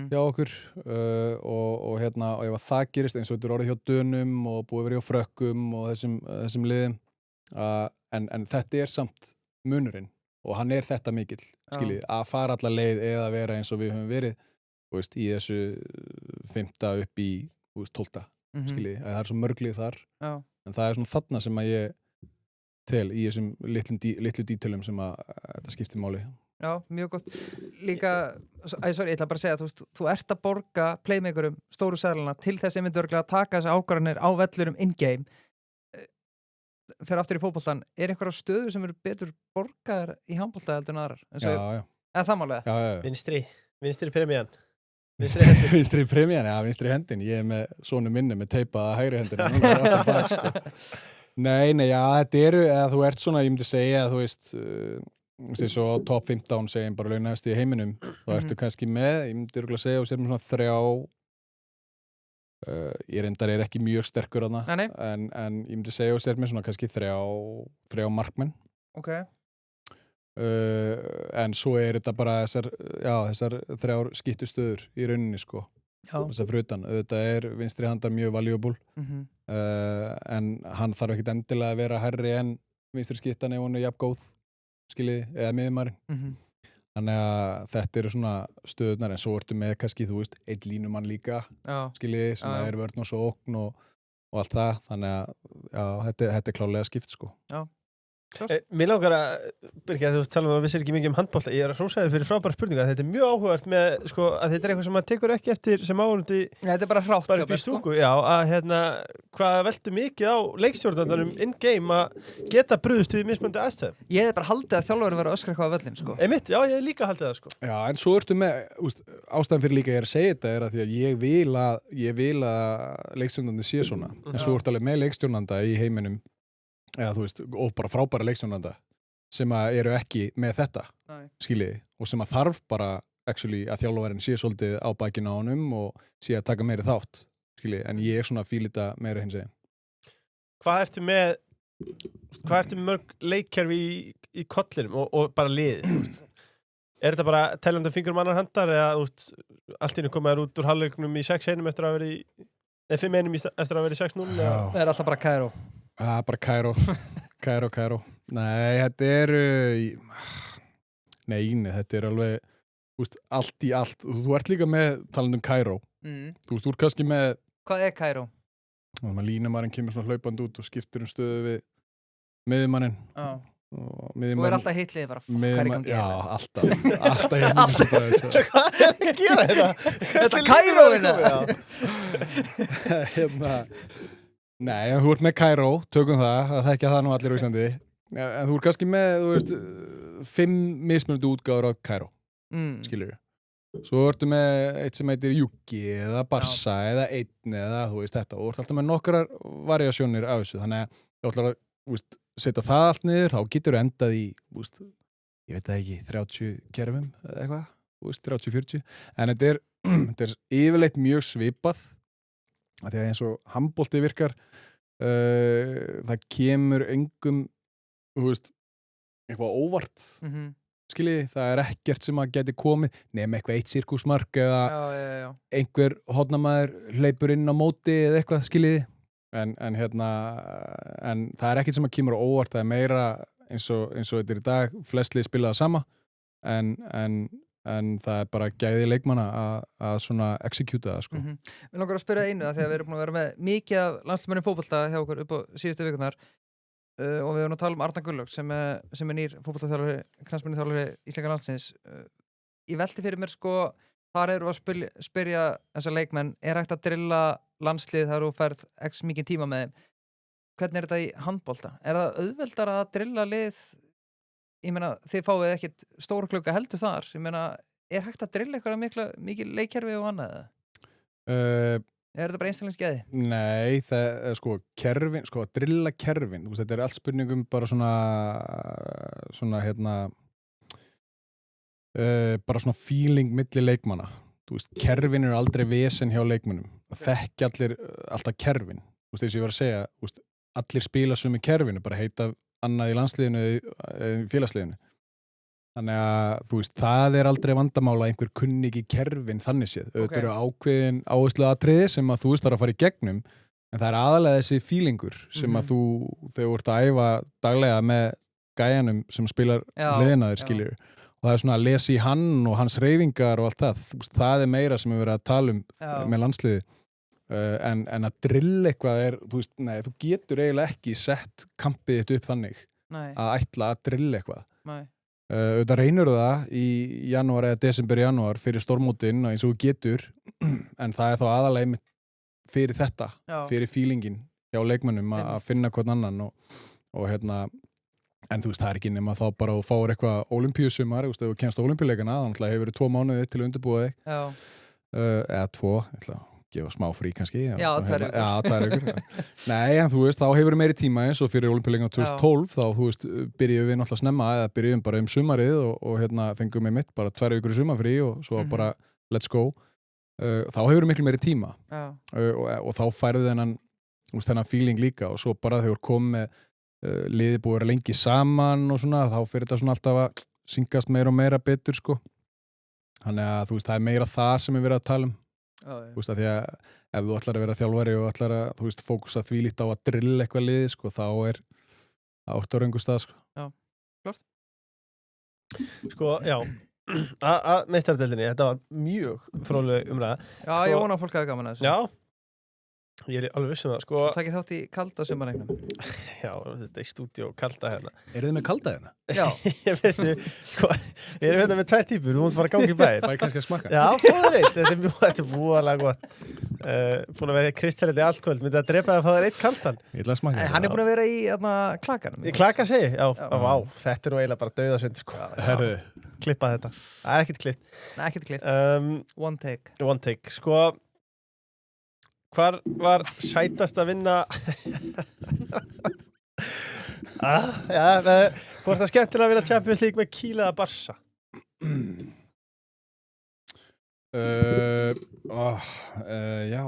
hjá okkur og hérna, og ef að það gerist eins og þetta er orðið hjá Dönum og búið verið hjá Frökkum og þessum liðum en þetta er samt munurinn og hann er þetta mikill, skiljið, að fara alla leið eða vera eins og við höfum verið, þú veist, í þessu 5. upp í 12. Skiljið, að það er svo mörglið þar en það er svona þarna sem að ég tel í þessum litlu dítölum sem að þetta skiptir máli. Já, mjög gott. Líka, ég ætla bara að segja, þú ert að borga playmakerum stóru seðlana til þess að að taka þessi ákvarðanir á vellurum in-game. Fyrir aftur í fótboltan, er einhverja stöður sem eru betur borgaðar í handbolta heldur en aðrar? Já. Eða það málega? Já. Vinstri premian. Vinstri premian, já, vinstri hendin. Ég er með sonu minni með teipaða hægri hendina. Sko. Nei, já, þetta eru, eða þú ert svona, ég myndi segja, þú veist, svo á top 15 segjum bara launahæstu í heiminum, þá ertu kannski með, ég myndi örugglega segja, og sér með svona 3, ég reyndar er ekki mjög sterkur þarna, en ég myndi segja og sér með svona kannski 3 markmenn. Ok. En svo er þetta bara þessar 3 skittustöður í rauninni sko þessar frutan, þetta er vinstri handar mjög valuable en hann þarf ekkert endilega að vera hærri en vinstri skittan ef hún er jafn góð skiljiði, eða miðjumaðurinn þannig að þetta eru svona stöðunar en svo ertu með kannski, þú veist, einn línumann líka skiljiði, sem er vörn og sókn og allt það, þannig að þetta er klálega skipt sko. Já. Mér langar að byrja að þú tala um að við sér ekki mikið handbolta. Ég er að hrósa þér fyrir frábæra spurninga. Þetta er mjög áhugavert með, sko, að þetta er eitthvað sem maður tekur ekki eftir sem áhugandi. Þetta er bara hrátt. Bara upp í stúku, já, að hvað veldur mikið á leikstjórnandanum in-game að geta brugðist við mismunandi aðstæðum. Ég hef bara haldið að þjálfarinn var að öskra eitthvað á völlinn, sko. Einmitt, já, ég hef líka haldið það, sko. Já, en svo ertu með, ástæðan fyrir líka ég er að segja þetta er að því að ég vil að leikstjórnandi sé svona. En svo ertu alveg með leikstjórnanda í heiminum eða þú veist, og bara frábæra leikstjórnanda sem að eru ekki með þetta skiljiði, og sem að þarf bara actually að þjálfarinn sé svolítið á bakinu á honum og sé að taka meiri þátt skiljiði, en ég er svona að fíla þetta meira hins eginn. Hvað ertu með mörg leikkerfi í kollinum og bara liðið? Er þetta bara teljandi fingur mannar handar eða allt inni komaður út úr hálfleiknum í 6-1 eftir að vera í 5-1 eftir að vera í 6-0? Það alltaf bara Kairó. Bara Kairó. Nei, þetta þetta alveg allt í allt. Þú ert líka með talandi Kairó. Þú ert kannski með... Hvað Kairó? Línumarinn kemur svona hlaupandi út og skiptir stöðu við miðjumanninn. Þú alltaf hitlið bara, hvað í gangi? Já, alltaf Hvað að gera þetta? Þetta Kairó-ina? Nei, en þú ert með Kairó, tökum það þekkja það nú allir á Íslandi. En þú ert kannski með, 5 mismunandi útgáfur á Kairó, skilurðu. Svo ertu með eitt sem heitir Yuki eða Barsa eða Einn eða þetta og þú ert alltaf með nokkrar variasjónir af þessu, þannig að þú ætlar að setja það allt niður, þá getur þú endað í, ég veit það ekki, 30 kerfum eða eitthvað, 30-40, en þetta er yfirleitt mjög svipað, af því að eins og handbolti virkar, það kemur engum, eitthvað óvart, skiljiði, það er ekkert sem að geti komið nema eitthvað eitt sirkusmark eða einhver hornamaður hleypur inn á móti eða eitthvað, skiljiði en það er ekkert sem að kemur á óvart, það er meira eins og þetta í dag, flestlið spila það sama en það er bara gæði leikmanna að svona execute það, sko. Við langar að spyrja einu, þegar við erum búin að vera með mikið af landsliðsmönnum fótbolta hjá okkur upp á síðustu vikunar og við erum að tala Arnar Gunnlaug sem er nýr fótboltaþjálfari, knattspyrnuþjálfari íslenska landsins. Ég velti fyrir mér þar eru að spyrja þessa leikmenn, er hægt að drilla landslið þar og færð x mikið tíma með þeim? Hvernig er þetta í handbolta? Er það auðveldar að drilla lið? Ég meina, þið fáið ekkit stóra klukka heldur þar. Ég meina, er hægt að drilla eitthvað mikið leikkerfi og annað? Er þetta bara einstaklingsgeði? Nei, það er kerfin, að drilla kerfin, þetta er allt spurningum bara bara svona feeling milli leikmanna. Kerfin eru aldrei vesen hjá leikmönnum. Það þekki allir alltaf kerfin. Þess að ég var að segja, allir spila sömu kerfinu, bara heita annað í landsliðinu eða í félagsliðinu. Þannig að það er aldrei vandamála einhver kunni ekki kerfin þannig séð. Þetta eru ákveðin áhersluatriði sem að þú þarf að fara í gegnum, en það er aðalega þessi feelingur sem að þegar þú ert að æfa daglega með gæjanum sem spilar liðinaður, skiljur. Og það er svona að lesa í hann og hans hreyfingar og allt það. Það er meira sem við verðum að tala með landsliði. En að drilla eitthvað nei, þú getur eiginlega ekki sett kampið þitt upp þannig að ætla að drilla eitthvað. Auðvitað reynur það í janúar eða desember-janúar fyrir stórmótin eins og þú getur, en það er þá aðalega einmitt fyrir þetta, fyrir feelingin hjá leikmönnum að finna hvern annan og en það er ekki nema þá bara að þú fáir eitthvað ólympíusumar, ef þú kemst á ólympíuleikana, þá hefur verið 2 mánuði til að undirbúa þig, eða 2, ég ætla að gefa smá frí kannski. Já, 2 vikur. Já, 2 vikur. Nei, en þá hefur meiri tíma eins og fyrir ólympíuleikana 2012, þá byrjuðum við náttúrulega snemma, eða byrjuðum bara sumarið og fengum við mitt bara 2 vikur í sumarfrí og svo bara let's go. Þá hefur miklu meiri tíma og þá færðu þennan feeling líka og svo bara þegar komið með liðið búið að vera lengi saman og svona, þá fyrir þetta svona alltaf að syngast meira og meira betur, Þannig að það er meira það sem við verðum að tala að því að ef þú ætlar að vera þjálfari og ætlar að fókusa því lítið á að drilla eitthvað liði, þá er það orðið á röngu stað, Já, klart. Já, að meistaradeildinni, þetta var mjög fróðleg umræða. Já, ég vona að fólk hafi gaman að þessu. Já, ég er alveg viss það, Takið þátt í kalda sumarregnum. Já, þetta er stúdíó kalda hérna. Eru þið með kalda hérna? Já. Ég veistu, við erum hérna með 2 típur, þú mútt bara gangi í bæinn. Það er kannski að smakka. Já, fóður eitt, þetta er búalega gott. Búin að vera kristallit í allt kvöld, myndi að drepa það að fá þér 1 kaldan. Ég ætla að smakka. Hann er búin að vera í klakanum. Í klaka segi? Já, vá, þetta er nú eiginlega bara dauðasund, Klippa þetta. Það er ekkert klippt. Nei, ekkert klippt. One take. Hvar var sætast að vinna hvort það skemmtilega að vinna Champions League með Kiel eða Barca? Já.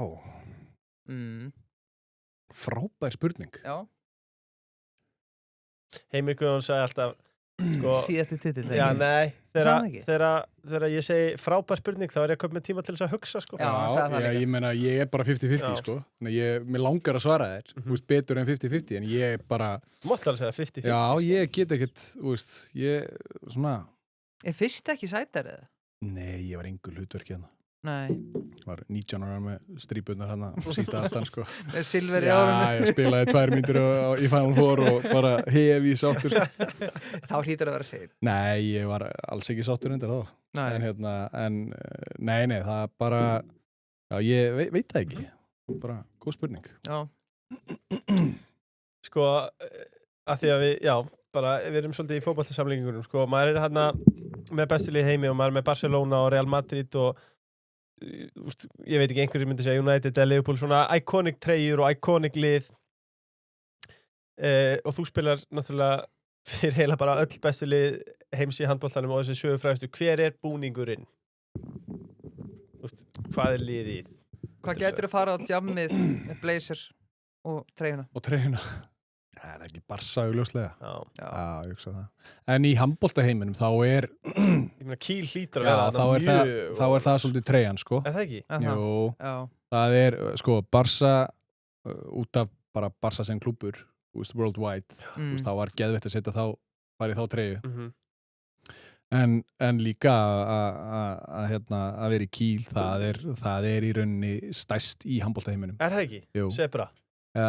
Frábær spurning. Já. Heimir Guðjón sagði alltaf Sko, síðasti titill já, nei, Sagði hann ekki? þegar ég segi frábær spurning þá er ég að köpa með tíma til þess að hugsa, sko. Já, hann sagði það líka. ég meina, ég er bara 50-50, Já. sko. Mér langar að svara þér, þú veist, betur en 50-50, en ég er bara, Þú mátt alveg segja 50-50. já, ég get ekkert, þú veist, svona, Er fyrst ekki sætar eða? nei, ég var engu hlutverki hérna. Nei, Var 19 ára með strípurnar hérna, síta aftan, sko. með silver í Já, árunni. ég spilaði 2 mínútur í Final Four og bara hefi sáttur, sko. Þá hlýtur að vera segir. Nei, ég var alls ekki sáttur undir þá. En Nei, nei, það er bara, já, ég veit það ekki. Bara góð spurning. já, Sko, að því að við erum svolítið í fótboltasamlingunum, sko, maður er hérna með bestu lið í heimi og maður er með Barcelona og Real Madrid og ég veit ekki, einhverjum myndi segja United eða Liverpool, svona iconic treyjur og iconic lið og þú spilar náttúrulega fyrir heila bara öll bestu lið heims í handboltanum og þessi sögufræðustu, hver er búningurinn? Hvað er liðið? hvað getur að fara á djammið með blazer og treyjuna? Og treyjuna. Það er ekki Barca augljóslega. Já, Já, ég hugsa það. En í handboltaheiminum þá er, ég meina Kiel hlýtur að já, vera þá er það svolítið treyjan, sko. Er það ekki? Aha. Jú, Já, það er, sko, Barca, út af bara Barca sem klúbbur, þú veist, worldwide, þú veist, þá var geðveitt að setja bara í þá treyju. Mhm. En líka að vera í Kiel, það er í rauninni stærst í handboltaheiminum. Er það ekki? Jú. Sebra.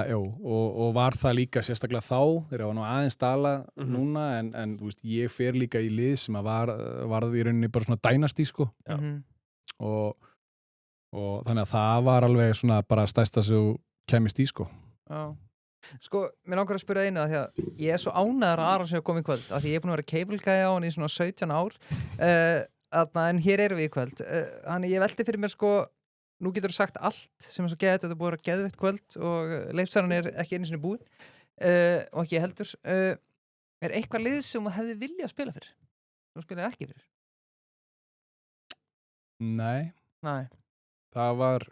Jú, og var það líka sérstaklega þá, þegar var nú aðeins dala núna, en þú veist, ég fer líka í lið sem að varð í rauninni bara svona dynasty, sko. Já. Og þannig að það var alveg svona bara stærsta sem þú kemist í, sko. já. Sko, mér langar að spyrja einu að því að ég er svo ánæður að Aron sé að koma í kvöld af því ég er búin að vera keibulgæja á hann í svona 17 ár en hér erum við í kvöld þannig ég velti fyrir mér sko nú getur þú sagt allt sem er svo geðið þetta er búið að vera geðveitt kvöld og leifsaran er ekki einu sinni búin og ekki heldur er eitthvað lið sem þú hefði viljað spila fyrir? Þú spilaði ekki fyrir? Nei, Nei. það var,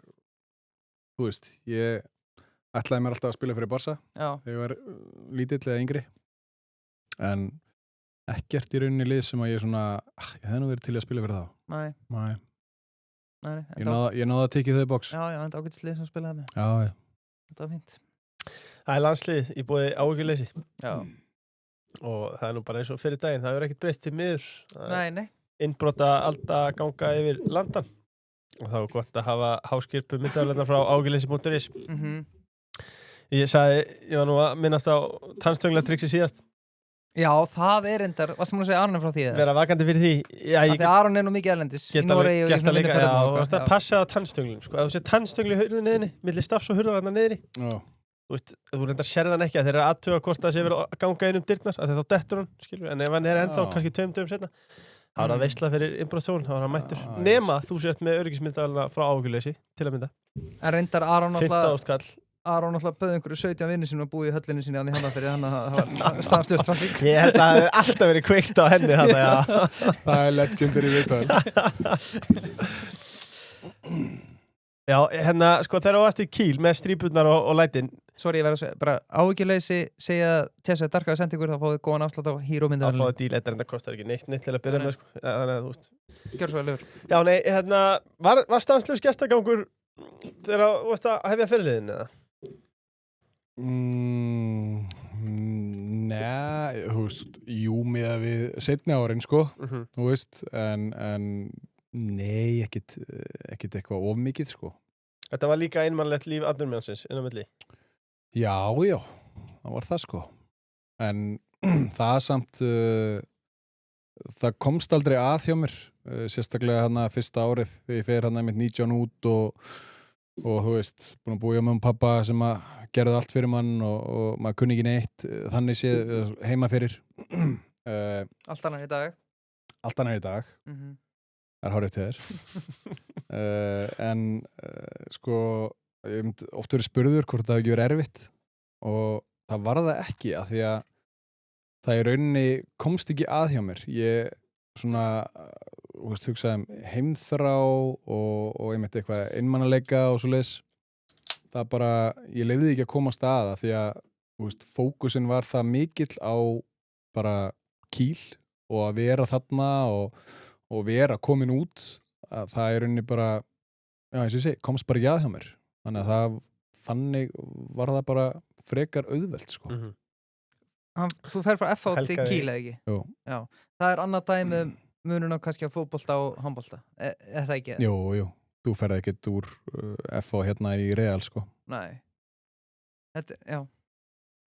þú veist, ég ætlaði mér alltaf að spila fyrir Barca Já. þegar ég var lítill eða yngri en ekkert í rauninni lið sem að ég svona ég hefði nú verið til að spila fyrir þá. Nei. Nei. Nei. Ég náði að tekið þau box. Já, þetta er ágætis lið sem spilaði með. Já. Þetta var fínt. Það er landslið í búið áhyggjuleysi Já. og það er nú bara eins og fyrir daginn, það hefur ekkert breyst til miður. Nei. Innbrota alda ganga yfir landan og það var gott að hafa háskirpu myndaðarlega frá áhyggjuleysi.is. Ég var nú að minnast á tannstöngla triksi síðast. Já, það er endar, varstu múin að segja Aron frá því? Vera vakandi fyrir því. Já, Því Aron er nú mikið erlendis. Geta alveg gert það líka, já, og það passaði á tannstönglinum, sko. Ef þú sér tannstöngli í hurðinni niðri, milli stafs og hurðararnar niðri, Já. þú veist, þú reyndar sérðan ekki að þeir eru aðtuga hvort það sé verið að ganga inn dyrnar, að þeir þá dettur hann, skilur, en ef hann er ennþá kannski 2 dögum seinna, þá er það veisla fyrir innbrottsþjón, þá er hann mættur. Nema þú sért með öryggismyndavélarna frá áhyggjuleysi, til að mynda. En reyndar Aron 15.000 kall. Aron alltaf bauð einhverju 17 vinni sinni að búa í höllinni sinni hann í Hafnarfirði, þannig að það var stanslaust trafík. Ég held að það hefði alltaf verið kveikt á henni þarna, já. Það er legendary viðtal. Já, hérna, sko, þegar þú varst í Kiel með strípurnar og lætin. Sorry, ég verð að segja, bara áhyggjuleysi segja Tessa Dark að senda ykkur, þá fáið góðan afslátt á hýrómyndavélinni. Að fá díl, þetta kostar ekki neitt til að byrja með, sko. Þannig að þú veist. Gjör svo vel yfir. Já, nei, hérna, var stanslaus gestagangur þegar þú veist að hefja fyrirliðin, eða? Nei, þú veist, jú með að við seinni árin, sko, þú veist, en nei, ekkit eitthvað of mikið, sko. Þetta var líka einmannlegt líf atvinnummannsins inn á milli. Já, það var það, sko. En það samt, það komst aldrei að hjá mér, sérstaklega hana fyrsta árið þegar ég fer hana með 19 út og þú veist, búin að búa hjá mamma og pappa sem að gerði allt fyrir mann og maður kunni ekki neitt, þannig sé heima fyrir. Allt annað í dag. Allt annað í dag. Það er hárið til þér. En sko, ég myndi oft verið spurður hvort það hefði ekki verið erfitt og það var það ekki af því að það í rauninni komst ekki að hjá mér. Ég svona, þú veist, hugsaði heimþrá og einmitt eitthvað einmannaleika og svoleiðis. Það bara, ég leyfði ekki að komast að það því að, þú veist, fókusinn var það mikill á bara Kíl og að vera þarna og vera komin út að það er rauninni bara eins og ég segi, komst bara ekki að hjá mér þannig að þannig var það bara frekar auðvelt sko. Þú fer frá FH til Helgaði- Kíl eða ekki? Jú. Já. Það er annað dæmi munun á kannski á fótbolta og handbolta það ekki? Jú, þú ferði ekkert úr FH hérna í Real sko. Nei. Já.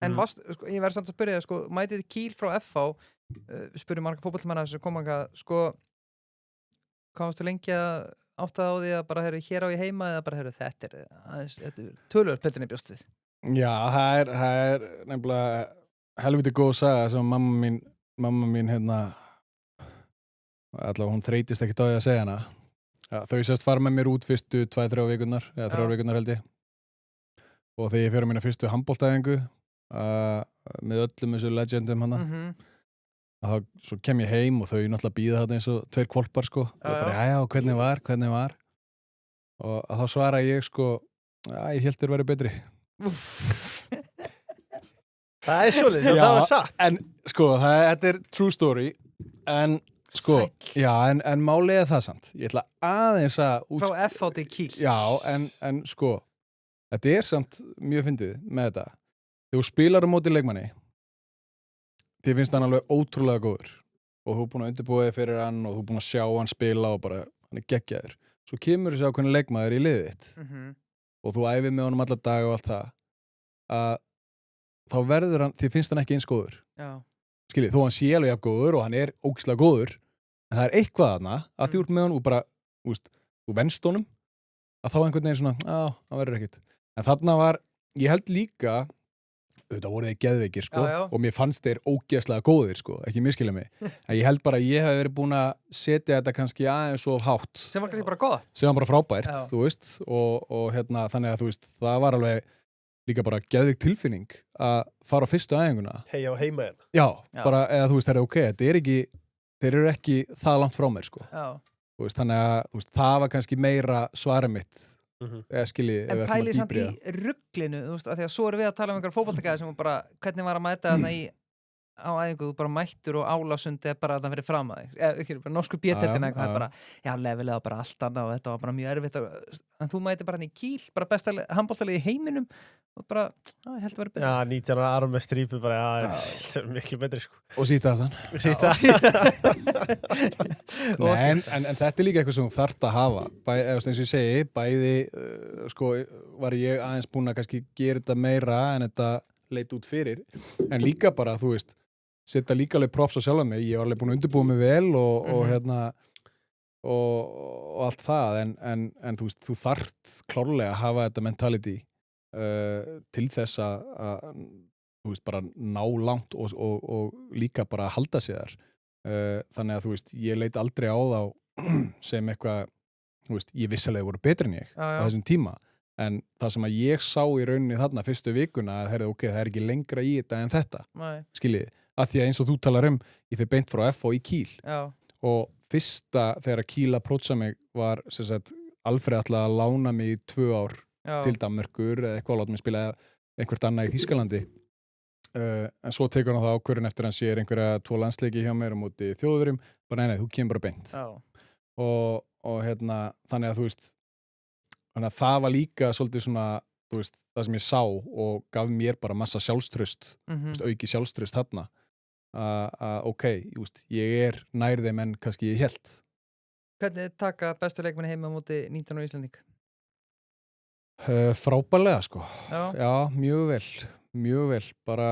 En sko, ég verði samt að spyrja það, sko, mætið Kíl frá FH, spurði marga fótboltamanna sem kom að, sko, komstu lengi að átta á því að bara hér á ég heima eða bara þetta er tölvöld betur en ég bjóst við? Já, það er nefnilega helviti góð saga sem mamma mín hérna allavega hún þreytist ekkert á því að segja hana. Ja, þau sérst fara með mér út fyrstu 2-3 vikunar, eða 3 vikunar held ég. Og þegar ég fyrir mína fyrstu handboltaæfingu með öllum þessu legendum hana þá svo kem ég heim og þau náttúrulega bíða þarna eins og 2 hvolpar sko. Og bara, já, hvernig var? Og þá svara ég sko, ég held þér væri betri. Það er svolítið, það var satt. En sko, þetta er true story, en sko, já, en málið er það samt. Ég ætla aðeins að frá FH til Kíl. Já, en sko, þetta er samt mjög fyndið með þetta. Þegar þú spilar á móti leikmanni, þið finnst hann alveg ótrúlega góður og þú er búin að undirbúa þig fyrir hann og þú er búin að sjá hann spila og bara, hann er geggjaður. Svo kemur þessi ákveðni leikmaður í liðið þitt og þú æfir með honum alla daga og allt það, að þá verður hann, þið finnst hann ekki eins góður. Já. Skiljið, þó hann sé alveg jafn góður og hann er ógeðslega góður, en það er eitthvað þarna að þú ert með hann og bara, þú venst honum, að þá einhvern veginn svona, það verður ekkert. En þarna var, ég held líka, auðvitað voru þeir geðveikir, sko, og mér fannst þeir ógeðslega góðir, sko, ekki miskilja mig. En ég held bara að ég hef verið búin að setja þetta kannski aðeins of hátt. Sem var kannski bara gott. Sem var bara frábært, þú veist, og hérna, þannig að þú veist, það var alveg líka bara geðveik tilfinning að fara á fyrstu æfinguna. Heia og heima hérna. Já, bara, eða þú veist, það er ok, þeir eru ekki það langt frá mér, sko. Já. Þú veist, þannig að þú veist, það var kannski meira svarið mitt. Eða skiljið, en pælið samt í rugglinu, þú veist, af því að svo erum við að tala um einhverja fótboltagæði sem bara, hvernig var að mæta þarna á æfingu, þú bara mættur og Álasundi er bara að það fyrir fram að þig, eða ekki, bara norsku bjöttertina eitthvað, það er bara, já, levelið var bara allt annað og þetta var bara mjög erfitt en þú mæti bara hann í Kíl, bara besta handboltalið í heiminum og bara, ég held að vera betur. Já, 19 ára arm með strípu bara, það er miklu betri, sko. Og sýta aftan. En þetta er líka eitthvað sem þú þarft að hafa, eins og ég segi, bæði, sko, var ég aðeins búin að kannski gera þetta meira en þetta leit út fyrir, en líka bara, þú veist, setja líka alveg props á sjálfa mig, ég var alveg búin að undirbúa mig vel og hérna og allt það, en þú veist, þú þarft klárlega að hafa þetta mentality til þess að þú veist, bara ná langt og líka bara halda sig þar þannig að þú veist, ég leit aldrei á þá sem eitthvað, þú veist, ég vissalega voru betri en ég á þessum tíma, en það sem að ég sá í rauninni þarna fyrstu vikuna að ok, það er ekki lengra í þetta en þetta skiljiði, að því að eins og þú talar ég fyrir beint frá FH í Kíl og fyrsta þegar Kíl approacha mig var sem sagt, Alfreð ætlaði að lána mig í 2 ár til Danmörkur eða eitthvað, láta mig spila einhvert annað í Þýskalandi en svo tekur hann það ákvörðun eftir hann sér einhverja 2 landsleiki hjá mér á móti Þjóðverjum, bara nei, þú kemur bara beint og hérna, þannig að þú veist þannig að það var líka svolítið svona, þú veist, það sem ég sá og gaf mér bara massa sjálfstraust auki sjálfstraust þarna að ok, ég nær þeim en kannski ég hélt. Hvernig taka bestu leikmenni heima á móti 19 ára Íslanding? Frábærlega, sko. Já, mjög vel, bara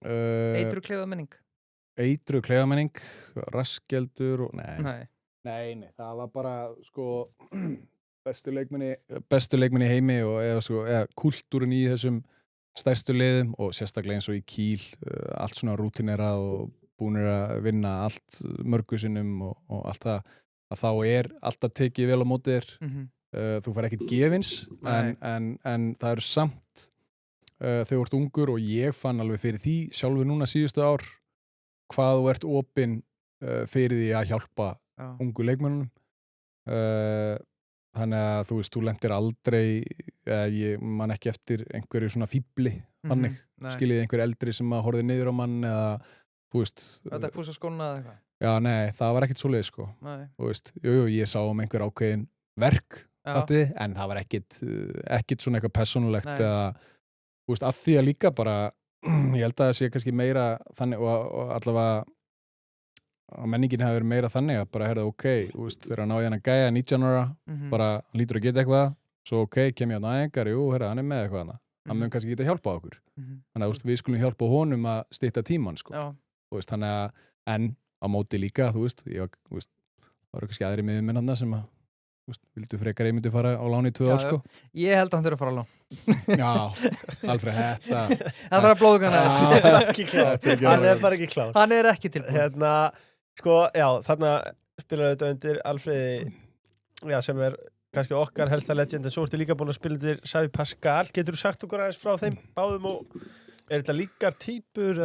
Eitru klefamenning? Eitru klefamenning, raskjeldur og nei, það var bara, sko bestu leikmenni í heimi og eða kultúrin í þessum stærstu liðum og sérstaklega eins og í Kíl allt svona rútinerað og búnir að vinna allt mörgu sinnum og allt það, að þá er alltaf tekið vel á móti þér þú fær ekkert gefins en það eru samt þegar þú ert ungur og ég fann alveg fyrir því sjálfur núna síðustu ár hvað þú ert opinn fyrir því að hjálpa ungu leikmönnum þannig að þú veist, þú lendir aldrei ég man ekki eftir einhverju svona fíbli þannig, skiljið einhver eldri sem að horfði niður á mann eða þú veist, Þetta púsa skóna eða eitthvað? já, nei, það var ekkert svoleiðis, sko. Nei. Þú veist, jú, ég sá einhver ákveðin verk, fattiði, en það var ekkert svona eitthvað persónulegt Nei. eða, þú veist, að því að líka bara, ég held að það sé kannski meira þannig og allavega að menningin hafi verið meira þannig að bara, herða, ok, þú veist, þegar að ná ég hann að gæja 19 ára, bara lítur að geta eitthvað, svo ok, kem ég á næðingar, jú, herða, hann er með eitthvað hana. Hann mun kannski geta hjálpa okkur. Þannig að, þú veist, við skulum hjálpa honum að stytta tímann, sko. Já. Þú veist, þannig að, en á móti líka, þú veist, það voru kannski aðri miður minnarna sem að, þú veist, vildu frekar ég myndi fara á láni í 2 ár, sko. Ég held að hann þurfa að fara á lán. Já, Alfreð, þetta. Það þarf að blóðugan aðeins. Ekki klár. Hann er bara ekki klár. Hann er ekki tilbúin. Sko, já, þarna spilaðu þetta undir Alfreði, já, sem er kannski okkar helsta legend, en svo ertu líka búin að spila undir Xavi Pascal. Getur þú sagt okkur aðeins frá þeim báðum og er þetta líkar týpur?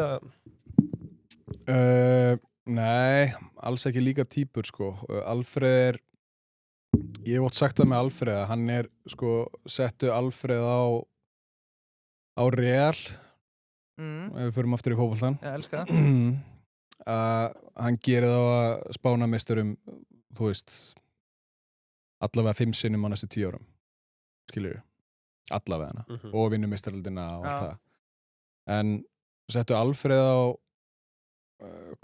Nei, alls ekki líkar týpur, sko. Alfreð er, ég hef ótt sagt það með Alfreð, hann er, sko, settu Alfreð á Real, ef við förum aftur í fótboltann. Ég elska það. Hann gerir þá að spána meisturum, þú veist, allavega 5 sinnum á næstu 10 árum, skilur við, allavega hana, og vinnum meistaraldina og allt það. En settu Alfreð á,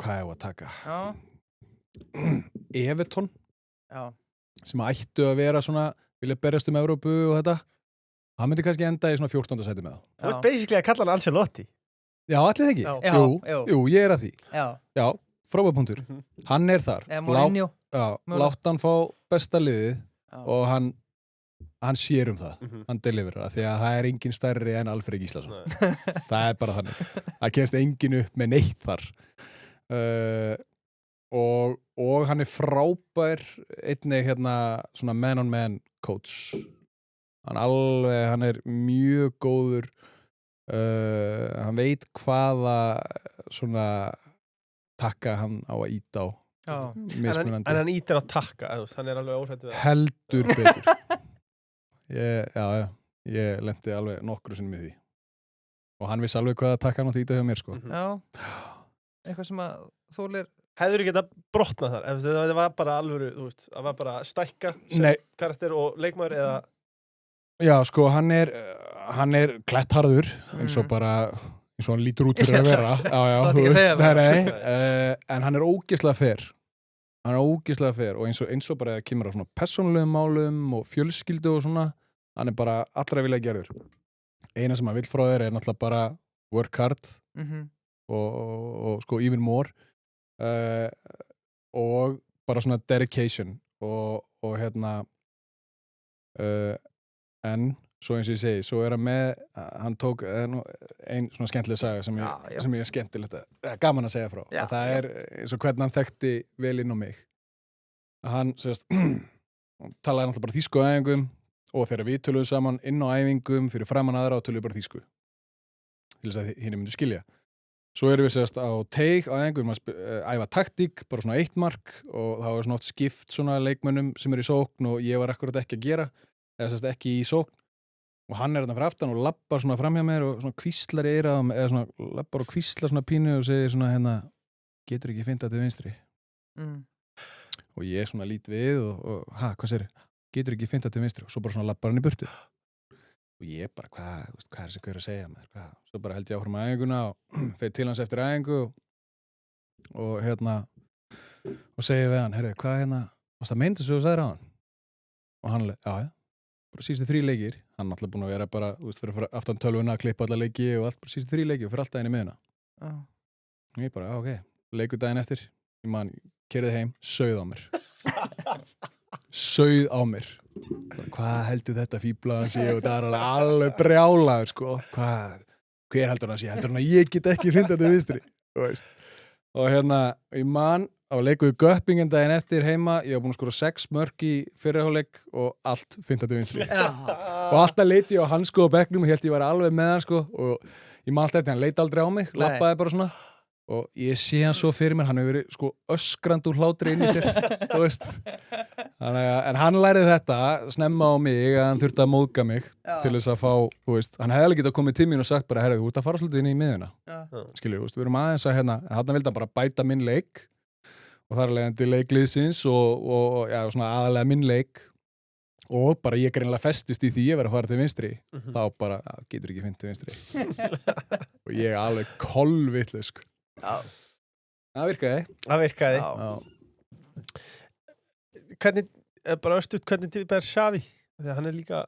hvað er að taka? Everton, sem ættu að vera svona, vilja berjast Evrópu og þetta, hann myndi kannski enda í svona 14. sæti með það. Þú ert basically að kalla hann Ancelotti. Já, allir það ekki? Jú, ég er að því. Já, frábærpunktur. Hann er þar. Látt hann fá besta liðið og hann sér það. Hann deliverar það, því að það er engin stærri en Alfreð Gíslason. Það er bara þannig. Það kemst engin upp með neitt þar. Og hann er frábær einnig hérna svona man-on-man coach. Hann er mjög góður. Hann veit hvaða svona takka hann á að íta á mismunandi. En hann ítir á takka, hann er alveg óhrættur við það. Heldur betur. Ég lenti alveg nokkru sinnum í því og hann vissi alveg hvaða takka hann átti að íta hjá mér, sko. Eitthvað sem að þólir. Hefur ekki þetta brotnað þar? Það var bara alvöru, þú veist, það var bara stækka sem karakter og leikmaður eða? Já, sko, hann er klættharður, eins og hann lítur út fyrir að vera. Já, þú veist, en hann er ógeðslega fer. Hann er ógeðslega fer og eins og bara að kemur á svona persónulegum málum og fjölskyldu og svona, hann er bara allra vilja gerður. Eina sem hann vill frá þér er náttúrulega bara work hard og sko even more og bara svona dedication og hérna en svo eins og ég segi, svo er hann tók ein svona skemmtileg saga sem ég er skemmtilegt gaman að segja frá. Það er eins og hvernig hann þekkti vel inn á mig. Hann talaði náttúrulega bara þýsku á æfingum og þegar við töluðum saman inn á æfingum fyrir framan aðra og töluðum bara þýsku til þess að hinni myndu skilja. Svo erum við á teig á æfingum að æfa taktík, bara svona 1 mark og það var svona oft skipt svona leikmönnum sem í sókn og ég var akkurat ekki að gera eða ekki í sókn og hann er þarna fyrir aftan og lappar svona fram hjá mér og svona kvíslar í eyrað eða svona lappar og kvíslar svona pínu og segir svona hérna, getur ekki fyndað til vinstri og ég svona lít við og hvað segir, getur ekki fyndað til vinstri og svo bara svona lappar hann í burtu og ég bara, hvað er þessi hver að segja mér, svo bara held ég áfram æfinguna og fer til hans eftir æfingu og hérna og segi við hann, heyrðu, hvað varst það meint þessu og sagðir á hann og hann, já, bara síðustu 3 leikir, hann náttúrulega búin að vera bara, þú veist, fyrir aftan tölvuna að klippa alla leiki og allt, bara síðustu 3 leiki og fyrir alltaf inn í miðuna og ég bara, ok, leikur daginn eftir ég man, keyrði heim, sauð á mér hvað heldur þetta fíbla hans ég og það er alveg brjálaður, sko hver heldur hann að ég get ekki fyndað til vinstri, þú veist og hérna, ég man á leikuðu Göppingen daginn eftir heima ég var búin að skora 6 mörk í fyrrihálfleik og allt fyndað til vinstri og alltaf leiti ég á hann sko á bekknum og held ég var alveg með hann sko og ég man alltaf eftir hann leiti aldrei á mig, lappaði bara svona og ég sé hann svo fyrir mér, hann hefur verið sko öskrand úr hlátri inn í sér þú veist en hann lærið þetta snemma á mig að hann þurfti að móðga mig til þess að fá, þú veist, hann hefði alveg getað komið til mín og sagt bara, herðu, þú ert að fara svolítið inn í miðuna skilju, þú veist, við erum aðeins að hérna, hann vildi bara bæta minn leik og þar alveg leikliðsins og já, svona aðalega minn leik og bara ég greinlega festist í því að vera að fara til vinstri þá bara, getur ekki finn til vinstri og ég alveg kolvitlaus sko. Það virkaði Hvernig, bara östuð, hvernig ber Xavi? Þegar hann líka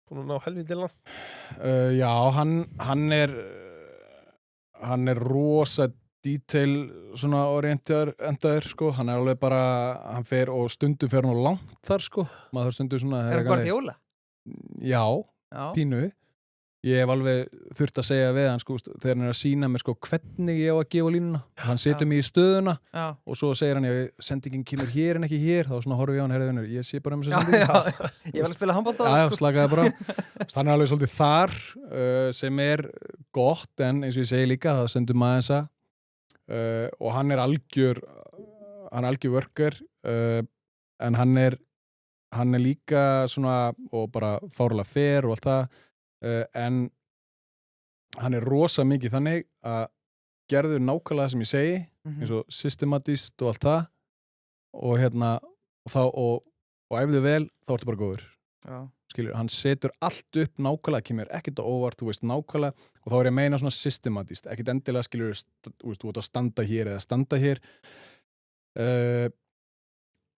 búin að ná helviti langt Já, hann er rosa detail svona orientaður sko, hann alveg bara hann fer og stundum fer hann langt þar sko, maður stundum svona hann Guardiola? Já, pínu ég hef alveg þurft að segja við hann sko, þegar hann að sína mér sko hvernig ég á að gefa línuna, hann setur mig í stöðuna og svo segir hann, sendingin kemur hér en ekki hér, þá svona horfi ég á hann, herðu, ég sé bara þess að sendingin ég var að spila handbolta sko. Slakaði bara hann er alveg svolítið þar sem er gott, en eins og ég segi líka það sendur maður þessa og hann er algjör worker en hann er líka svona og bara fárlega fer og allt það en hann er rosa mikið þannig að gerðu nákvæmlega það sem ég segi eins og systematist og allt það og hérna og ef þau vel þá ertu bara góður skilur, hann setur allt upp nákvæmlega, kemur ekkert á óvart, þú veist nákvæmlega og þá er ég að meina svona systematist, ekkert endilega skilur, þú ert að standa hér eða standa hér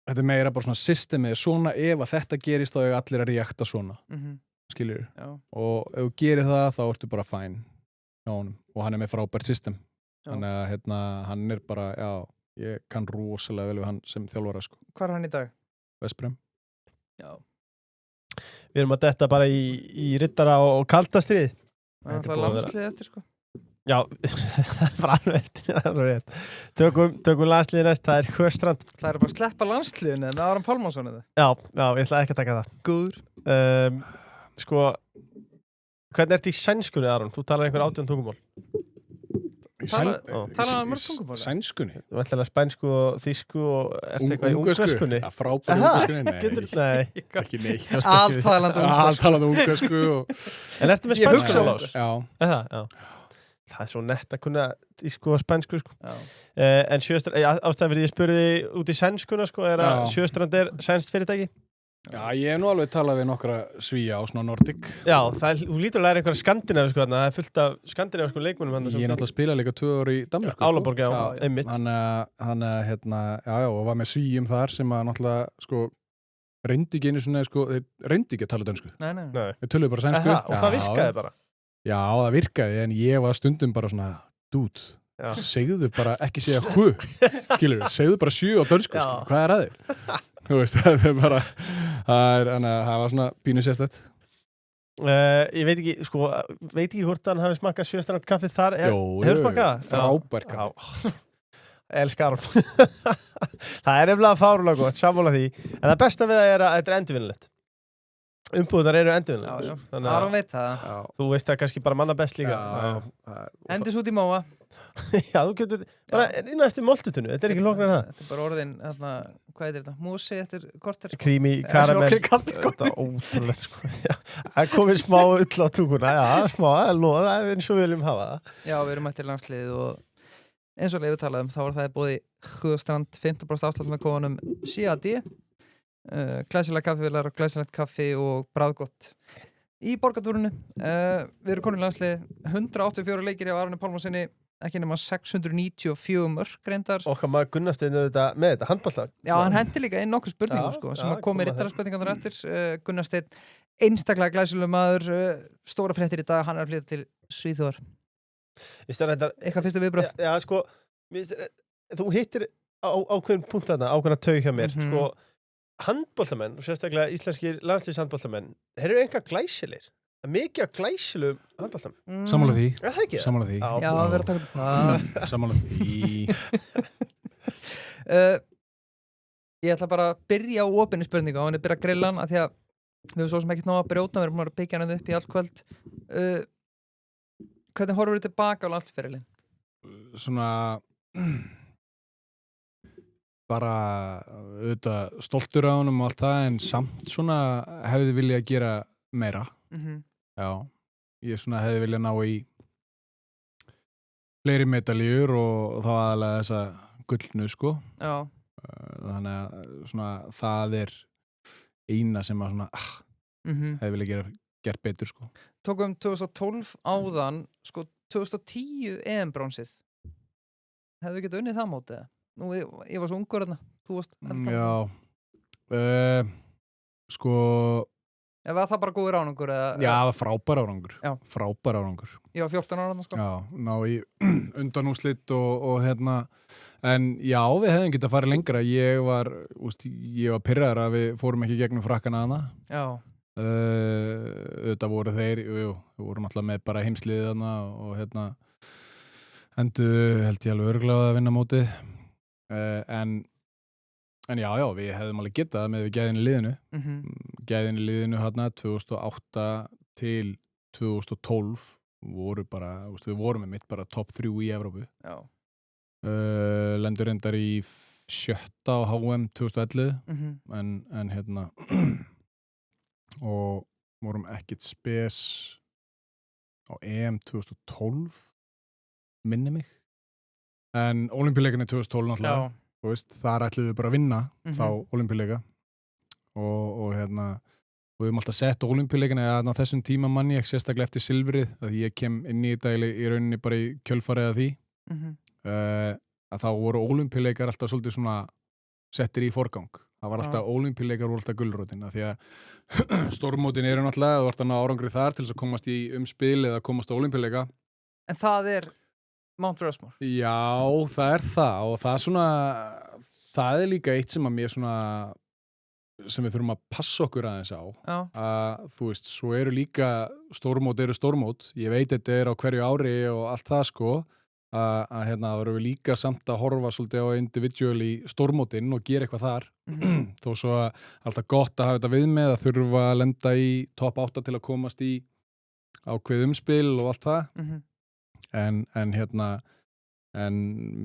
þetta er meira bara svona systemið svona, ef að þetta gerist þá er allir að reakta svona skilur, og ef þú gerir það þá ertu bara fæn hjá honum og hann er með frábært system þannig að hérna, hann er bara, ég kann rosalega vel við hann sem þjálfara sko. Hvað er hann í dag? West Brom Við erum að detta bara í riddara og kaldastrið. Það er landslið eftir sko. Já, það er bara alveg eftir, það er alveg rétt. Tökum landsliðið næst, það er Sjöstrand. Það er bara að sleppa landsliðinu en Aron Pálmarsson eða? Já, ég ætla ekki að taka það. Góður. Sko, hvernig ertu í sænskunni, Aron? Þú talar einhver 18 tungumál. Talar hann mörg tungumál? Sænskunni? Þú ætlaði spænsku og þýsku og ertu eitthvað í ungverskunni? Já, frábæri ungverskunni? Nei, ekki neitt. Alltalandi ungversku. En ertu með spænsku sjálfs? Já. Það er svo nett að kunna þýsku og spænsku, sko. En Sjöstrand, ástæðan fyrir ég spurði út í sænskuna, sko, er að Sjöstrand er sænskt fyrirtæki? Já, ég hef nú alveg talað við nokkra Svía á svona Nordic. Já, þú lítur að læra einhverja skandinavísku þarna, það er fullt af skandinavísku leikmönnum hann. Ég er náttúrulega að spila líka 2 ár í Danmörku. Álaborg, já, einmitt. Hann hérna, og var með Svíum þar sem að náttúrulega, sko, reyndi ekki einu svona, sko, þeir reyndi ekki að tala dönsku. Nei. Þeir töluðu bara sænsku. Og það virkaði bara? Já, það virkaði, en ég var stundum bara svona, dude, segðu bara ekki segja skilur, segðu bara 7 á dönsku, sko. Hvað er að þér? Þú veist, það er bara það var svona pínu sérstætt ég veit ekki hvort hann hafi smakkað Sjöstrand kaffi þar. Hefur smakkað? Frábær kaffi. Elskar hann. Það er nefnilega fárulega gott, sammála því, en það besta við það er að þetta er endurvinnulegt. Umbúðunar eru endurvinnulegt. Aron veit það. Þú veist það kannski bara manna best líka. Endis út í móa. Já, þú getur bara innast í moltutunnu, þetta er ekki lóknar það. Þetta er bara orðin, hvað heitir þetta? Músi eftir korter, sko. Creamy, karamell. Þetta er ótrúlegt, sko. Það komið smá ull á túkuna, smá, það er eins og við viljum hafa það. Já, við erum eftir landsliðið og eins og Leifur talaði þá var það búið í Sjöstrand 15% afslátt með kóðanum CAD, glæsilega kaffivélar og glæsilegt kaffi og bragðgott í borgartúrinu. Við erum konum í landslið, 184 leikir á Aroni Pálmarssoni, ekki nema 694 mörk reyndar. Okkar maður Gunnar Steinn með þetta handbolta. Já, hann hendi líka inn nokkur spurningum sko, sem að koma í rittaraspurningarnar eftir. Gunnar Steinn, einstaklega glæsilegur maður, stóra fréttir í dag, hann er að flytja til Svíþjóðar. Eitthvað fyrstu viðbröð? Já, sko, þú hittir ákveðin punkt þarna, ákveðna taug hjá mér. Sko, handboltamenn, og sérstaklega íslenskir landslýshandboltamenn, þeir eru enga glæsilegir. Mikið að glæsilum handboltamenn. Sammála því. Það ekki það? Sammála því. Já, við erum að taka það. Sammála því. Ég ætla bara að byrja á opinni spurningu á henni, byrja að grilla hann, af því að við erum svo sem ekkert ná að brjóta, við erum að byggja hann upp í allt kvöld. Hvernig horfum við tilbaka á landsferilinn? svona bara auðvitað stoltur á honum og allt það en samt svona hefði viljað gera meira. Já, ég svona hefði viljað ná í fleiri medaljur og þá aðalega þessa gullnu sko. Já. Þannig að svona það eina sem að svona hefði viljað gert betur sko. Tókum 2012 áðan, sko 2010 EM-bronsið. Hefðu við getað unnið það mótið? Nú, ég var svo ungur þarna, þú varst Já, sko Eða var það bara góður árangur? Já, það var frábær árangur. Já. Frábær árangur. Ég var 14 ára þarna, sko. Já, ná í undanúrslit og hérna, en já, við hefðum getað farið lengra. Ég var pirraður að við fórum ekki gegnum frakkana hana. Já. Þetta voru þeir, við vorum alltaf með bara heimsliðið hana og hérna enduðu held ég alveg örugglega að vinna mótið. En já, við hefðum alveg getað með við gæðin í liðinu. Gæðin í liðinu hérna 2008 til 2012 voru bara, við vorum með mitt bara top 3 í Evrópu. Já. Lendur reyndar í 7. á HM 2011 en hérna og vorum ekkit spes á EM 2012 minni mig en Ólympíuleikarnir 2012 náttúrulega. Þar ætluðum við bara að vinna þá Ólympíuleika og hérna við höfum alltaf sett Ólympíuleikana eða þessum tíma manni ég sérstaklega eftir silfrið að ég kem inn í þetta í rauninni bara í kjölfarið af því að þá voru Ólympíuleikar alltaf svolítið svona settir í forgang. Það var alltaf Ólympíuleikar voru alltaf gulrótin af því að stórmótin eru náttúrulega þú ert að ná árangri þar til þess að komast í umspil eða komast á Ólympíuleika. En það Mount Rushmore? Já, það það og það líka eitt sem að mér svona sem við þurfum að passa okkur aðeins á að þú veist, svo eru líka stórmót ég veit þetta á hverju ári og allt það sko að hérna það eru við líka samt að horfa svolítið á individual í stórmótin og gera eitthvað þar þó svo að alltaf gott að hafa þetta við með að þurfa að lenda í top 8 til að komast í ákveð umspil og allt það en hérna en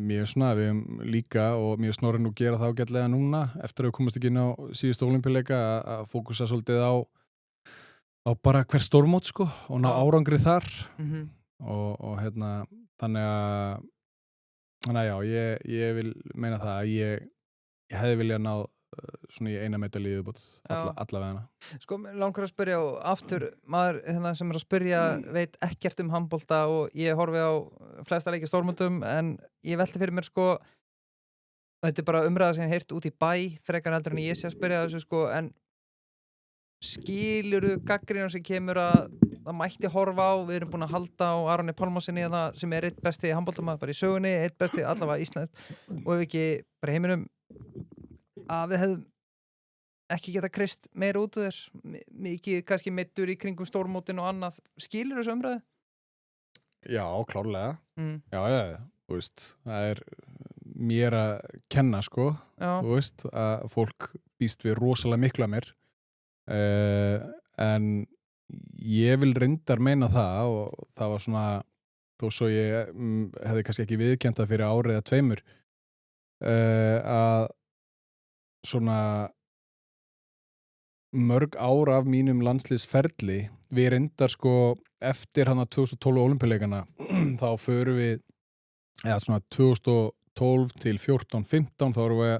mér svona við höfum líka og mér snorri nú gera það ágætlega núna eftir að við komast ekki inn á síðustu Ólympíuleika að fókusa svolítið á bara hver stórmót sko og ná árangri þar og hérna þannig að já, ég vil meina það að ég hefði viljað ná svona í eina medalíu viðbót allavega. Sko, langar að spyrja og aftur, maður sem að spyrja veit ekkert handbolta og ég horfi á flesta leiki stórmótum en ég velti fyrir mér sko þetta bara umræða sem ég heyrt út í bæ frekar heldur en ég sé að spyrja þessu sko en skilurðu gagnrýnina sem kemur að það mætti horfa á, við erum búin að halda á Aroni Pálmasyni sem eitt besti handboltamaður bara í sögunni, eitt besti allavega Íslands og ef ekki bara heiminum að við hefðum ekki geta krist meira út af þér mikið kannski meiddur í kringum stórmótin og annað skilur þessu umræðu? Já, klárlega Já, þú veist það mér að kenna sko þú veist, að fólk býst við rosalega miklu að mér en ég vil reyndar meina það og það var svona þó svo ég hefði kannski ekki viðurkennt það fyrir ári eða 2 að svona mörg ár af mínum landsliðsferli við reyndar sko eftir hana 2012 Ólympíuleikana þá förum við eða svona 2012 til 14-15 þá erum við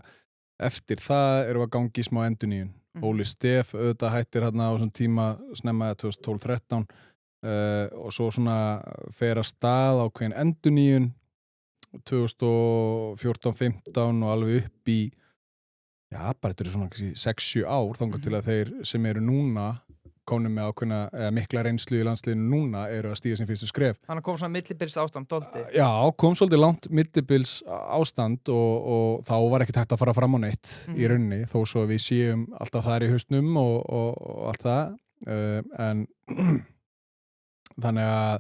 eftir það erum við að gangi í smá endurnýjun Óli Stef auðvitað hættir hérna á svona tíma snemma 2012-13 og svo svona fer að stað ákveðin endurnýjun 2014-15 og alveg upp í bara þetta svona 6-7 ár þangað til að þeir sem eru núna komnir með ákveðna mikla reynslu í landsliðinu núna eru að stíga sin fyrstu skref. Hann kom svona millibils ástand dóldi. Já, kom svolítið langt millibils ástand og þá var ekkert hægt að fara fram á neitt í rauninni þó svo við séum alltaf þar í haustnum og allt það en þannig að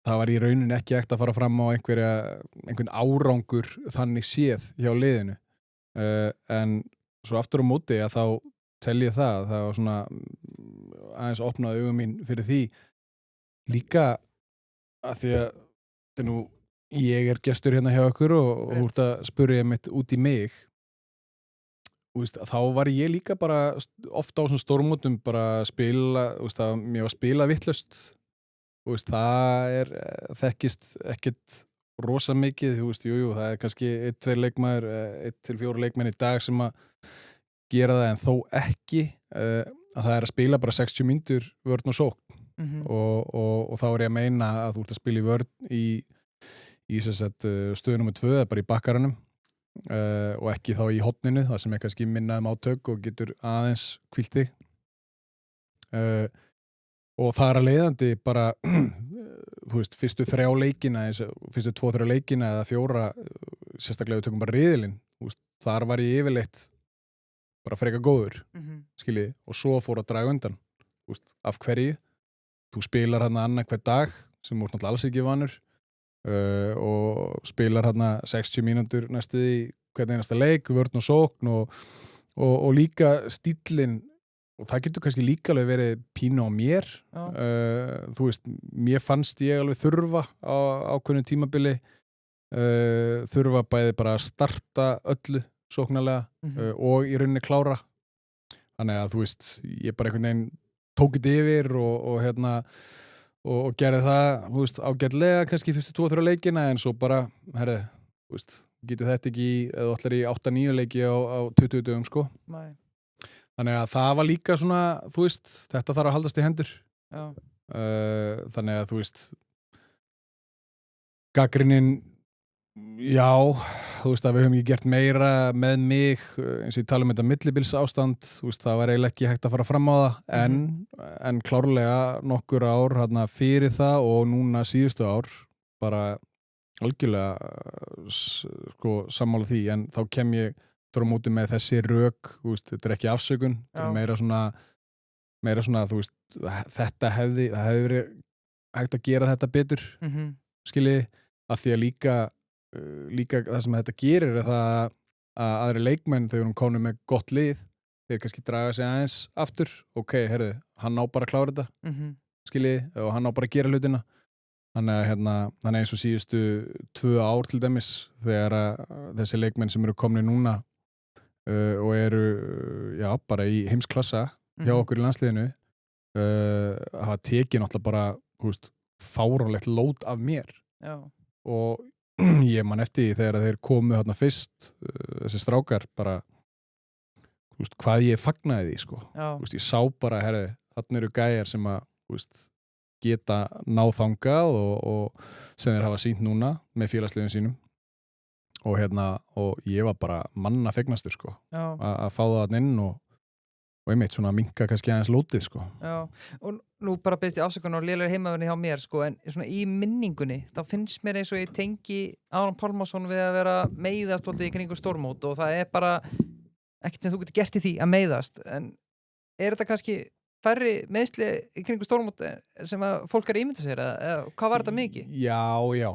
það var í rauninni ekki hægt að fara fram á einhvern árangur þannig séð hjá liðinu en svo aftur á móti að þá tel ég það var svona aðeins opnaði augum mín fyrir því líka að því að nú, ég gestur hérna hjá ykkur og þú ert að spurja mitt út í mig. Þá var ég líka bara ofta á svona stórmótum bara að spila, mér var spila vitlaust. Það þekkist ekkert rosa mikið, jú, það kannski 1-2 leikmaður, 1-4 leikmenn í dag sem að gera það en þó ekki að það að spila bara 60 mínútur vörn og sókn og þá ég að meina að þú ert að spila í vörn í stöðu númer 2, bara í bakkaranum og ekki þá í horninu, það sem kannski minna átök og getur aðeins hvílt þig og það að leiðandi bara fyrstu 3 leikina, fyrstu 2-3 leikina eða 4, sérstaklega við tökum bara riðilinn, þar var ég yfirleitt bara frekar góður, skiljið, og svo fór að draga undan, af hverju, þú spilar hérna annan hver dag, sem þú ert náttúrulega alls ekki vanur, og spilar hérna 60 mínútur næstuð í hvern einasta leik, vörn og sókn, og líka stíllinn, og það getur kannski líka alveg verið pínu á mér, mér fannst ég alveg þurfa á ákveðnu tímabili, þurfa bæði bara að starta öllu, sóknarlega og í rauninni klára þannig að ég bara einhvern veginn tók þetta yfir og gerði það ágætlega kannski fyrstu 2-3 leikina en svo bara, getur þetta ekki eða þú ætlar í 8-9 leiki á 20 dögum sko. Nei. Þannig að það var líka svona þetta þarf að haldast í hendur þannig að gagnrýnin já, að við höfum ekki gert meira með mig, eins og ég tala þetta millibils ástand, það var eiginlega ekki hægt að fara fram á það, en klárlega nokkur ár fyrir það og núna síðustu ár bara algjörlega sammála því, en þá kem ég á móti með þessi rök, þetta ekki afsökun, þetta meira svona þetta hefði verið hægt að gera þetta betur, skiljiði, að því að líka það sem þetta gerir er það að aðri leikmenn þegar hún komið með gott lið þeir kannski draga sig aðeins aftur heyrðu, hann á bara að klára þetta skiljiði, og hann á bara að gera hlutina þannig eins og síðustu 2 ár til dæmis þegar þessi leikmenn sem eru komni núna og eru bara í heimsklassa hjá okkur í landsliðinu hafa tekið náttúrulega bara fáránlegt lót af mér og ég man eftir því þegar þeir komu þarna fyrst þessi strákar bara hvað ég fagnaði því sko. Ég sá bara þarna eru gæjar sem að geta náð þangað og sem þeir hafa sýnt núna með félagsliðum sínum og ég var bara manna fegnastur sko að fá það þarna inn og einmitt svona minka kannski aðeins lótið sko. Já, og nú bara byrðist ég afsökun á lélegur heimavinni hjá mér sko, en svona í minningunni þá finnst mér eins og ég tengi Aron Pálmason við að vera meiðast í kringu stórmót og það bara ekkert sem þú getur gert í því að meiðast, en þetta kannski færri meiðsli í kringu stórmót sem að fólk ímynda sér eða hvað var þetta mikið? Já,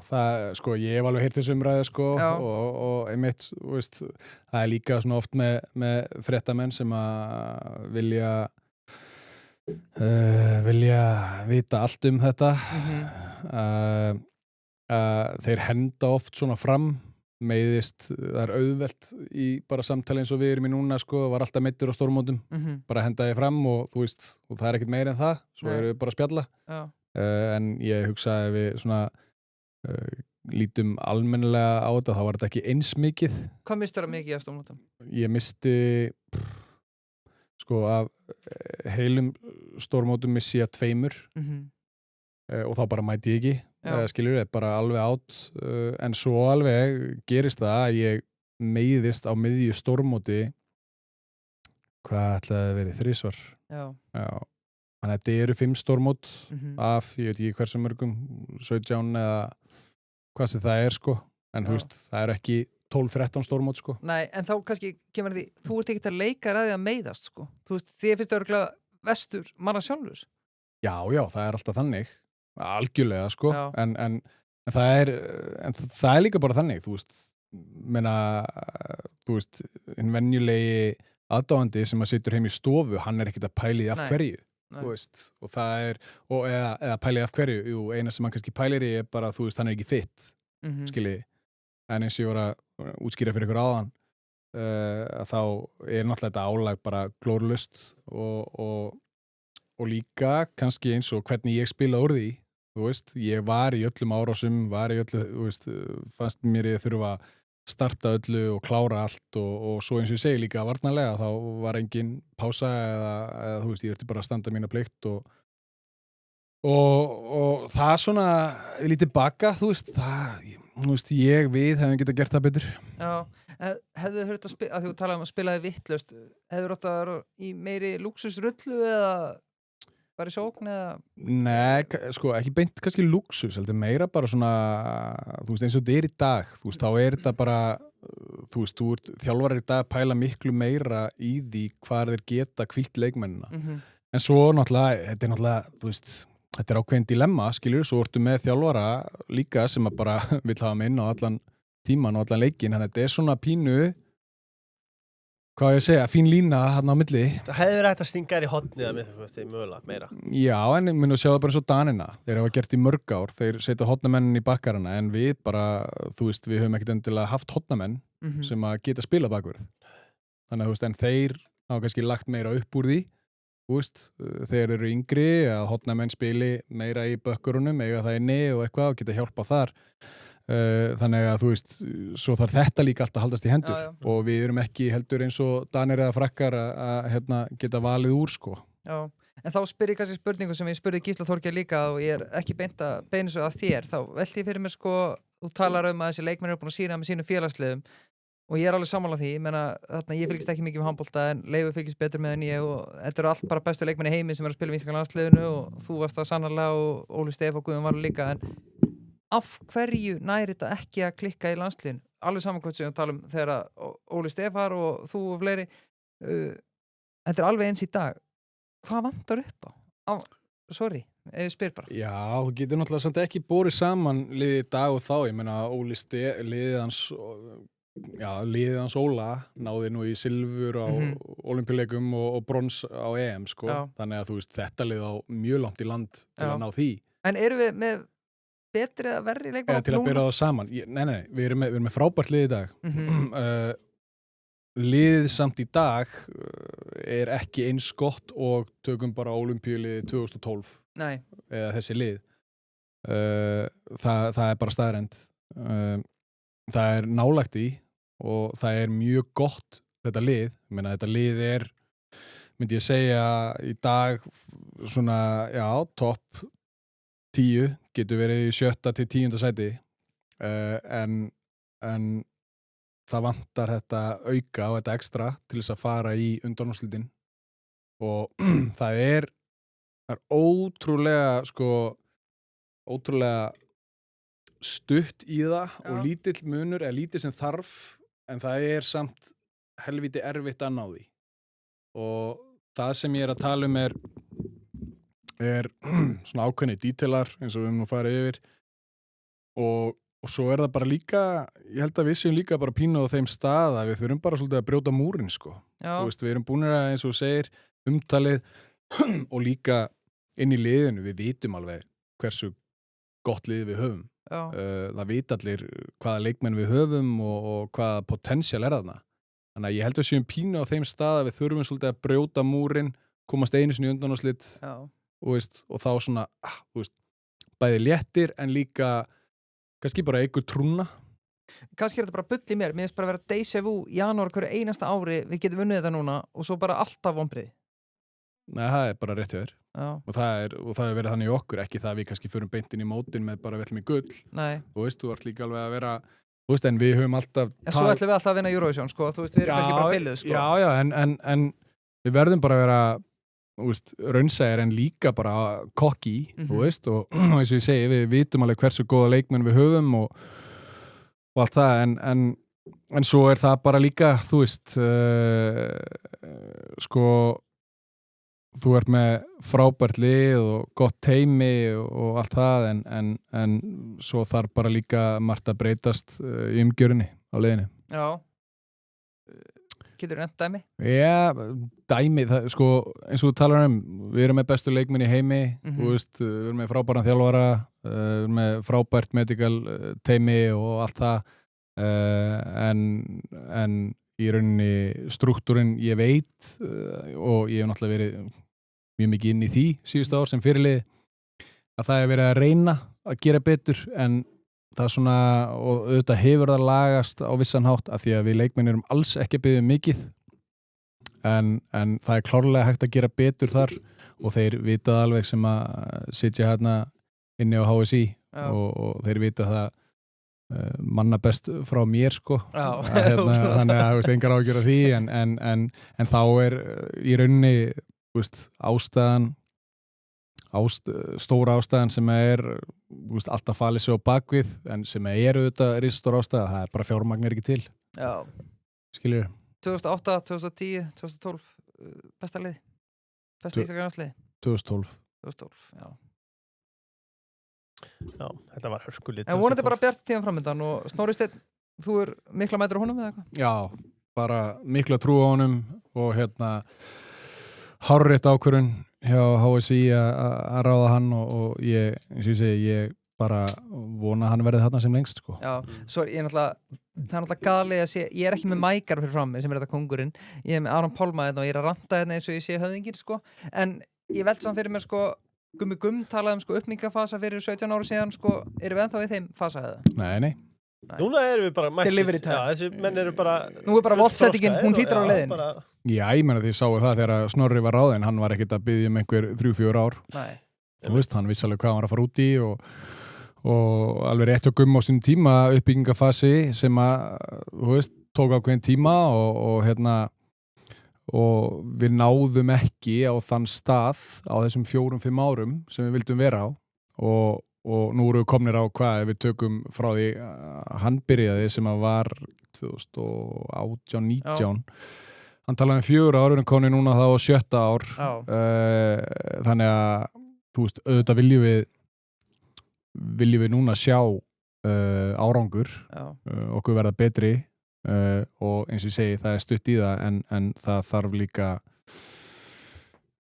það ég hef alveg heyrt þessu umræðu sko og einmitt, það líka svona oft með fréttamenn sem að vilja vita allt um þetta þeir henda oft svona fram meiðist, það er auðvelt í bara samtali eins og við erum í núna sko, var alltaf meiddur á stórmótum bara hendaði fram og og það er ekkert meira en það, svo erum við bara að spjalla en ég hugsaði við svona lítum almennilega á þetta, þá var þetta ekki eins mikið. Hvað mistur það mikið á stórmótum? Ég misti sko af heilum stórmótum missi ég 2 og þá bara mæti ég ekki skilur ég bara alveg átt en svo alveg gerist það að ég meiðist á miðju stórmóti hvað ætlaði að verið 3 svar þannig að þetta eru 5 stórmót af, ég veit ekki hversu mörgum 17 eða hvað sem það er sko en það eru ekki 12-13 stórmót sko. Nei, en þá kannski kemur því þú ert ekki að leika ræði að meiðast sko þið finnst það örgulega vestur manna sjálfur. Já, það er alltaf þannig algjörlega sko en það er líka bara þannig hinn venjulegi aðdáandi sem að situr heim í stofu hann er ekkert að pæli af hverju þú veist, og það eða pæli af hverju, jú, eina sem hann kannski pælir í bara, þú veist, hann ekki fit skiljiði, en eins og ég var að útskýra fyrir ykkur áðan að þá náttúrulega þetta álag bara glórlust og líka kannski eins og hvernig ég spila úr því, þú veist, ég var í öllum árásum, þú veist, fannst mér ég þurfa að starta öllu og klára allt og svo eins og ég segi líka varnarlega þá var engin pása eða þú veist, ég þurfti bara að standa mína plikt og það svona lítið baka, þú veist, við hefum getað gert það betur. Já, hefðu þið hört að því þú talaði um að spilaði vittlaust, hefðu þið átt að vera í meiri lúksusrullu eða bara í sókn eða? Nei, sko, ekki beint kannski lúksus, heldur meira bara svona, þú veist, eins og þetta í dag, þú veist, þá þetta bara, þú veist, þú ert þjálfarar í dag að pæla miklu meira í því hvað þeir geta hvílt leikmennina. En svo náttúrulega, þetta þú veist, þetta ákveðin dilemma, skilur, svo ertu með þjálfara líka sem að bara vill hafa með inn á allan tíman og allan leikin, þannig að þetta svona pínu, hvað ég segja, fín lína hann á milli. Það hefði verið hægt að stinga í hotnið að mögulega meira. Já, en ég muni að sjá það bara eins og Danina. Þeir hafa gert í mörg ár, þeir setja hotnamennin í bakkarana, en við bara, þú veist, við höfum ekkert endilega haft hotnamenn sem að geta spila bakverð. Þannig að, þú veist, en þeir hafa kannski lagt meira upp úr því, þú veist, þeir eru yngri, að hotnamenn spili meira í bökkurunum, eiga það inni og eitthvað og geta hjálpað þar. Þannig að þú veist, svo þarf þetta líka alltaf að haldast í hendur og við erum ekki heldur eins og Danir eða Frakkar að geta valið úr sko. Já, en þá spyr ég kannski spurningu sem ég spurði Gísla Þorgeir líka og ég ekki beina svo að þér, þá velti ég fyrir mér sko, þú talar að þessi leikmenn eru búin að sína með sínum félagsliðum og ég alveg sammála því, ég fylgist ekki mikið með handbolta en Leifur fylgist betur með en ég og þetta eru allt bara bestu leikmenn í heimi sem eru að spila í íslenska landsliðinu og þú varst það sannarlega og Óli Stef og Guðjón Valur líka, en af hverju næri þetta ekki að klikka í landsliðinu? Alveg samankvæmt sem við talum þegar Óli Stefar og þú og fleiri þetta alveg eins í dag. Hvað vantar upp á? Sorry, ef ég spyr bara. Já, þú getur náttúrulega samt ekki borið saman liðið í dag og þá, ég meina Óli Stef, liðið hans Óla náði nú í silfur á Ólympíuleikum og brons á EM sko, þannig að þú veist, þetta lið á mjög langt í land til að ná því. En erum við með betri eða verri leikmann til að bera það saman. Nei, við erum með frábært lið í dag. Liðið samt í dag ekki eins gott og tökum bara Ólympíuliðið 2012. Nei. Eða þessi lið. Það bara staðrend. Það nálægt í og það mjög gott þetta lið. Ég meina, þetta lið myndi ég segja í dag svona, já, topp 10 getur verið í 7. til 10. sæti en það vantar þetta auka og þetta ekstra til þess að fara í undanúrslitin og það ótrúlega ótrúlega stutt í það og lítill munur lítið sem þarf en það samt helviti erfitt að ná því og það sem ég að tala um svona ákveðni dítelar eins og við nú farið yfir og svo það bara líka, ég held að við séum líka bara pínu á þeim stað að við þurfum bara svolítið að brjóta múrinn sko. Þú veist, við erum búinir að eins og segir umtalið og líka inn í liðinu, við vitum alveg hversu gott lið við höfum. Það vita allir hvaða leikmenn við höfum og hvaða potential þarna. Þannig að ég held að við séum pínu á þeim stað að við þurfum svolítið að brjóta múrinn, komast einu sinni undanúrslit og þá svona bæði léttir en líka kannski bara einhver trúna. Kannski þetta bara bull í mér finnst bara að vera déjà vu í janúar hverju einasta ári við getum vunnið þetta núna og svo bara alltaf vonbrigði. Nei, það bara rétt hjá þér og það verið þannig í okkur, ekki það að við kannski förum beint inn í mótin með bara vellum í gull. Nei. Þú veist, þú ert líka alveg að vera en við höfum alltaf en svo ætlum við alltaf að vinna Eurovision, sko, þú veist, við erum kannski bara billuð, sko. Já, en við verðum bara að vera raunsæðir en líka bara kokki, þú veist, og eins og ég segi, við vitum alveg hversu góða leikmenn við höfum og allt það, en svo það bara líka, þú veist, sko, þú ert með frábært lið og gott teymi og allt það, en svo þarf bara líka margt að breytast í umgjörunni á leiðinni. Já. Getur nefnt dæmi? Já, dæmi, það, sko, eins og þú talar við erum með bestu leikmenn í heimi, þú veist, við erum með frábæran þjálfara, við erum með frábært medical teimi og allt það, en í rauninni struktúrin ég veit og ég hef náttúrulega verið mjög mikið inn í því síðustu ár sem fyrirliði, að það er verið að reyna að gera betur en það svona, og auðvitað hefur það lagast á vissan hátt af því að við leikmenn erum alls ekki að biðja mikið en það er klárlega hægt að gera betur þar og þeir vitað alveg sem að sitja hérna inni á HSI og þeir vita það manna best frá mér sko þannig að þú veist engar ágjör af því en þá er í rauninni ástæðan stóra ástæðan sem veist, alltaf falið sig á bakvið en sem auðvitað risastór ástæða, það er bara fjármagn ekki til. Já. Skiljur? 2008, 2010, 2012 besta lið? Besta íþjóðgarnarslið? 2012. 2012, já. Já, þetta var hörskulið. En vonandi bara bjart tíðan framöndan og Snorri Steinn, þú mikla mætur á honum eða eitthvað? Já, bara mikla trú á honum og hárrétt ákvörðun hjá HSI að ráða hann og ég, eins og ég segi, ég bara vona að hann verði þarna sem lengst sko. Já, svo það er náttúrulega galið að sé, ég er ekki með mækar fyrir frammi sem þetta kongurinn, ég er með Aron Pálma og ég er að ranta eins og ég sé höfðingin sko, en ég velt samt fyrir mér sko, Gummi talaði sko uppmyggafasa fyrir 17 ára síðan sko, erum við ennþá við þeim fasa eða? Nei. Núna erum við bara Delivery time. Já, þessi menn eru bara nú bara voltsettingin, hún hlýtur á leiðin Já, ég menna því ég sáu það þegar Snorri var ráðinn, hann var ekkert að biðja einhver 3-4 ár. Nei. Þú veist, hann vissi alveg hvað hann var að fara út í og alveg rétt og Gummi á sínum tíma uppbyggingafasi sem að, þú veist, tók ákveðin tíma og við náðum ekki á þann stað á þessum 4-5 árum sem við vildum vera á og nú erum við komnir á hvað ef við tökum frá því hann byrjaði sem að var 2018-19 hann talaði um 4 ár en koni núna þá 7 ár þannig að þú veist, auðvitað viljum við núna sjá árangur okkur verða betri og eins og ég segi það er stutt í það en það þarf líka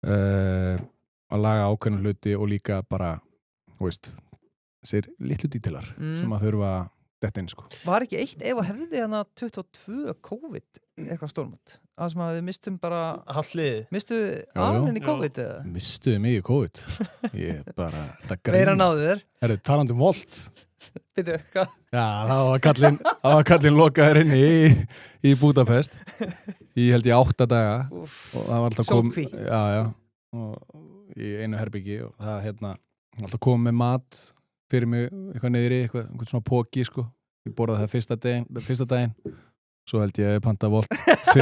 að laga ákveðna hluti og líka bara, þú veist þessir litlu dítilar sem að þurfa detta inn sko. Var ekki eitt ef að hefði hana 22 COVID eitthvað stórmönd? Það sem að við mistum bara mistum við alveg í COVID eða? Mistuði mig í COVID ég bara, þetta grínst Meira náðu þér? Herru, talandi um Volt Býtu, hvað? Já, það var kallinn lokaður inni í Budapest í held ég 8 daga og það var alltaf Sótkví og í einu herbyggi og það alltaf komið með mat fyrir mig eitthvað niðri, eitthvað svona póki sko. Ég borðaði það fyrsta daginn svo held ég að panta Volt 2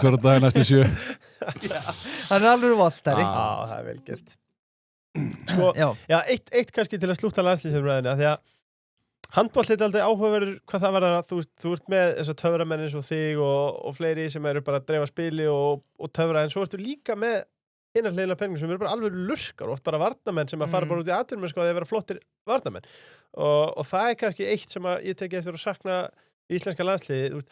ára dag næstu 7 Hann alveg Voltari Já, það vel gert Sko, já, eitt kannski til að slúta landslýsumræðinu að því að handbolti er aldrei áhugaverður hvað það verður að þú ert með þessar töframenn eins og þig og fleiri sem eru bara að dreifa spili og töfra en svo ertu líka með innanliðina peningum sem eru bara alveg lurkar og oft bara varnamenn sem að fara bara út í atvinnum sko að þeir vera flottir varnamenn og það er kannski eitt sem að ég teki eftir að sakna íslenska landsliði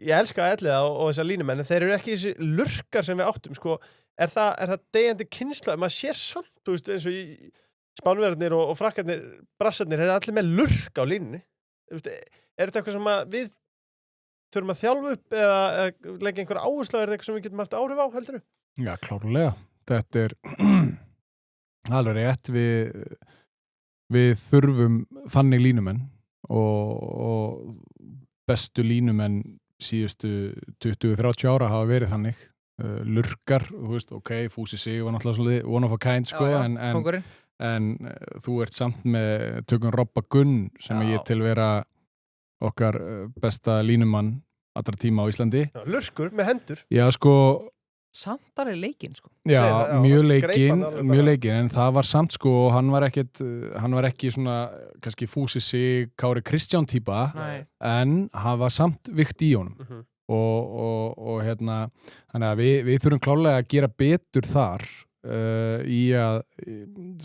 ég elska elliða og þessar línumenn en þeir eru ekki þessi lurkar sem við áttum sko er það deyjandi kynslað maður sér samt þú veist eins og í Spánverðarnir og frakkarnir brassarnir er allir með lurk á línunni er þetta eitthvað sem að við þurfum að þjálfa upp eða leggja einhverja áherslu er þetta eitthvað sem við getum haft áhrif á heldur? Já, klárlega. Þetta er alveg rétt. Við þurfum þannig línumenn og bestu línumenn síðustu 20-30 ára hafa verið þannig. Lurkar, þú veist, Fúsi Sig var náttúrulega svolítið one of a kind, sko, en þú ert samt með tökum Robba Gunn sem ég til vera okkar besta línumann allra tíma á Íslandi. Já, lurkur með hendur. Já, sko samt alveg leikinn sko. Já, mjög leikinn en það var samt sko, hann var ekki svona kannski Fúsi Sig, Kári Kristján típa en hann var samt vikt í honum og þannig að við þurfum klárlega að gera betur þar í að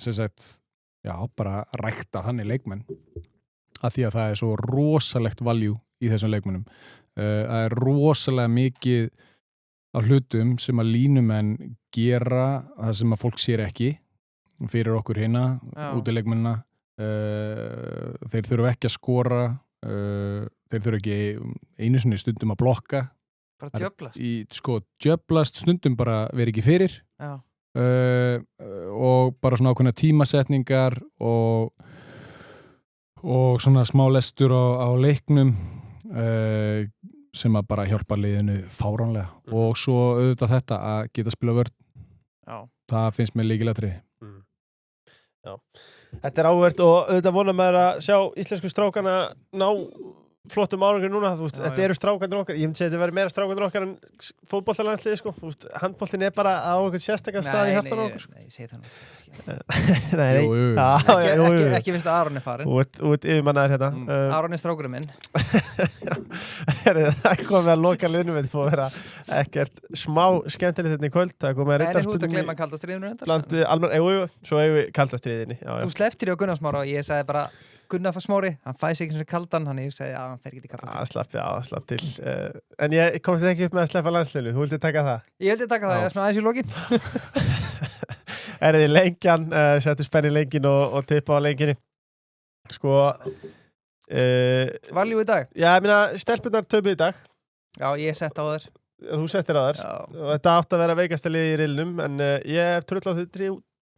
sem sagt, já, bara rækta þannig leikmenn að því að það er svo rosalegt value í þessum leikmennum Það er rosalega mikið af hlutum sem að línumenn gera það sem að fólk sér ekki fyrir okkur hina, útileikmennina. Þeir þurfa ekki að skora, þeir þurfa ekki einu sinni stundum að blokka. Bara djöflast. Djöflast, stundum bara vera ekki fyrir. Já. Og bara svona ákveðna tímasetningar og svona smá lestur á leiknum sem að bara hjálpa liðinu fáránlega og svo auðvitað þetta að geta spila vörn. Já. Það finnst mér lykilatriði. Já. Þetta er áhugavert og auðvitað vonum maður að sjá íslensku strákana ná flottum árangri núna, þú veist, þetta eru strákarnir okkar, ég myndi segja þetta verið meira strákarnir okkar en fótboltalandsliði, sko, þú veist, handboltin er bara á einhvern sérstakann stað í hjartan okkur, sko. Nei, ég segi það nú. Jú. Ekki finnst að Aron er farin. Þú ert yfirmannaður hérna. Aron er strákurinn minn. Það komið að loka liðnum, þetta fóð að vera ekkert smá skemmtilegt hérna í kvöld, það komið að reynda spurningum. En þú ert að gleyma kaldastriðinu reyndar. Bland við almenn, svo eigum við kaldastriðinni. Þú slepptir í á Gunnarsmára og ég sagði bara Gunnar Smári, hann fæs ekki svona kaldan, hann ég segi að hann fer ekki til kaldan. Slapp til. En ég komst ekki upp með að sleppa landsliðinu, þú vildi taka það? Ég vildi taka það, ég er svona aðeins í lokin. Er þið lengjan, settu spenni lengin og tippa á lenginni. Sko... Valjú í dag? Já, ég meina, stelpunar töpuð í dag. Já, ég sett á þér. Þú settir á þér. Og þetta átti að vera veikasta liði í riðlinum, en ég hef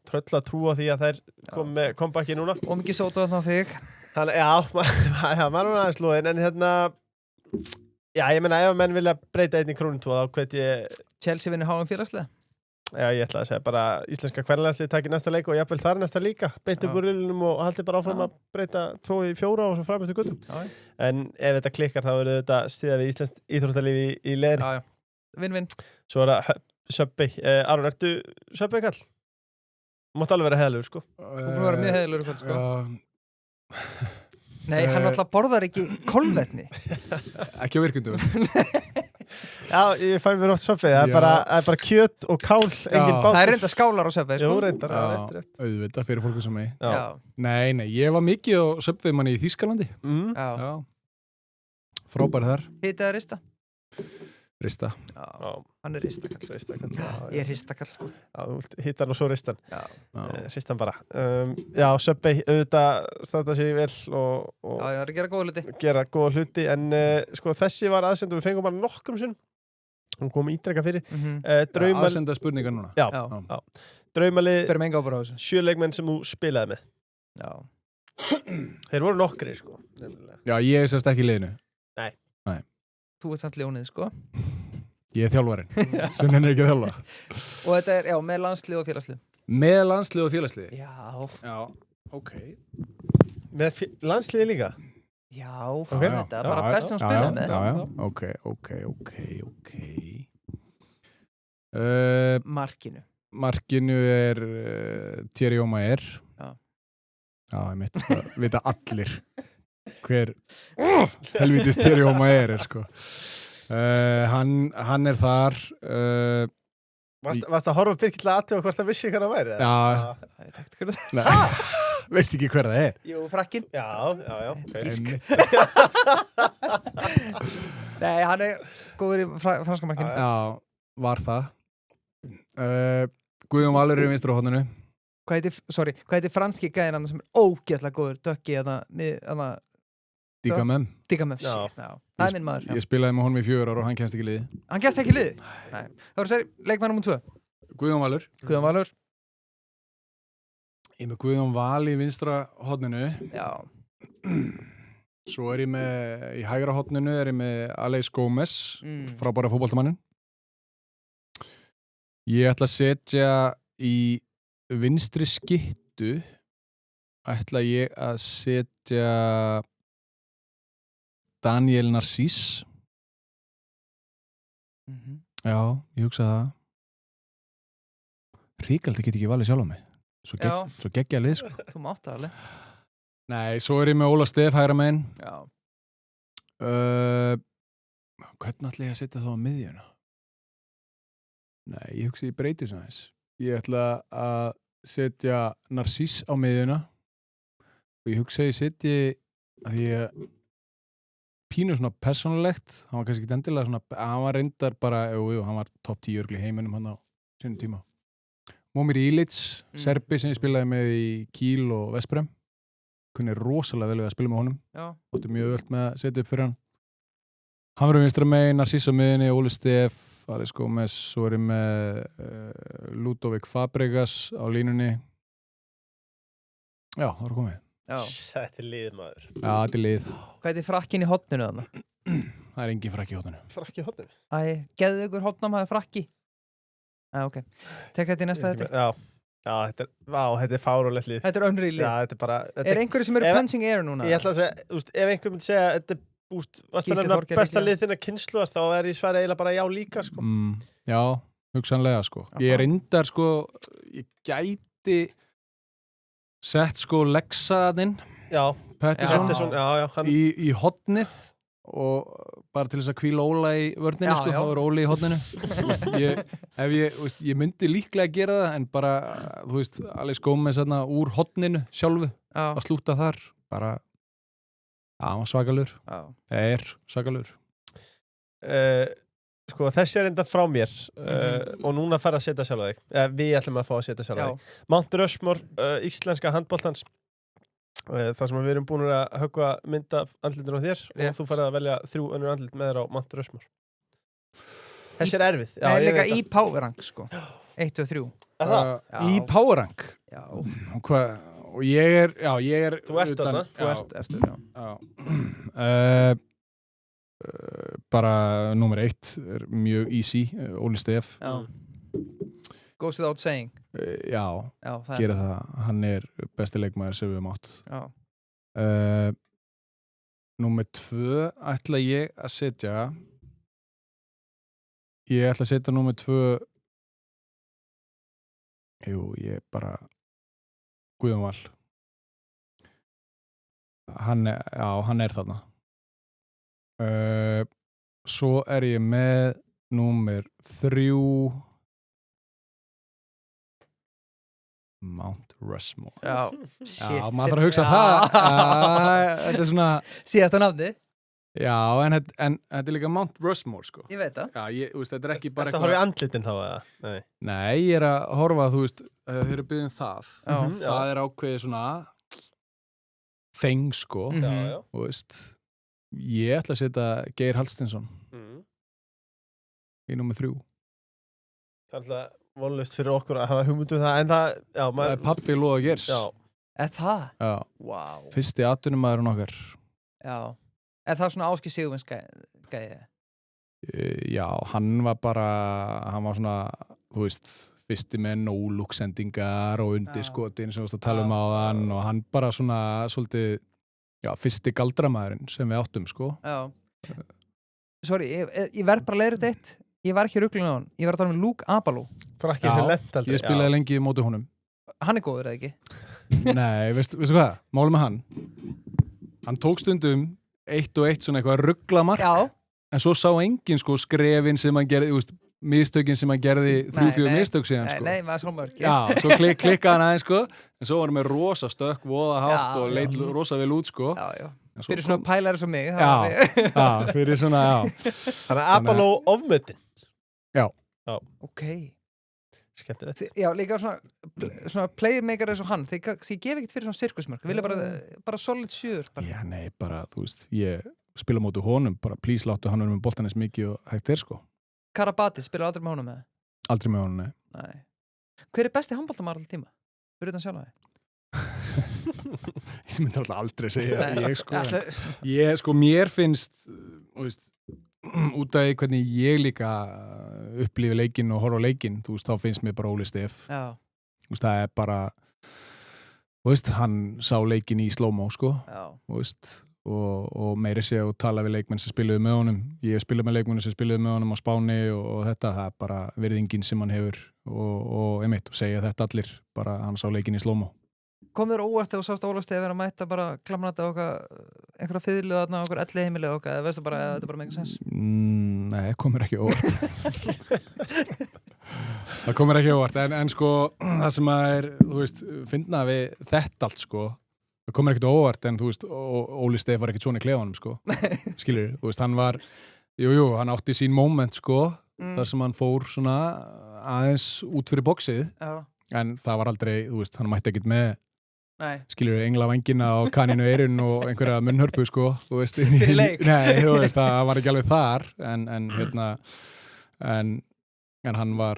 tröll að trúa því að þær kom bakki núna. Og mikið sótu þarna á þig. Þannig, maður er aðeins loðin, en hérna, já, ég meina, ef menn vilja breyta einnig krónutúa, þá hvet ég... Chelsea vinnur HM félagslega? Já, ég ætla að segja bara íslenska kvennalandslið takir næsta leik og jafnvel þar næsta líka, beint upp úr riðlinum og haldi bara áfram að breyta 2 í 4 og svo fram eftir guttum. En ef þetta klikkar, þá verður þetta stiða við íslenskt íþróttalífi í leiðinni. Já. Vinn. Svo er það Subway. Aron, ertu Subway kall? Mátt alveg vera heiðalegur, sko. Þú búin að vera mjög heiðalegur kvöld, sko. Nei, hann alltaf borðar ekki kolvetni. Ekki á virkundum. Já, ég fæ mér oft Subway. Það er bara kjöt og kál, engin bátur. Það er reynda skálar á Subway, sko. Jú, reyndar. Auðvitað fyrir fólku sem mig. Já. Nei, ég var mikið á Subway manni í Þýskalandi. Já. Frábær þar. Hitaði rista? Rista. Já, hann er ristakall. Ég er ristakall, sko. Já, þú vilt hitta hann og svo ristan. Já. Ristan bara. Já, Subway, auðvitað standa sig vel og já, það er að gera góða hluti. Gera góða hluti, en sko þessi var aðsend og við fengum bara nokkrum sinn. Hún kom ítrekka fyrir. Aðsenda spurningar núna. Já. Draumalið, berum enga ábúr á þessu. 7 leikmenn sem þú spilaði með. Já. Þeir voru nokkri, sko. Já, ég er sérst ekki í liðinu. Nei. Þú ert samt ljónið, sko. Ég er þjálfarinn, sem henni ekki að þjálfa. Og þetta er, já, með landslið og félagslið. Með landslið og félagslið? Já, ok. Með landsliði líka? Já, þetta er bara best sem spilaði með. Ok. Markinu er Thierry Omaer. Já, ég mitt, það vita allir hver helvítis Thierry Omaer er, sko. Hann er þar. Varst að horfa byrkilega aðtöða hvort það vissi hvað það væri? Já. Ég tekti hverju það. Veist ekki hver það er? Jú, frakkin. Já. Gísk. Nei, hann er góður í franska markinu. Já, var það. Guðjón Valur er í vinstra horninu. Hvað heitir franski gæðin hann sem er ógeðslega góður, dökki eða Digamem. Já. Það er minn maður. Ég spilaði með honum í 4 ár og hann kemst ekki liði. Hann kemst ekki liði? Nei. Það voru sér leikmann nummer 2. Guðjón Valur. Ég er með Guðjón Val í vinstra horninu. Já. Svo er ég með, í hægra horninu er ég með Alex Gómez, frábæra fótboltamannin. Ég ætla að setja í vinstri skyttu, ætla ég að setja Daniel Narcís. Já, ég hugsa það. Ríkaldi get ekki valið sjálf á mig. Svo geggja lið, sko. Þú mátt það alveg. Nei, svo er ég með Óla Stef hægra megin. Já. Hvernig ætla ég að setja þá á miðjuna? Nei, ég hugsa ég breyti svona þess. Ég ætla að setja Narcís á miðjuna og ég hugsa ég setji að ég pínu svona persónulegt, hann var kannski ekki endilega svona, hann var reyndar bara, hann var topp 10 örugglega í heiminum hann á sínum tíma. Momir Ilic, Serbi sem ég spilaði með í Kiel og Veszprém, kunni rosalega vel við að spila með honum, ótti mjög völd með að setja upp fyrir hann. Hann verður vinstra megin, Narciso miðinni, Óli Steff, Alex Gómez, svo er ég með Ludovic Fabregas á línunni. Já, það var komið. Þetta er lið, maður. Já, þetta er lið. Hvað er frakkin í hotninu þannig? Það er engin frakki í hotninu. Frakki í hotninu? Geðu ykkur hotnam hafi frakki. Ok. Tek þetta í næsta þetta. Já, þetta er fáránlegt lið. Þetta er unreal lið. Já, þetta er bara... einhverju sem eru punching air núna? Ég ætla að segja, ef einhver myndi segja, þetta er besta lið þinna kynsluar, þá er ég sværi eiginlega bara já líka, sko. Já, hugsanlega, sko. Ég er reyndar, sko, ég gæti sett, sko, Lexaðinn, Pettersson, í hotnið og bara til þess að hvíla Óla í vörninu, sko, þá er Óli í hotninu. Ég myndi líklega gera það, en bara, þú veist, Alex Gómez úr hotninu sjálfu, að slúta þar, bara... Já, svakalur. Það er svakalur. Sko, þessi er enda frá mér og núna fara að setja sjálf á þig. Við ætlum að fá að setja sjálf á þig. Mount Rushmore, íslenska handboltans, þar sem við erum búin að höggva mynda andlitinu á þér og þú farið að velja 3 önnur andlit með þér á Mount Rushmore. Þessi er erfið. Nei, líka í powerrank, sko. 1, 2, 3. Í powerrank? Já. Hvað? Og ég er þú ert þarna? Þú ert eftir, já. Bara númer 1 er mjög easy, Óli Steff. Goes without saying. Já, gera það. Hann er besti leikmaður sem við höfum átt. Númer 2 ætla ég að setja númer 2 ég bara Guðjón Val. Hann er þarna. Svo er ég með númer 3 Mount Rushmore. Já, maður þarf að hugsa það. Þetta er svona... Síðasta nafni. Já, en þetta er líka Mount Rushmore, sko. Ég veit það. Já, þetta er ekki bara eitthvað... Þetta horfið andlitin þá, eða? Nei, ég er að horfa, þú veist, þeir eru byggðin það. Það er ákveðið svona þeng, sko. Þú veist, ég ætla að setja Geir Hallsteinsson í númer 3. Það er alltaf vonlaust fyrir okkur að hafa hugmyndu það, en það... Það er pabbi Lóa Geirs. Það? Já. Wow. Fyrsti atvinnumaðurinn okkar. Já. Er það svona Áski Sigurvins gæði? Já, hann var svona, þú veist, fyrsti með no-look-sendingar og undirskotin sem við varst að tala um áðan og hann bara svona, svolítið, fyrsti galdramæðurinn sem við áttum, sko. Já. Sorry, ég verð bara að leiða þetta. Ég var ekki ruglun á hann. Ég var að tala um Luke Abalú. Ég spilaði lengi í móti honum. Hann er góður, eða ekki? Nei, veistu hvað? Málið með hann. Hann tók stundum 1 og 1 svona eitthvað rugglamark en svo sá enginn sko skrefin sem hann gerði, mistökin sem hann gerði 3-4 mistök síðan sko. Nei, maður svo mörg. Já, svo klikkaði hann aðeins sko en svo var hann með rosa stökk, voða hátt og leit rosa vel út sko. Já. Fyrir svona pælari sem mig. Já, fyrir svona, Þannig að Abaló ofmöttin. Já. Ok. Skemmtilegt. Já, líka svona playmaker eins og hann, því ég gef ekkert fyrir svona sirkusmörk, vilja bara solid 7. Já, nei, bara, þú veist, ég spila móti honum, bara please láttu hann vera með boltan eins mikið og hægt sko. Karabati, spila aldrei með honum með? Aldrei með honum, nei. Hver er besti handboltamaður alltaf tíma? Fyrir utan sjálf Ég myndi alltaf aldrei segja ég sko, mér finnst, þú veist, út af hvernig ég líka upplifi leikinn og horfa á leikinn, þú veist, þá finnst mér bara Óli Steff. Þú veist, það er bara, þú veist, hann sá leikinn í slow-mo, sko. Þú veist, og meiri sé og tala við leikmenn sem spiluðu með honum. Ég spiluðu með leikmenn sem spiluðu með honum á Spáni og þetta, það er bara virðingin sem hann hefur og einmitt, og segja þetta allir, bara hann sá leikinn í slow-mo. Kom þér óvart og sást Óla Steff vera að mæta bara klamrata okkar einhverja fiðlu og okkur elli heimili okkar eða veistu bara að þetta bara make sense? Nei, komur ekki óvart. Það komur ekki óvart en sko það sem að er, þú veist, finna við þetta allt sko það komur ekkert á óvart en þú veist, Óli Steff var ekkert svona í klefanum sko, skilur, þú veist, hann var hann átti sín moment sko, þar sem hann fór svona aðeins út fyrir boxið, en það var aldrei, þú veist, hann mætti ekkert með skilur engla vængina og kaninu eirun og einhverja munnhörpu sko, þú veist, fyrir leik. Nei, þú veist, það var ekki alveg þar en hann var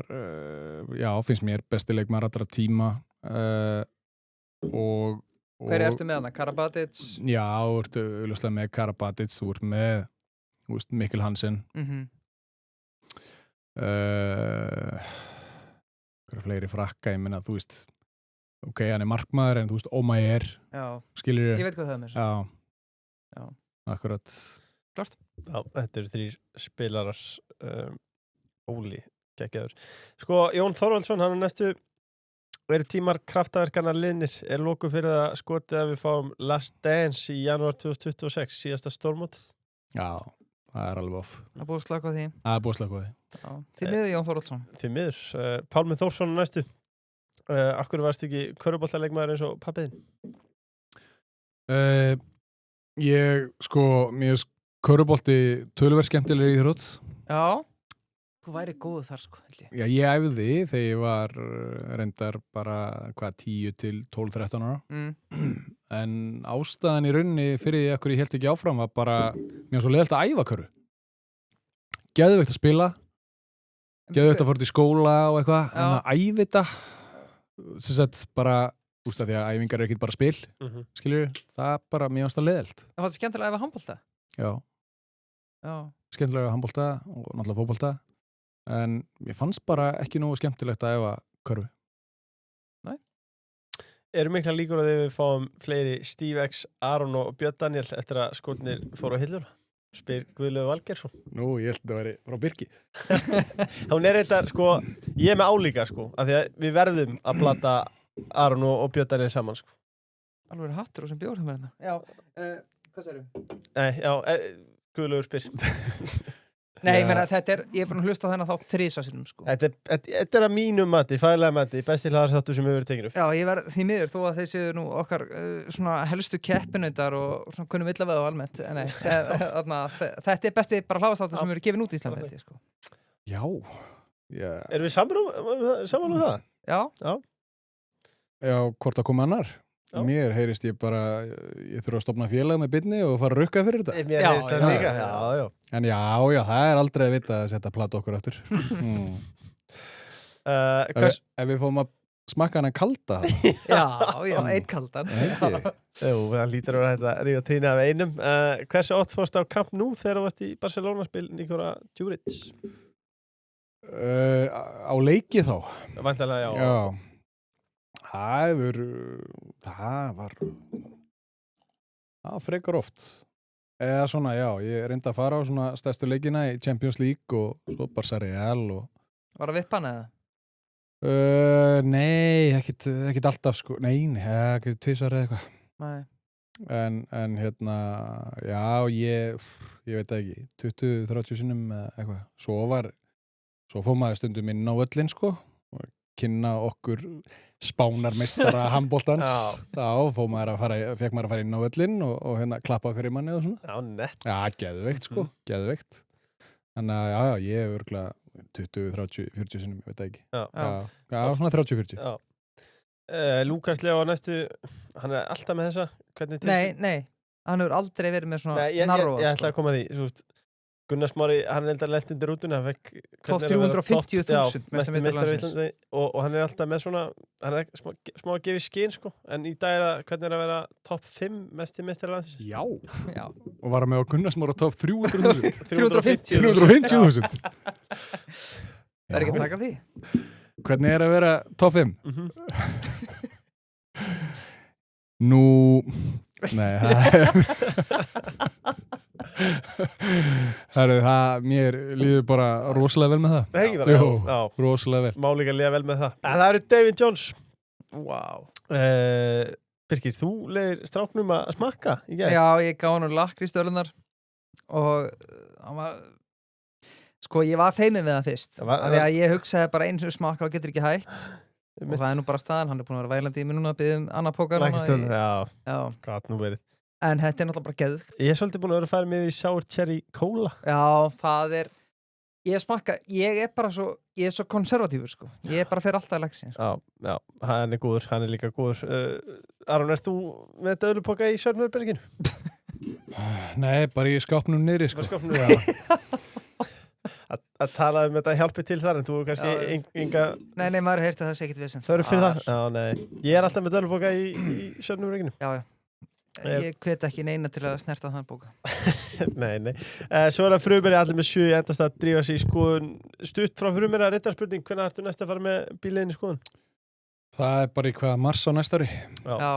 finnst mér besti leikmaður allra tíma og hver ertu með hana? Karabatic? Já, þú ert auðvitað með Karabatic, þú ert með Mikkel Hansen hver fleiri frakka, ég minna, þú veist ok, hann markmaður en þú veist, Ómægir skilur ég veit hvað það er já, akkurat klart já, þetta eru 3 spilarar Óli, geggjaður sko, Jón Þorvaldsson, hann næstu eru tímar kraftaverkana liðnir loku fyrir það skotið að við fáum Last Dance í janúar 2026 síðasta stórmótið já, það er alveg off það búið slaka á því því miður Jón Þorvaldsson því miður, Pálmi Þórsson næstu akkur varst ekki körfuboltaleikmaður eins og pappiðinn? Ég, sko, mér körfubolti töluvert skemmtilegri íþrótt já þú væri góð þar sko já, ég æfði þegar ég var reyndar bara 10 til 12-13 ára en ástæðan í rauninni fyrir því að ég held ekki áfram var bara mér svo leiðalt að æfa körfu geðveikt að spila geðveikt að fara út í skóla og eitthvað en að æfa þetta sem sagt bara úst að því að æfingar er ekki bara spil skilur, það bara mér ástæðan leiðalt það var skemmtilega að æfa handbolta já, skemmtilega að handbolta og náttúrulega fótbolta en ég fannst bara ekki nógu skemmtilegt að æfa körfu. Nei. Eru mikla líkur að við fáum fleiri Steve X, Aron og Björn Daniel eftir að skotnir fóru á hilluna? Spyr Guðlaugur Valgeirsson. Nú, ég held að það væri frá Birki. Hún þetta, sko, ég með álíka, sko, af því að við verðum að plata Aron og Björn Daniel saman, sko. Alveg hattur og sem bjór hérna. Já, hvað sérum? Nei, já, Guðlaugur spyr. Nei, ég meina, ég er búin að hlusta á þennan þá 3 sinnum, sko. Þetta að mínum mati, fæðilega mati, besti hlaðarþáttur sem hefur verið tekinu. Já, ég verð því miður, þó að þeir séu nú okkar svona helstu keppinautar og svona kunnum illa við á almennt. Nei, þetta er besti bara hlaðarþáttur sem hefur verið gefin út í Íslandi, sko. Já. Erum við saman um það? Já. Já, hvort að koma annar? Já. Mér heyrist ég bara, ég þurfa að stofna félag með byrni og fara að rukka fyrir þetta. Mér heyrist það líka, já. En já, það er aldrei að vita að setja plata okkur aftur. Ef við fóum að smakka hana kalda. Já, einn kaldan. Jú, það lítur að þetta ríða trína af einum. Hversu oft fórst á Camp Nou þegar þú varst í Barcelona-spil Nikola Djuric? Á leiki þá. Væntanlega, já. Það var frekar oft eða svona, já, ég reyndi að fara á svona stærstu leikina í Champions League og svo Barça Real og... Var það vippan eða? Nei, ekkert alltaf sko, nei, ekkert 2 eða eitthvað. Nei. En hérna, já, ég veit ekki, 20-30 sinnum eða eitthvað. Svo fór maður stundum inn á völlinn sko og kynna okkur spánarmeistara handboltans. Já, fekk maður að fara inn á völlinn og hérna klappa fyrir manni og svona. Já, nett. Já, geðveikt sko, geðveikt. Þannig að já, ég hef örgulega 20, 30, 40 sinnum, ég veit ekki. Já, svona 30-40. Já. Lúkas Leó næstu, hann er alltaf með þessa? Nei, hann hefur aldrei verið með svona narróa. Ég ætla að koma að því, svo Gunnar Smári, hann er lent undir rútuna, hann fekk 350.000 mesti meistari í Íslandi og hann er alltaf með svona, hann er smá að gefa í skinn sko, en í dag er það, hvernig er að vera topp 5 mesti meistari landsins? Já. Og var hann með á Gunnar Smári topp 300.000? 350.000. Það er ekki að taka því. Hvernig er að vera topp 5? Nú, nei, mér líður bara rosalega vel með það. Það ekki vel? Já, rosalega vel. Má líka líða vel með það. En það eru David Jones. Wow. Birkir, þú leiðir stráknum að smakka í gær? Já, ég gaf hann lakkrístölunar og hann var, sko, ég var feiminn við það fyrst. Af því að ég hugsaði bara eins og smakka og getur ekki hætt. og það nú bara staðan, hann búin að vera vælandi í mig núna að byggja annað póka Lækistöðun, já, gat nú verið. en þetta náttúrulega bara geðvikt. Ég svolítið búin að vera að færa mig yfir í Sour Cherry Cola. Já, það ég er svo konservatífur, sko. Ég bara fer alltaf að lækka sín, sko. Já, hann góður, hann líka góður. Aron, erst þú með döðlupoka í Svörnmjörberginu? Nei, bara í skápnum niðri, sko. Skápnum, já. Að tala þetta hjálpi til þar, en þú er kannski enga... Nei, maður heyrt að það sé ekkert við sem það eru fyrir það? Já, nei. Ég er alltaf með döðlupoka í Svörnmjörberginu. Já. Ég hvet ekki neina til að snerta þann bóka. Nei. Svo það frumeri allir með 7 endast að drífa sig í skoðun. Stutt frá frumeri að rittarspurning, hvernig ertu næst að fara með bíliðin í skoðun? Það er bara í hvaða mars á næsta ári. Já.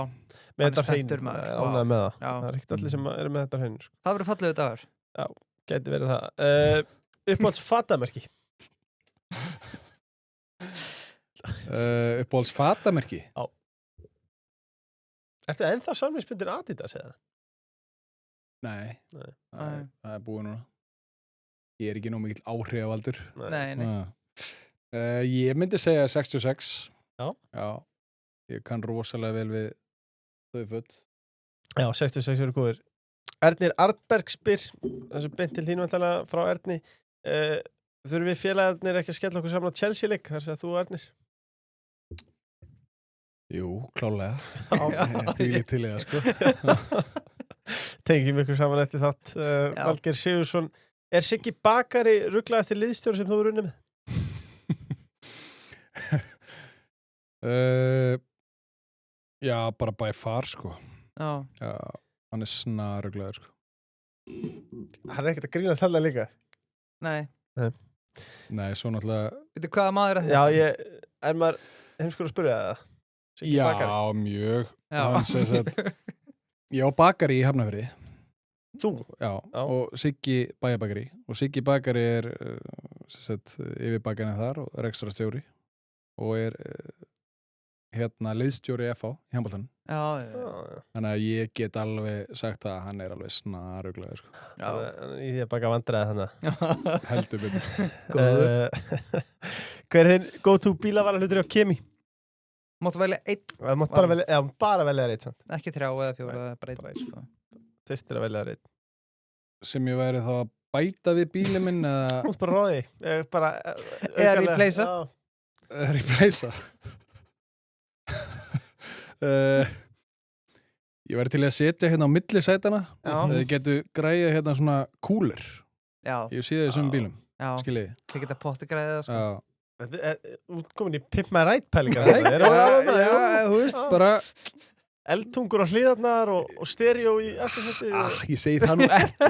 Með þetta hreinu. Ánægði með það. Já. Það er ekkert allir sem eru með þetta hreinu. Það verður fallegu dagur. Já, gæti verið það. Uppáhalds fatamerki? Uppáhalds fatamerki? Já. Ertu ennþá samlingsbundin Adidas eða? Nei. Það er búið núna. Ég er ekki nóg mikill áhrifavaldur. Nei. Ég myndi segja 66. Já. Ég kann rosalega vel við þau föt. Já, 66 eru góðir. Ernir Arnberg spyr, þessu beint til þín vantanlega frá Erni. Þurfum við félagarnir ekki að skella okkur saman á Chelsea-leik, þar sem þú Ernir? Jú, klálega. Því til eða, sko. Tengjum ykkur saman eftir þátt. Valgeir Sigursson. Er Siggi Bakari ruglaðasti liðstjóri sem þú eru unnið með? Já, bara by far, sko. Já, hann er snaruglaður, sko. Hann er ekkert að grína þallega líka. Nei, svo náttúrulega... veitu hvaða maður Já, er maður heimskur að spyrja það? Siggi Bakari? Já, mjög. Já. Ég á bakari í Hafnarfirði. Þú? Já, og Siggi bæjarbakari. Og Siggi bakari er yfirbakarinn þar og rekstrarstjóri. Og er liðstjóri FH í handboltanum. Já. Þannig að ég get alveg sagt að hann er alveg snaruglaður, sko. Já. Í því að baka vandræði þannig. Heldur betur. Góður. Hver er þinn go-to bílavara-hlutur á Kemi? Máttu velja einn. Það mátt bara velja reitt samt. Ekki 3 eða 4 eða bara einn, sko. Þyrstir að velja reitt. Sem ég væri þá að bæta við bílinn minn eða... Þú mátt bara ráði. Eða replacea. Replacea. Ég væri til að setja hérna á milli sætana. Þið getur græja hérna svona kúlur. Já. Ég sé þessum bílum. Já. Skiljiði. Þið geta potti græðið, sko. Já. Útkomin í Pimp My Ride pælingar. Já, þú veist, bara... Eldtungur á hliðarnar og stereo í eftirsetti. Ég segi það nú ekki.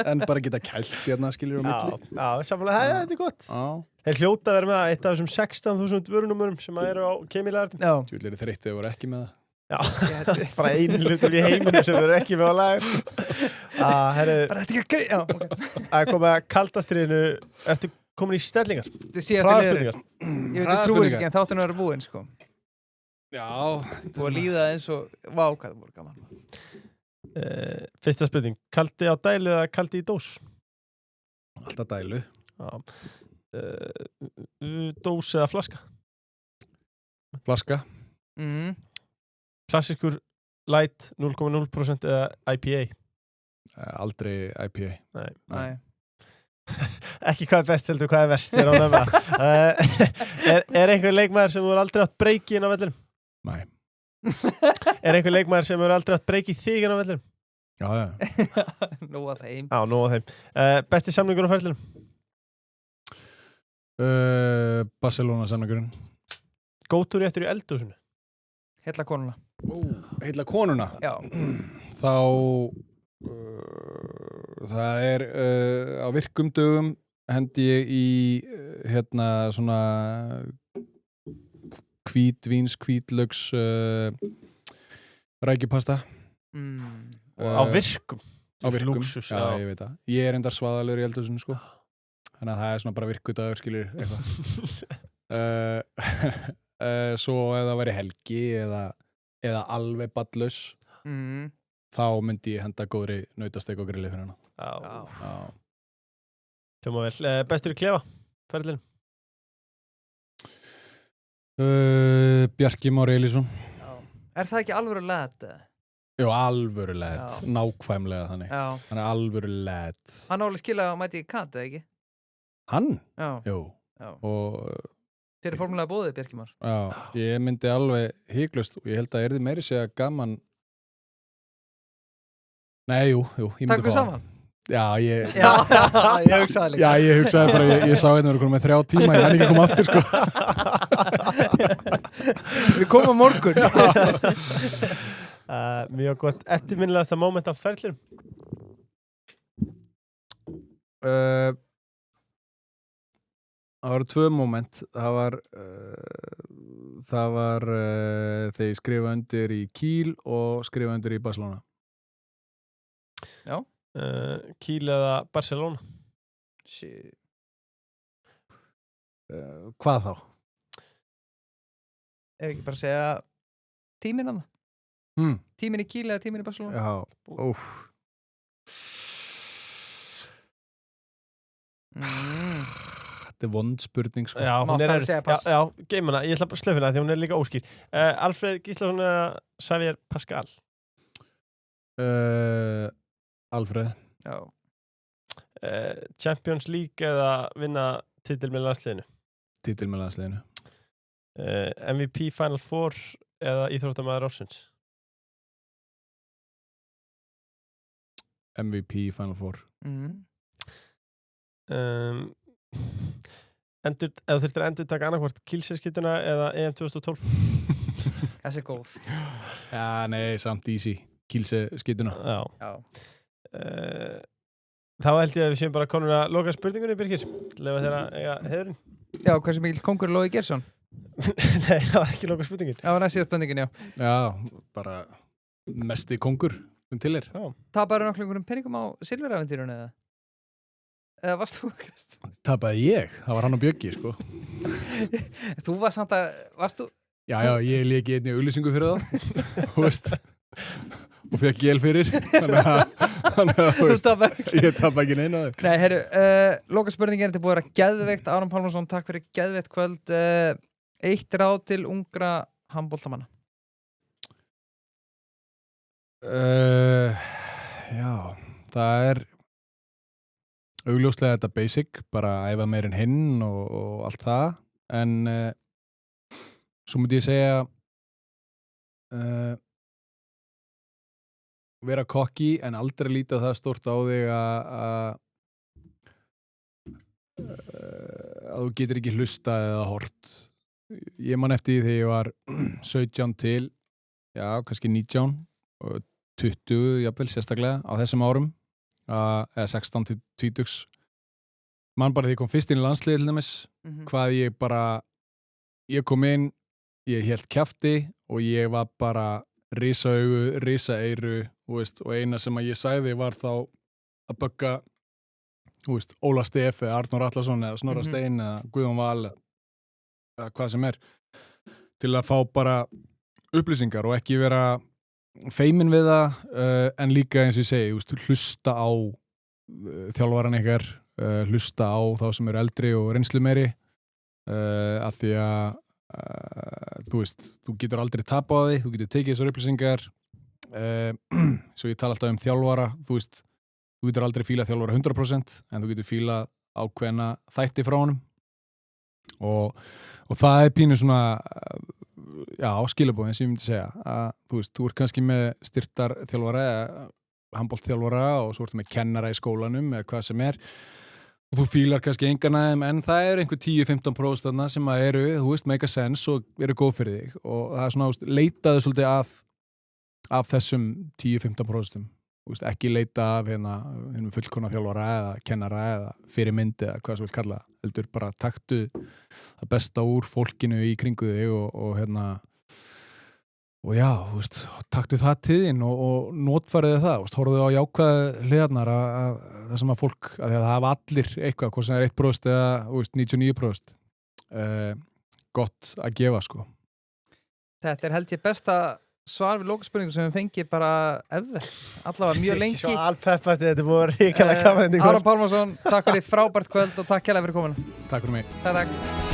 En bara geta kælt hérna, skiljur á milli. Já, samanlega, þetta er gott. Já. Þeir hljóta að vera með eitt af þessum 16.000 vörunumurum sem eru á Kemi-lagarnum. Já. Tjúlega þreyttið voru ekki með það. Já, bara einu hlutur í heiminum sem eru ekki með á lagar. Bara þetta ekki að greið. Já, ok. Að koma að kaldastriðinu, ertu komin í stellingar? Þetta er síðast liður. Ég veit að trúið þess ekki en þáttunum að vera búinn, sko. Já. Búið að líða eins og, vá, hvað það voru gaman. Fyrsta spurning, kaldi á dælu eða kaldi í dós? Alltaf dælu. Já. Dós eða flaska? Flaska. Klassiskur light 0,0% eða IPA? Aldrei IPA. Nei. Ekki hvað er best, heldur hvað er verst. Er einhver leikmaður sem þú aldrei átt breyki inn á vellinum? Nei. Er einhver leikmaður sem þú aldrei átt breyki þig inn á vellinum? Já. Nú að þeim. Já, nú að þeim. Besti samningur á ferlinum? Barcelona samningurinn. Gótur réttur í eldhúsinu? Heilla konuna. Heilla konuna? Já. Þá það er á virkum dögum hendi ég í hérna svona hvítlaugs rækjupasta. Á virkum? Á virkum, Lúxus, já, ég veit það. Ég er endar svaðalegur í eldhúsinu, sko. Þannig að það er svona bara virkudagur, skilur eitthvað. Svo ef það væri helgi eða alveg ballaus, þá myndi ég henda góðri nautasteik og grilli fyrir hana. Já. Hljóma vel. Bestur í klefa, ferðlinn? Bjarki Már Elísson. Er það ekki alvöru lad? Jú, alvöru led, Já. nákvæmlega þannig. Já. Hann er alvöru led. Hann álega skilja að mæti í kant, eða ekki? Hann? Já. Jú. Já. Og Þeir eru formulega bóðið, Bjarki Már. já, ég myndi alveg hygglust og ég held að yrði meiri segja gaman. Nei, jú, ég myndi Takk fyrir saman. Já, ég ég hugsaði líka. Já, ég hugsaði bara, ég sá hérna verið með 3 tíma, ég hann ekki að koma aftur, sko. Við komum á morgun. Mjög gott eftirminnilegasta moment af ferlinum. Það voru 2 moment. Það var þegar ég skrifa undir í Kiel og skrifa undir í Barcelona. Já. Kiel eða Barcelona? Hvað þá? Ef ekki bara segja tíminn hann. Tíminn í Kiel eða tíminn í Barcelona? Já, óf. Þetta er vond spurning, sko. Já, hún Mátt er alveg segja pass. Já, geim hana, ég ætla að slöfa hana því hún er líka óskýr. Alfred Gíslason eða Xavier Pascal? Alfred. Já. Champions League eða vinna titil með landsliðinu? Titil með landsliðinu. MVP Final Four eða íþróttamaður ársins? MVP Final Four. Ef þú þurftir að endurtaka annarkvort Kielce-skyttuna eða EM 2012? Þessi er góð. Já, nei, samt easy. Kielce-skyttuna. Já. Þá held ég að við séum bara konur að loka spurningunni, Birgir. Lefa þeirra eiga heiðurinn. Já, hversu mikil kongur er Logi Geirsson? Nei, það var ekki loka spurningin. Já, næst síðan spurningin, já. Já, bara mesti kongur til þér. Tapaðu nokkuð einhverjum peningum á silfuræventýrunni eða? Eða varst þú? Tapaði ég? Það var hann og Bjöggi, sko. Þú var samt að, varst þú? Já, ég léki einni auglýsingu fyrir það. Þú veist. Og fekk gél fyrir. Þannig að Þú tapaði ekki. Ég tapaði ekki neina þér. Nei, herru, loka spurningin er þetta búið að vera geðveikt. Aron Pálmarsson, takk fyrir geðveikt kvöld. Eitt ráð til ungra handboltamanna. Já, það er augljóslega þetta basic, bara æfa meir en hinn og allt það, en svo myndi ég segja vera kokki en aldrei líta það stórt á þig að þú getur ekki hlustað eða hort. Ég man eftir því þegar ég var 17 til, já, kannski 19 og 20, jafnvel, sérstaklega á þessum árum, eða 16 til 20. Man bara því ég kom fyrst inn í landsliðið til dæmis, hvað ég kom inn, ég hélt kjafti og ég var bara risa augu, risa eyru, og eina sem að ég sagði var þá að bögga, Óla Stef eða Arnór Atlason eða Snorra Stein eða Guðjón Val eða hvað sem er, til að fá bara upplýsingar og ekki vera feimin við það, en líka eins og ég segi, hlusta á þjálfaran ykkar, hlusta á þá sem eru eldri og reynslu meiri, af því að þú getur aldrei tapa á því, þú getur tekið þessar upplýsingar, svo ég tala alltaf um þjálfara, þú getur aldrei fílað þjálfara 100%, en þú getur fílað ákveðna þætti frá honum og það er pínu svona skilabóð eins og ég myndi segja að þú ert kannski með styrktarþjálfara eða handboltþjálfara og svo ertu með kennara í skólanum eða hvað sem er og þú fílar kannski engan af þeim en það er einhver 10-15% þarna sem að eru, make a sense og eru góð fyrir þig og það er svona, leitaðu svolítið af þessum 10-15%. Ekki leita af fullkona þjálfara eða kennara eða fyrirmyndi eða hvað sem vil kalla heldur bara taktu það besta úr fólkinu í kringu þig og já, taktu það til þín og notfæriði það, horfðu á jákvæð hliðarnar að það sem að fólk, að það hafa allir eitthvað, hvort sem er 1% eða 99%, gott að gefa, sko. Þetta er held ég besta svar við lokaspurningu sem við fengið bara ever, allavega mjög lengi. Svo alpeppast, þetta er búið ríkala gaman. Aron Pálmarsson, takk fyrir frábært kvöld og takk hérlega fyrir komuna. Takk fyrir mig. Takk.